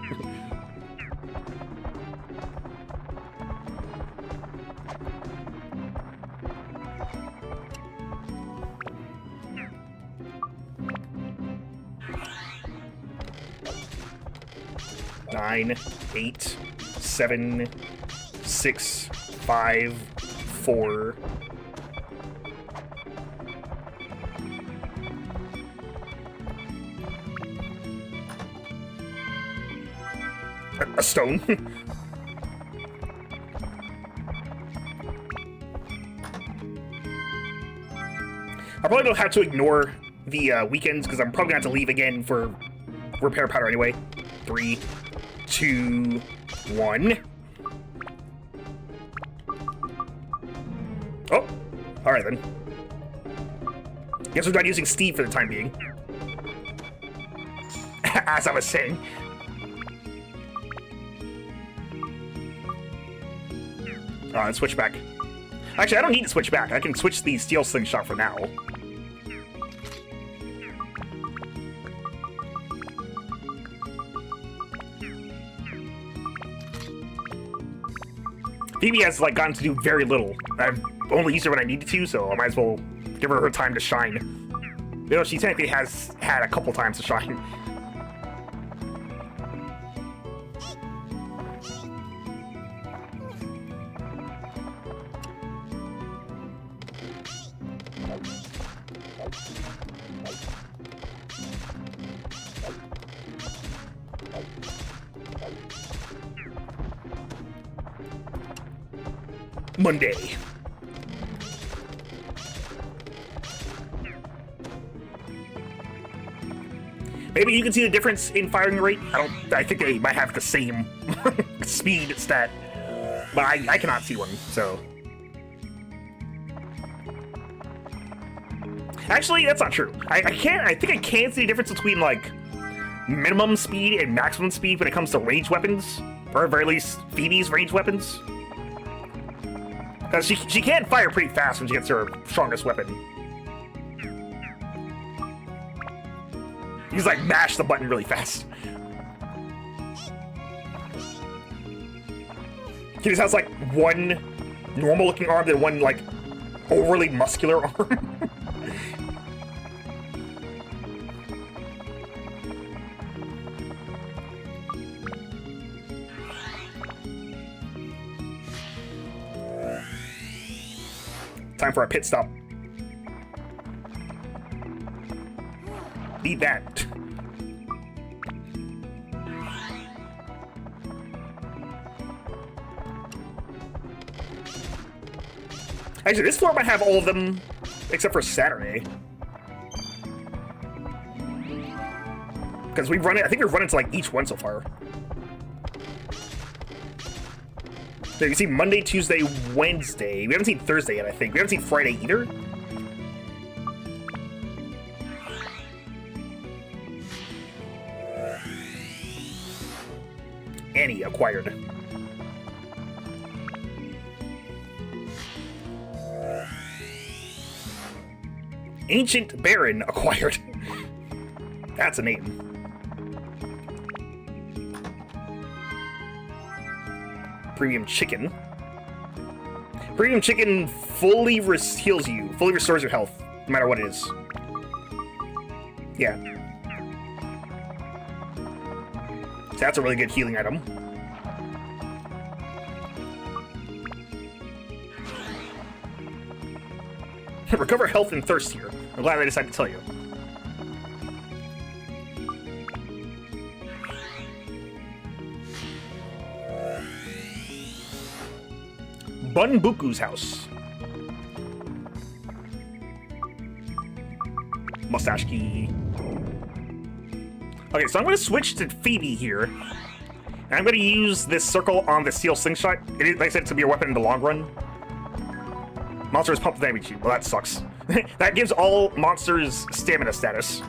Nine, 8, 7, 6, 5, 4. A stone. I probably don't have to ignore the weekends because I'm probably going to have to leave again for repair powder anyway. 3, 2, 1. Oh, all right then. Guess we're not using Steve for the time being. As I was saying. Let's switch back. Actually, I don't need to switch back. I can switch the steel slingshot for now. Phoebe has like gotten to do very little. I've only used her when I needed to, so I might as well give her time to shine. You know, she technically has had a couple times to shine. Monday. Maybe you can see the difference in firing rate. I think they might have the same speed stat, but I cannot see one, so. Actually, that's not true. I think I can see the difference between like minimum speed and maximum speed when it comes to ranged weapons, or at very least Phoebe's ranged weapons. Because she can fire pretty fast when she gets her strongest weapon. You just like mash the button really fast. He just has like one normal looking arm and one like overly muscular arm. Time for a pit stop. Need that. Actually, this floor might have all of them except for Saturday. Because we've run it, I think we've run into like each one so far. So you can see Monday, Tuesday, Wednesday. We haven't seen Thursday yet, I think. We haven't seen Friday either. Annie acquired. Ancient Baron acquired. That's a name. Premium Chicken. Premium Chicken fully heals you, fully restores your health, no matter what it is. Yeah. So that's a really good healing item. Recover health and thirst here. I'm glad I decided to tell you. Bunbuku's house. Mustache key. Okay, so I'm going to switch to Phoebe here. And I'm going to use this circle on the steel slingshot. It is, like I said, it's going to be a weapon in the long run. Monsters pump damage you. Well, that sucks. That gives all monsters stamina status.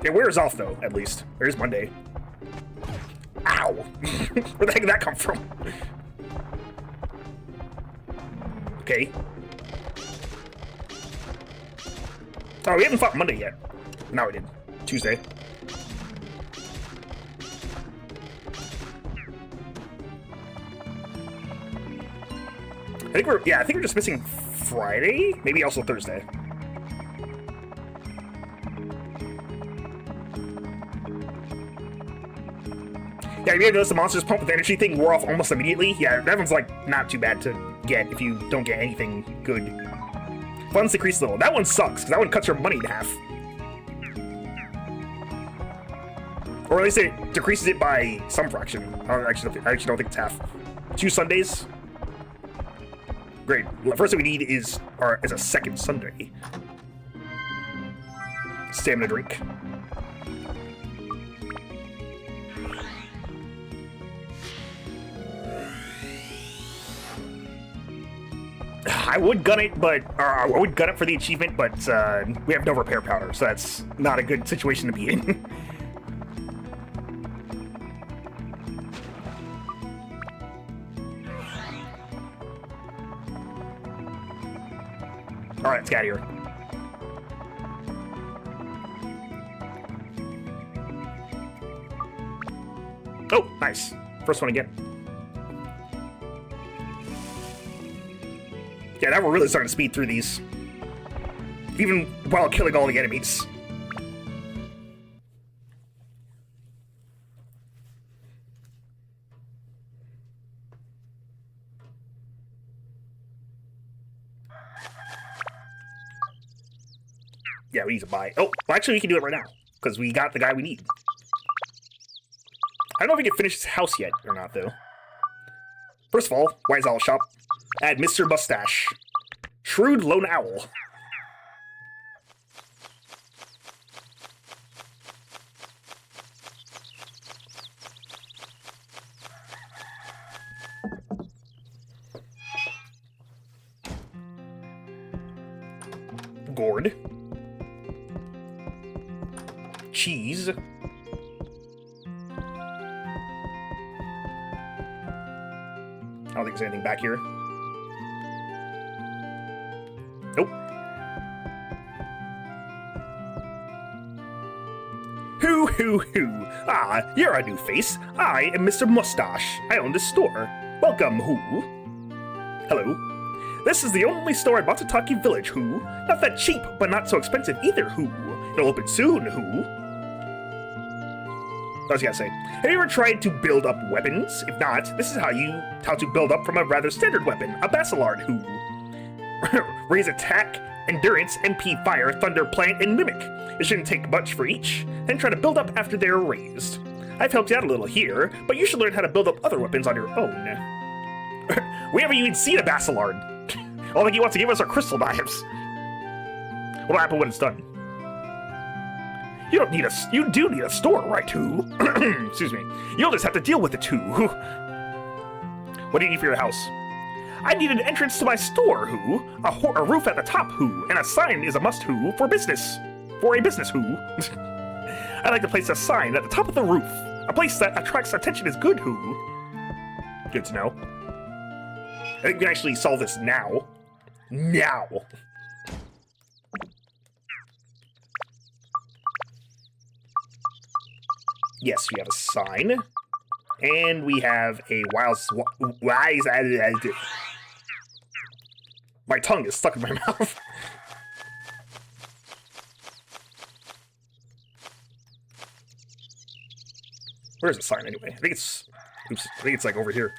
It wears off, though, at least. There's Monday. Ow! Where the heck did that come from? Okay. Oh, we haven't fought Monday yet. No, we did. Tuesday. I think we're just missing Friday, maybe also Thursday. Yeah, you notice the monsters pump with energy thing wore off almost immediately. Yeah, that one's like not too bad to get if you don't get anything good. Funds decrease a little. That one sucks because that one cuts your money in half. Or at least it decreases it by some fraction. I actually don't think it's half. 2 Sundays. Great. The first thing we need is a second Sunday. Stamina drink. I would gun it, I would gun it for the achievement, but we have no repair powder, so that's not a good situation to be in. All right, let's get out of here. Oh, nice. First one again. Yeah, now we're really starting to speed through these. Even while killing all the enemies. Yeah, we need to buy. Oh, well, actually, we can do it right now. Because we got the guy we need. I don't know if we can finish his house yet or not, though. First of all, Wise Owl Shop. Add Mr. Mustache. Shrewd Lone Owl. Gourd. Cheese. I don't think there's anything back here. Nope. Hoo hoo hoo. Ah, you're a new face. I am Mr. Mustache. I own this store. Welcome, who? Hello. This is the only store in Matsutake Village, who? Not that cheap, but not so expensive either, who? It'll open soon, who? I was gonna say, have you ever tried to build up weapons? If not, this is how to build up from a rather standard weapon, a Basilard, who? Raise attack, endurance, MP, fire, thunder, plant, and mimic. It shouldn't take much for each, then try to build up after they're raised. I've helped you out a little here, but you should learn how to build up other weapons on your own. We haven't even seen a Basilard. All he wants to give us are crystal knives. What'll happen when it's done? You do need a store, right, who? Excuse me. You'll just have to deal with it, too. What do you need for your house? I need an entrance to my store, who? A roof at the top, who? And a sign is a must, who? For business. For a business, who? I like to place a sign at the top of the roof. A place that attracts attention is good, who? Good to know. I think we can actually solve this now. Now! Yes, we have a sign. And we have a wise... My tongue is stuck in my mouth. Where's the sign anyway? I think it's... Oops, I think it's like over here.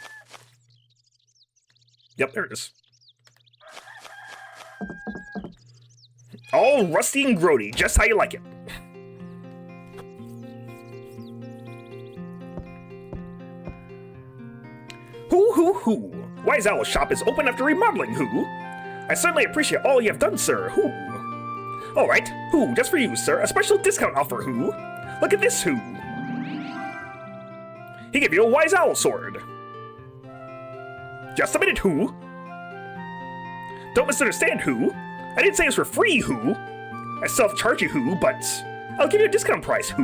Yep, there it is. All rusty and grody, just how you like it. Hoo. Wise Owl Shop is open after remodeling, who? I certainly appreciate all you have done, sir, who? Alright, who, just for you, sir, a special discount offer, who? Look at this, who? He gave you a Wise Owl sword. Just a minute, who? Don't misunderstand, who? I didn't say it's for free, who? I still have to charge you, who, but I'll give you a discount price, who?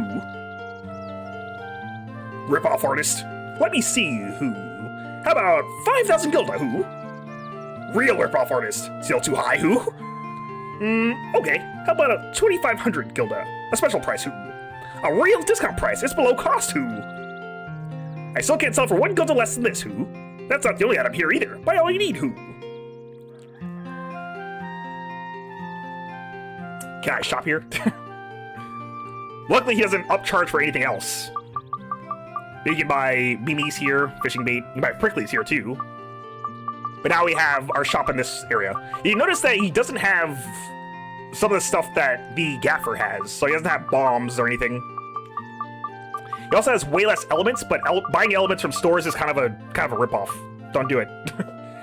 Rip-off artist. Let me see, who? How about 5,000 gilda, who? Real rip-off artist. Still too high, who? Okay. How about a 2,500 Gilda? A special price, who? A real discount price. It's below cost, who? I still can't sell for 1 Gilda less than this, who? That's not the only item here either. Buy all you need, who? Can I shop here? Luckily, he doesn't upcharge for anything else. You can buy beamies here, fishing bait. You can buy pricklies here, too. But now we have our shop in this area. You notice that he doesn't have some of the stuff that the Gaffer has. So he doesn't have bombs or anything. He also has way less elements, but buying elements from stores is kind of a ripoff. Don't do it.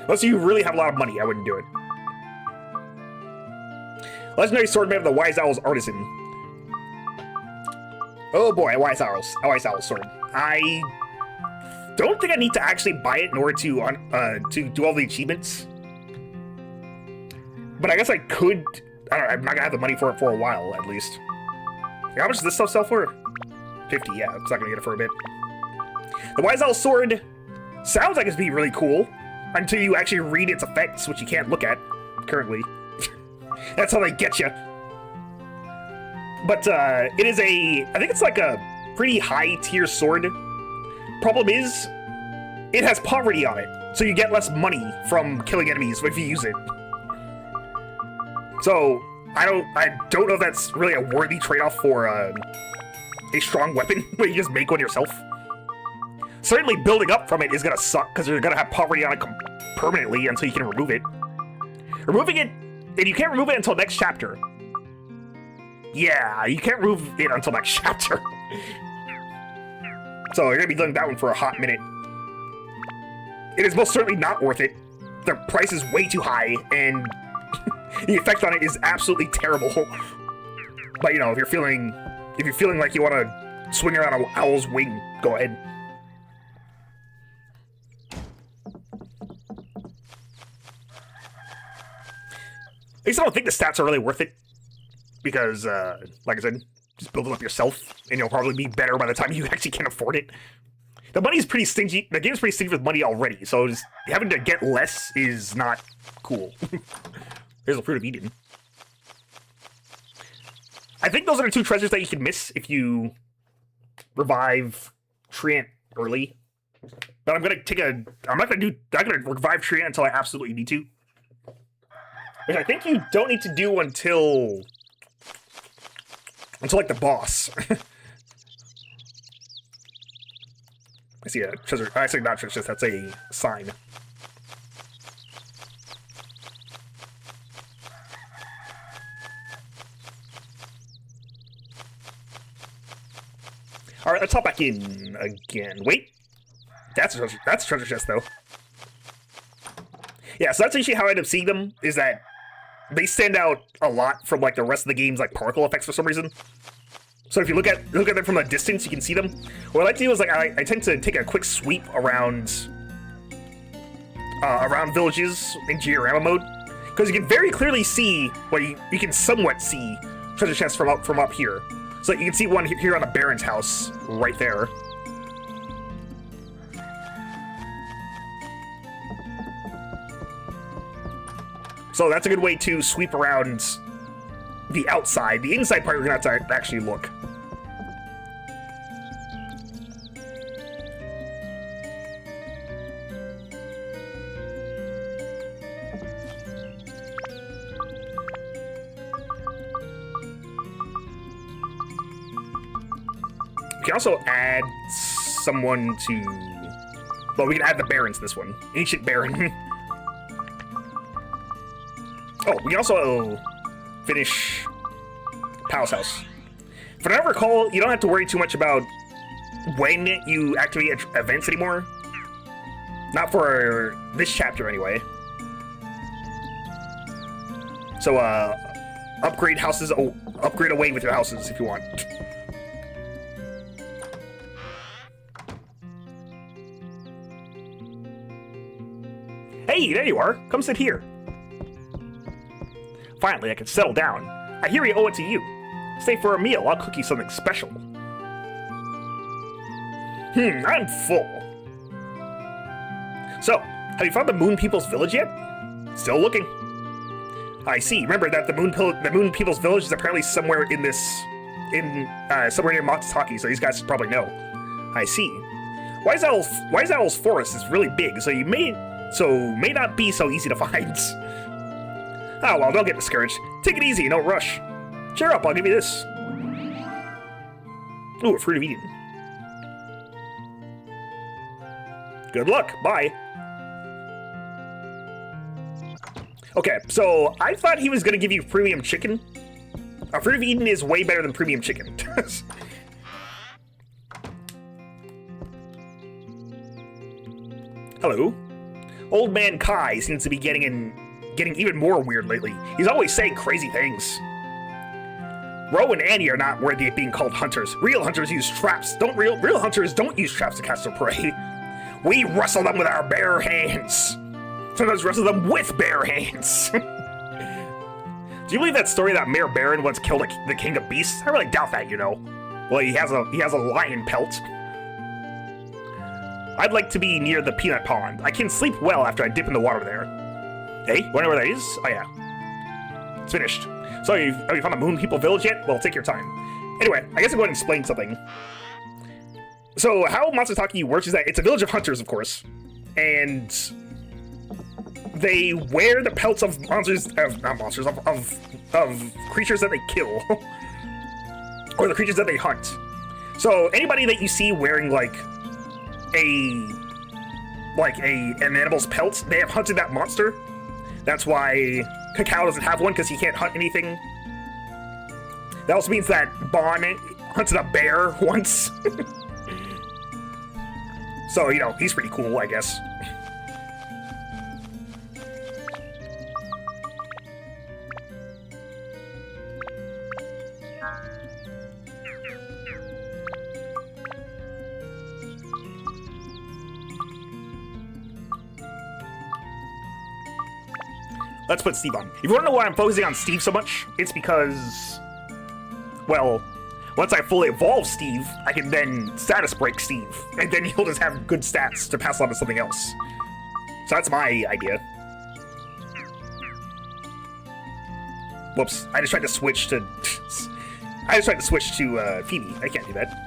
Unless you really have a lot of money, I wouldn't do it. Legendary Swordman of the Wise Owl's Artisan. Oh boy, a Wise Owl's Sword. I don't think I need to actually buy it in order to do all the achievements. But I guess I could. I don't know, I'm not gonna have the money for it for a while, at least. How much does this stuff sell for? 50, yeah, it's not gonna get it for a bit. The Wise Owl's Sword sounds like it's be really cool until you actually read its effects, which you can't look at currently. That's how they get you. But it is I think it's like a pretty high tier sword. Problem is, it has poverty on it, so you get less money from killing enemies if you use it. So I don't know if that's really a worthy trade-off for a strong weapon where you just make one yourself. Certainly building up from it is gonna suck because you're gonna have poverty on it permanently until you can remove it. Removing it, and you can't remove it until next chapter. Yeah, you can't remove it until next chapter. So you're gonna be doing that one for a hot minute. It is most certainly not worth it. The price is way too high, and the effect on it is absolutely terrible. But you know, if you're feeling like you want to swing around an owl's wing, go ahead. At least I don't think the stats are really worth it. Because, like I said, just build them up yourself, and you'll probably be better by the time you actually can afford it. The money's pretty stingy. The game's pretty stingy with money already, so just having to get less is not cool. There's a Fruit of Eden. I think those are the 2 treasures that you can miss if you revive Treant early. But I'm not gonna revive Treant until I absolutely need to. Which I think you don't need to do until like the boss. I see a treasure. Actually, not treasure chest. That's a sign. All right, let's hop back in again. Wait, that's a treasure chest though. Yeah, so that's actually how I end up seeing them. Is that they stand out a lot from like the rest of the game's like particle effects for some reason. So if you look at them from a distance, you can see them. What I like to do is like I tend to take a quick sweep around villages in diorama mode, because you can very clearly see, well, you can somewhat see treasure chests from up here. So you can see one here on the Baron's house right there. So that's a good way to sweep around the outside. The inside part, you're gonna have to actually look. We can also add someone to... Well, we can add the Baron to this one. Ancient Baron. Oh, we can also finish Palace House. If I recall, you don't have to worry too much about when you activate events anymore. Not for this chapter, anyway. So, upgrade houses. Oh, upgrade away with your houses if you want. Hey, there you are. Come sit here. Finally, I can settle down. I hear we owe it to you. Stay for a meal. I'll cook you something special. I'm full. So, have you found the Moon People's village yet? Still looking. I see. Remember that the Moon People's Village is apparently somewhere in this, somewhere near Matsutake, so these guys should probably know. I see. Wise Owl's forest is really big, so may not be so easy to find. Oh well, don't get discouraged. Take it easy, no rush. Cheer up, I'll give you this. Ooh, a fruit of Eden. Good luck, bye. Okay, so I thought he was gonna give you premium chicken. A fruit of Eden is way better than premium chicken. Hello. Old man Kai seems to be getting even more weird lately. He's always saying crazy things. Ro and Annie are not worthy of being called hunters. Real hunters use traps. Real hunters don't use traps to catch their prey. We wrestle them with our bare hands. Sometimes wrestle them with bare hands. Do you believe that story that Mayor Baron once killed the king of beasts? I really doubt that, you know. Well, he has a lion pelt. I'd like to be near the peanut pond. I can sleep well after I dip in the water there. Hey, wonder where that is? Oh yeah. It's finished. So, have you found the Moon People Village yet? Well, take your time. Anyway, I guess I'll go ahead and explain something. So, how Matsutake works is that it's a village of hunters, of course. And they wear the pelts of monsters, not monsters, of creatures that they kill. Or the creatures that they hunt. So, anybody that you see wearing, like, an animal's pelt, they have hunted that monster. That's why Cacao doesn't have one, because he can't hunt anything. That also means that Bon hunted a bear once. So, you know, he's pretty cool, I guess. Let's put Steve on. If you want to know why I'm focusing on Steve so much, it's because, well, once I fully evolve Steve, I can then status break Steve, and then he'll just have good stats to pass on to something else. So that's my idea. Whoops, I just tried to switch to... Phoebe. I can't do that.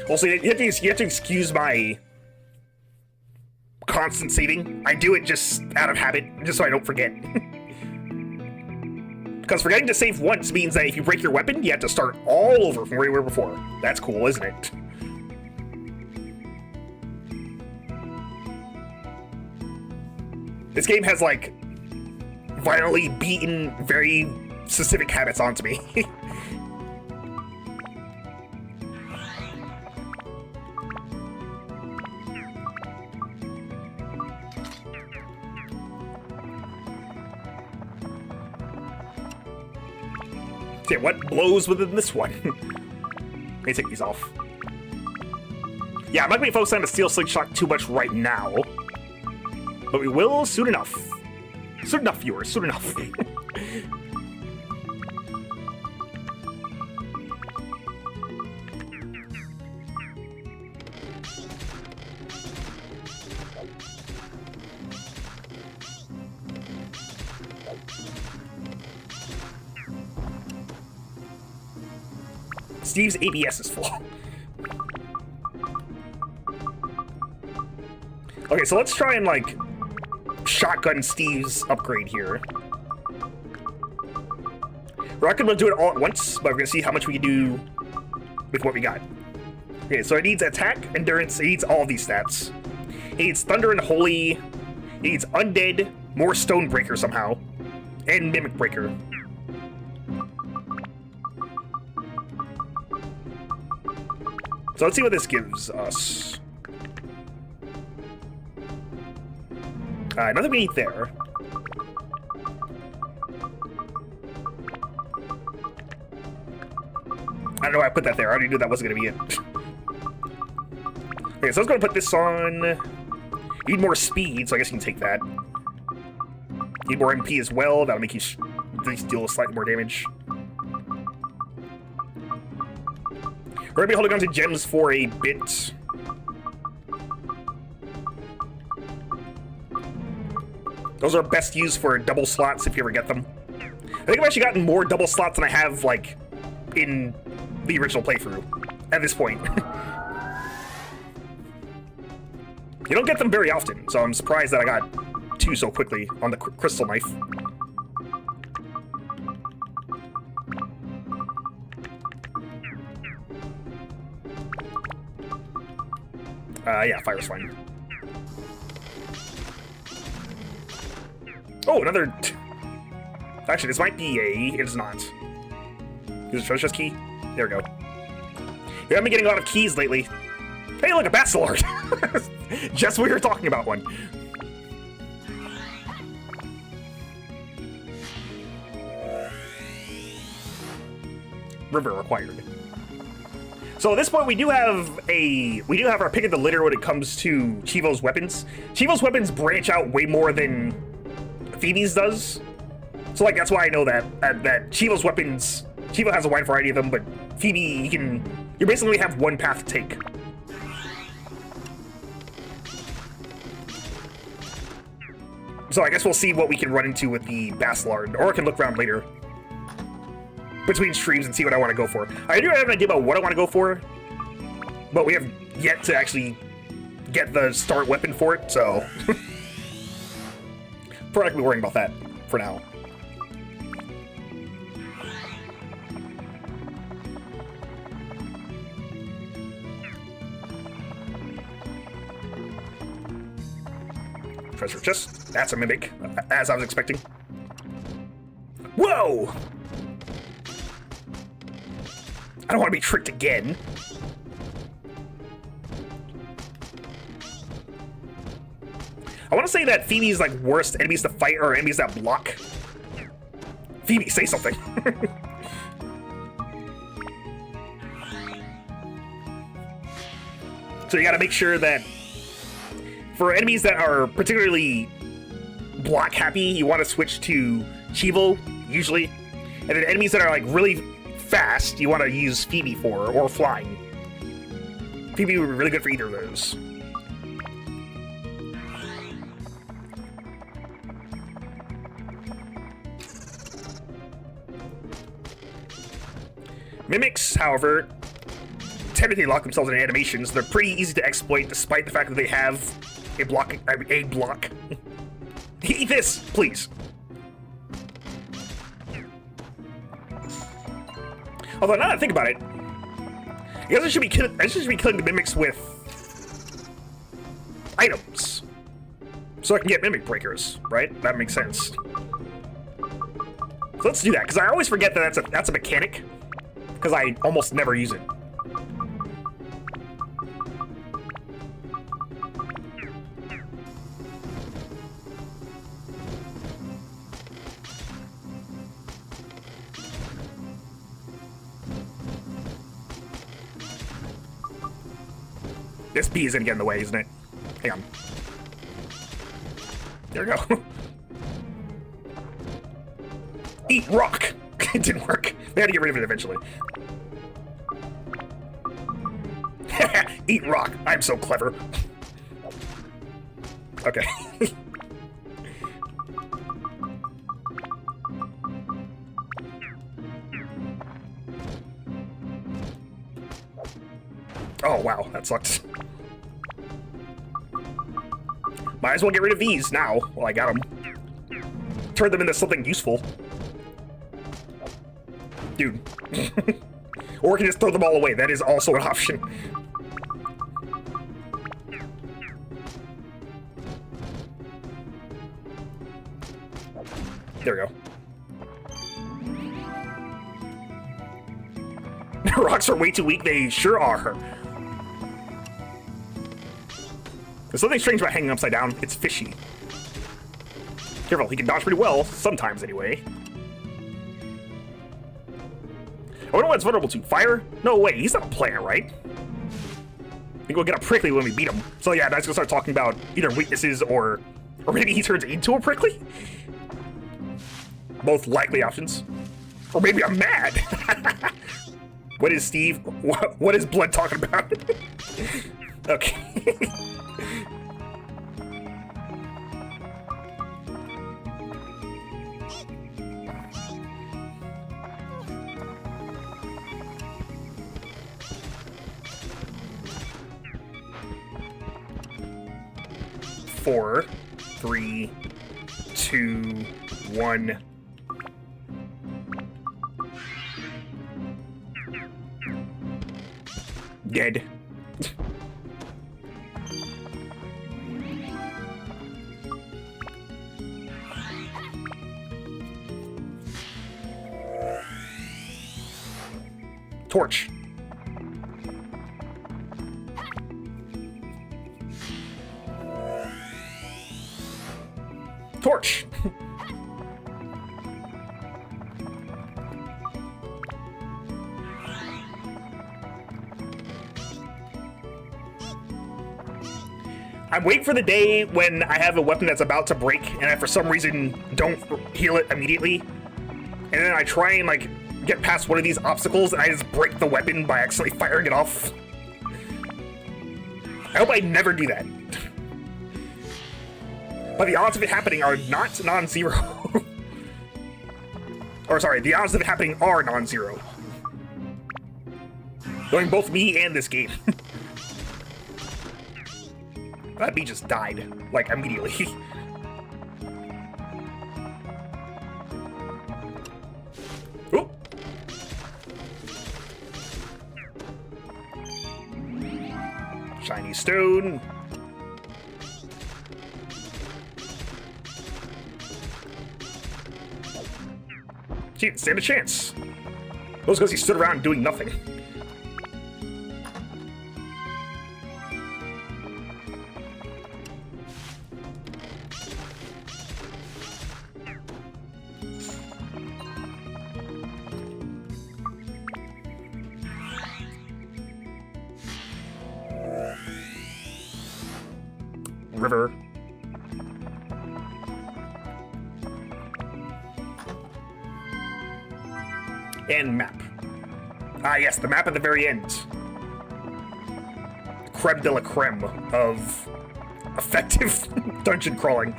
Also, you have to excuse my constant saving. I do it just out of habit, just so I don't forget. Because forgetting to save once means that if you break your weapon, you have to start all over from where you were before. That's cool, isn't it? This game has, like, violently beaten very specific habits onto me. Okay, what blows within this one? Let me take these off. Yeah, I'm not going to be focused on the steel slingshot too much right now. But we will soon enough. Soon enough, viewers. Soon enough. Steve's ABS is full. Okay, so let's try and, like, shotgun Steve's upgrade here. We're not gonna do it all at once, but we're gonna see how much we can do with what we got. Okay, so it needs attack, endurance, it needs all of these stats. It needs Thunder and Holy, it needs Undead, more Stonebreaker somehow, and Mimic Breaker. So let's see what this gives us. Nothing we need there. I don't know why I put that there. I already knew that wasn't going to be it. Okay, so I was going to put this on. Need more speed, so I guess you can take that. Need more MP as well. That'll make you at least deal slightly more damage. We're going to be holding on to gems for a bit. Those are best used for double slots if you ever get them. I think I've actually gotten more double slots than I have, like, in the original playthrough at this point. You don't get them very often, so I'm surprised that I got 2 so quickly on the crystal knife. Yeah, fire's fine. Oh, another... Actually, this might be a... It is not. Is it treasure chest key? There we go. We haven't been getting a lot of keys lately. Hey, look, a Bacillard! Just what we were talking about one. River required. So at this point, we do have our pick of the litter when it comes to Chivo's weapons. Chivo's weapons branch out way more than Phoebe's does. So like that's why I know that Chivo's weapons, Chivo has a wide variety of them, but Phoebe, you basically have one path to take. So I guess we'll see what we can run into with the Bacillard, or I can look around later between streams and see what I want to go for. I do have an idea about what I want to go for, but we have yet to actually get the start weapon for it, so probably not gonna be worrying about that for now. Treasure chest. That's a mimic, as I was expecting. Whoa! I don't want to be tricked again. I want to say that Phoebe's like worst enemies to fight are enemies that block. Phoebe, say something. So you got to make sure that for enemies that are particularly block happy, you want to switch to Chivo usually, and then enemies that are like really fast, you want to use Phoebe for, or flying. Phoebe would be really good for either of those. Mimics, however, technically lock themselves in animations. They're pretty easy to exploit, despite the fact that they have a block. Eat this, please. Although now that I think about it, I guess I should be killing the mimics with items, so I can get mimic breakers. Right? That makes sense. So let's do that, because I always forget that that's a mechanic, because I almost never use it. This bee is gonna get in the way, isn't it? Hang on. There we go. Eat rock! It didn't work. They had to get rid of it eventually. Eat rock. I'm so clever. Okay. Oh, wow. That sucks. Might as well get rid of these now while I got them. Turn them into something useful. Dude. Or we can just throw them all away. That is also an option. There we go. Rocks are way too weak. They sure are. There's something strange about hanging upside down. It's fishy. Careful, he can dodge pretty well, sometimes anyway. I wonder what it's vulnerable to. Fire? No way, he's not a player, right? I think we'll get a prickly when we beat him. So yeah, that's gonna start talking about either weaknesses or maybe he turns into a prickly? Both likely options. Or maybe I'm mad. What is Steve? What is Blood talking about? Okay. 4, 3, 2, 1. Dead. Torch. Torch. I'm waiting for the day when I have a weapon that's about to break and I for some reason don't heal it immediately. And then I try and like get past one of these obstacles and I just break the weapon by accidentally firing it off. I hope I never do that. But the odds of it happening are not non-zero. Or sorry, the odds of it happening are non-zero. Knowing both me and this game. That bee just died, like, immediately. Oop. Shiny stone. She didn't stand a chance. That was because he stood around doing nothing. River. And map. Ah, yes, the map at the very end. Creme de la creme of effective dungeon crawling.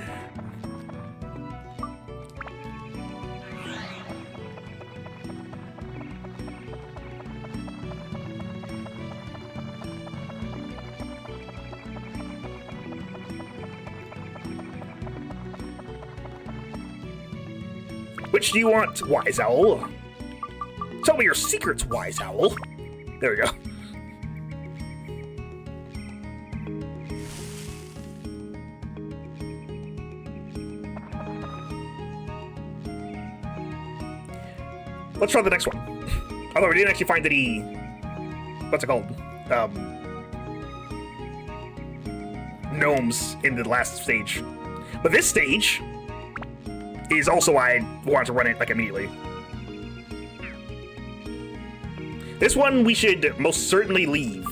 Which do you want, Wise Owl? Tell me your secrets, Wise Owl. There we go. Let's try the next one. Although we didn't actually find any... What's it called? Gnomes in the last stage. But this stage is also why I want to run it, like, immediately. This one we should most certainly leave.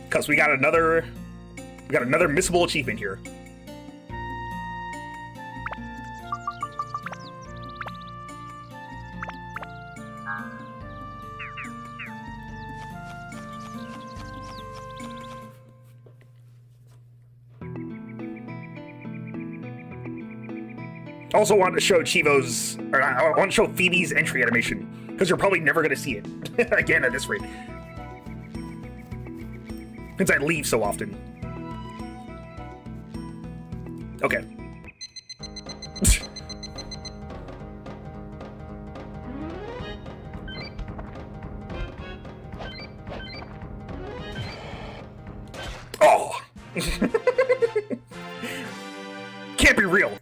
Because we got another missable achievement here. I also want to show Chivo's, or I want to show Phoebe's entry animation, because you're probably never going to see it again at this rate. Since I leave so often. Okay. Oh! Can't be real.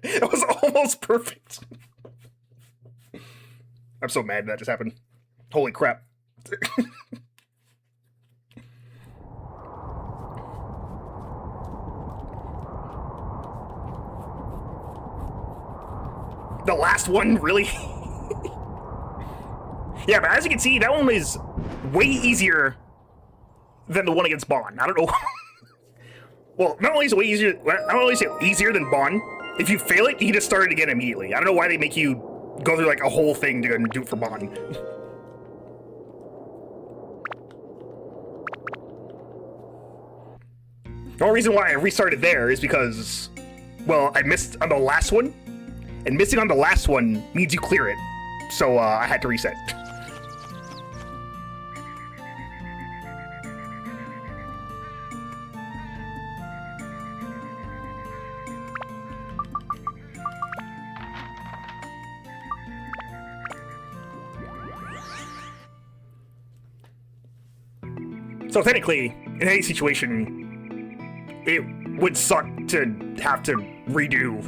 That was almost perfect. I'm so mad that just happened. Holy crap. The last one, really? Yeah, but as you can see, that one is way easier than the one against Bon. I don't know. Well, not only is it way easier, not only is it easier than Bon, if you fail it, you just start it again immediately. I don't know why they make you go through like a whole thing to do it for Bon. The only reason why I restarted there is because, well, I missed on the last one, and missing on the last one means you clear it. so I had to reset. So technically, in any situation, it would suck to have to redo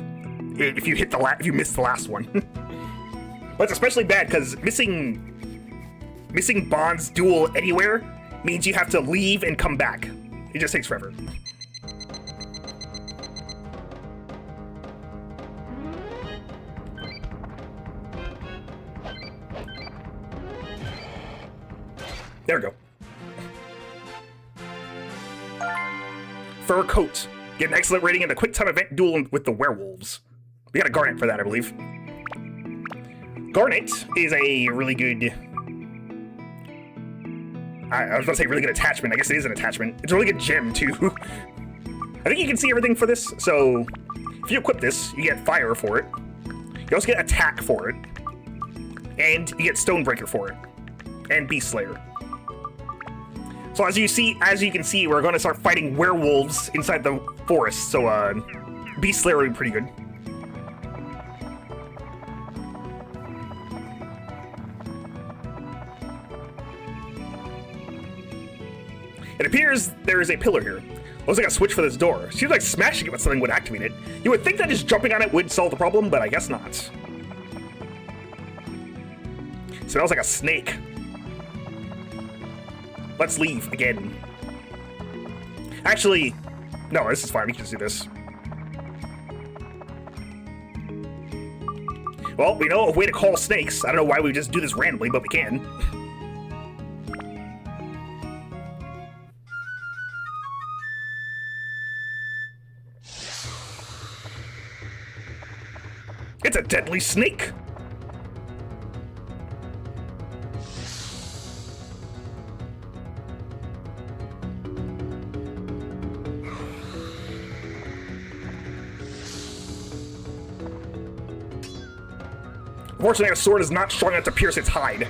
if you hit if you miss the last one. But it's especially bad because missing Bond's duel anywhere means you have to leave and come back. It just takes forever. There we go. Fur coat. Get an excellent rating in the quick time event duel with the werewolves. We got a Garnet for that, I believe. Garnet is a really good... I was going to say really good attachment. I guess it is an attachment. It's a really good gem, too. I think you can see everything for this. So, if you equip this, you get fire for it. You also get attack for it. And you get Stonebreaker for it. And Beast Slayer. So as you can see, we're going to start fighting werewolves inside the forest. So Beast Slayer would be pretty good. It appears there is a pillar here. Looks like a switch for this door. Seems like smashing it with something would activate it. You would think that just jumping on it would solve the problem, but I guess not. Smells like a snake. Let's leave again. Actually, no, this is fine. We can just do this. Well, we know a way to call snakes. I don't know why we just do this randomly, but we can. It's a deadly snake! Unfortunately, our sword is not strong enough to pierce its hide.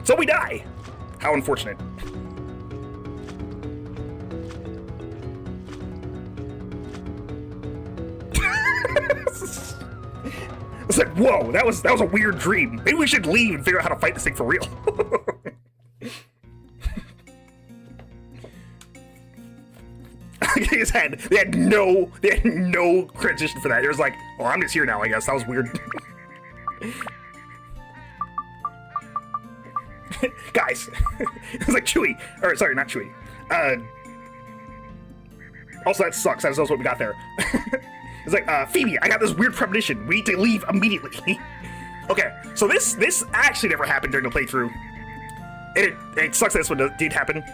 So we die! How unfortunate. It's like, whoa, that was a weird dream. Maybe we should leave and figure out how to fight this thing for real. His head. They had no transition for that. It was like, oh, I'm just here now, I guess. That was weird. Guys, it was like Chewie. Or sorry, not Chewie. Also, that sucks. That's also what we got there. It's like, Phoebe, I got this weird premonition. We need to leave immediately. Okay, so this actually never happened during the playthrough. It sucks that this one did happen.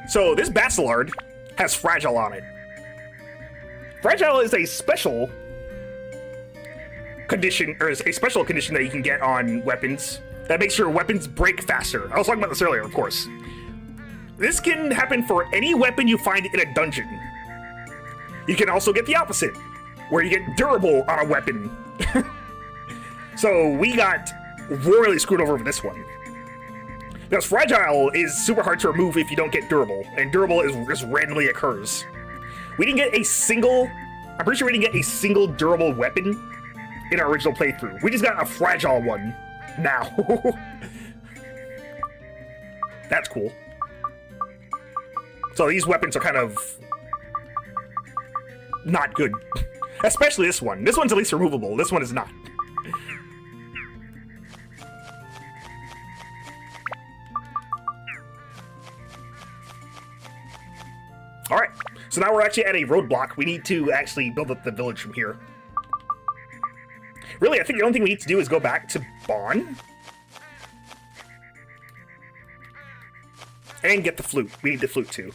So this Bacillard has Fragile on it. Fragile is a special condition, or is a special condition that you can get on weapons that makes your weapons break faster. I was talking about this earlier, of course. This can happen for any weapon you find in a dungeon. You can also get the opposite, where you get durable on a weapon. So we got royally screwed over with this one. Because Fragile is super hard to remove if you don't get Durable, and Durable just randomly occurs. We didn't get a single, I'm pretty sure we didn't get a single durable weapon in our original playthrough. We just got a Fragile one now. That's cool. So these weapons are kind of not good. Especially this one. This one's at least removable. This one is not. Alright, so now we're actually at a roadblock. We need to actually build up the village from here. Really, I think the only thing we need to do is go back to Bonn. And get the flute. We need the flute too.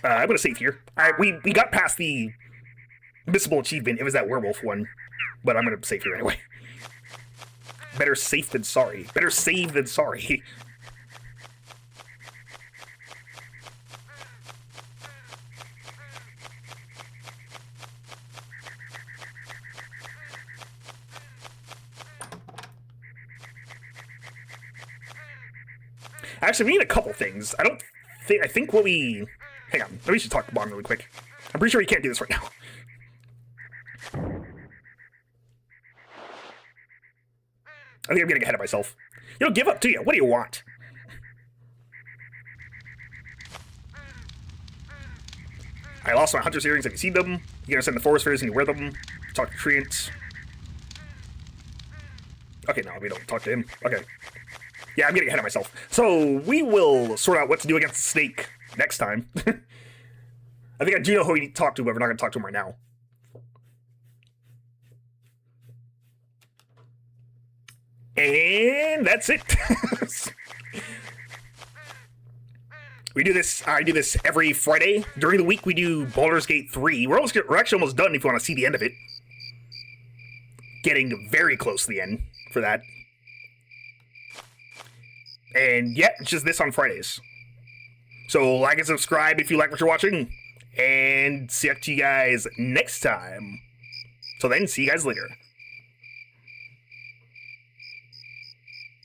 I'm gonna save here. We got past the missable achievement. It was that werewolf one, but I'm gonna save here anyway. Better safe than sorry. Better save than sorry. Actually, we need a couple things. I think what we... Hang on. Maybe we should talk to Bond really quick. I'm pretty sure he can't do this right now. I think I'm getting ahead of myself. You don't give up, do you? What do you want? I lost my hunter's earrings. Have you seen them? You gotta send the forest fairies and you wear them. Talk to treants. Okay, no, we don't talk to him. Okay. Yeah, I'm getting ahead of myself. So, we will sort out what to do against the snake next time. I think I do know who we need to talk to, but we're not going to talk to him right now. And that's it. We do this. I do this every Friday. During the week, we do Baldur's Gate 3. We're actually almost done if you want to see the end of it. Getting very close to the end for that. And yeah, it's just this on Fridays. So like and subscribe if you like what you're watching. And see you guys next time. So then, see you guys later.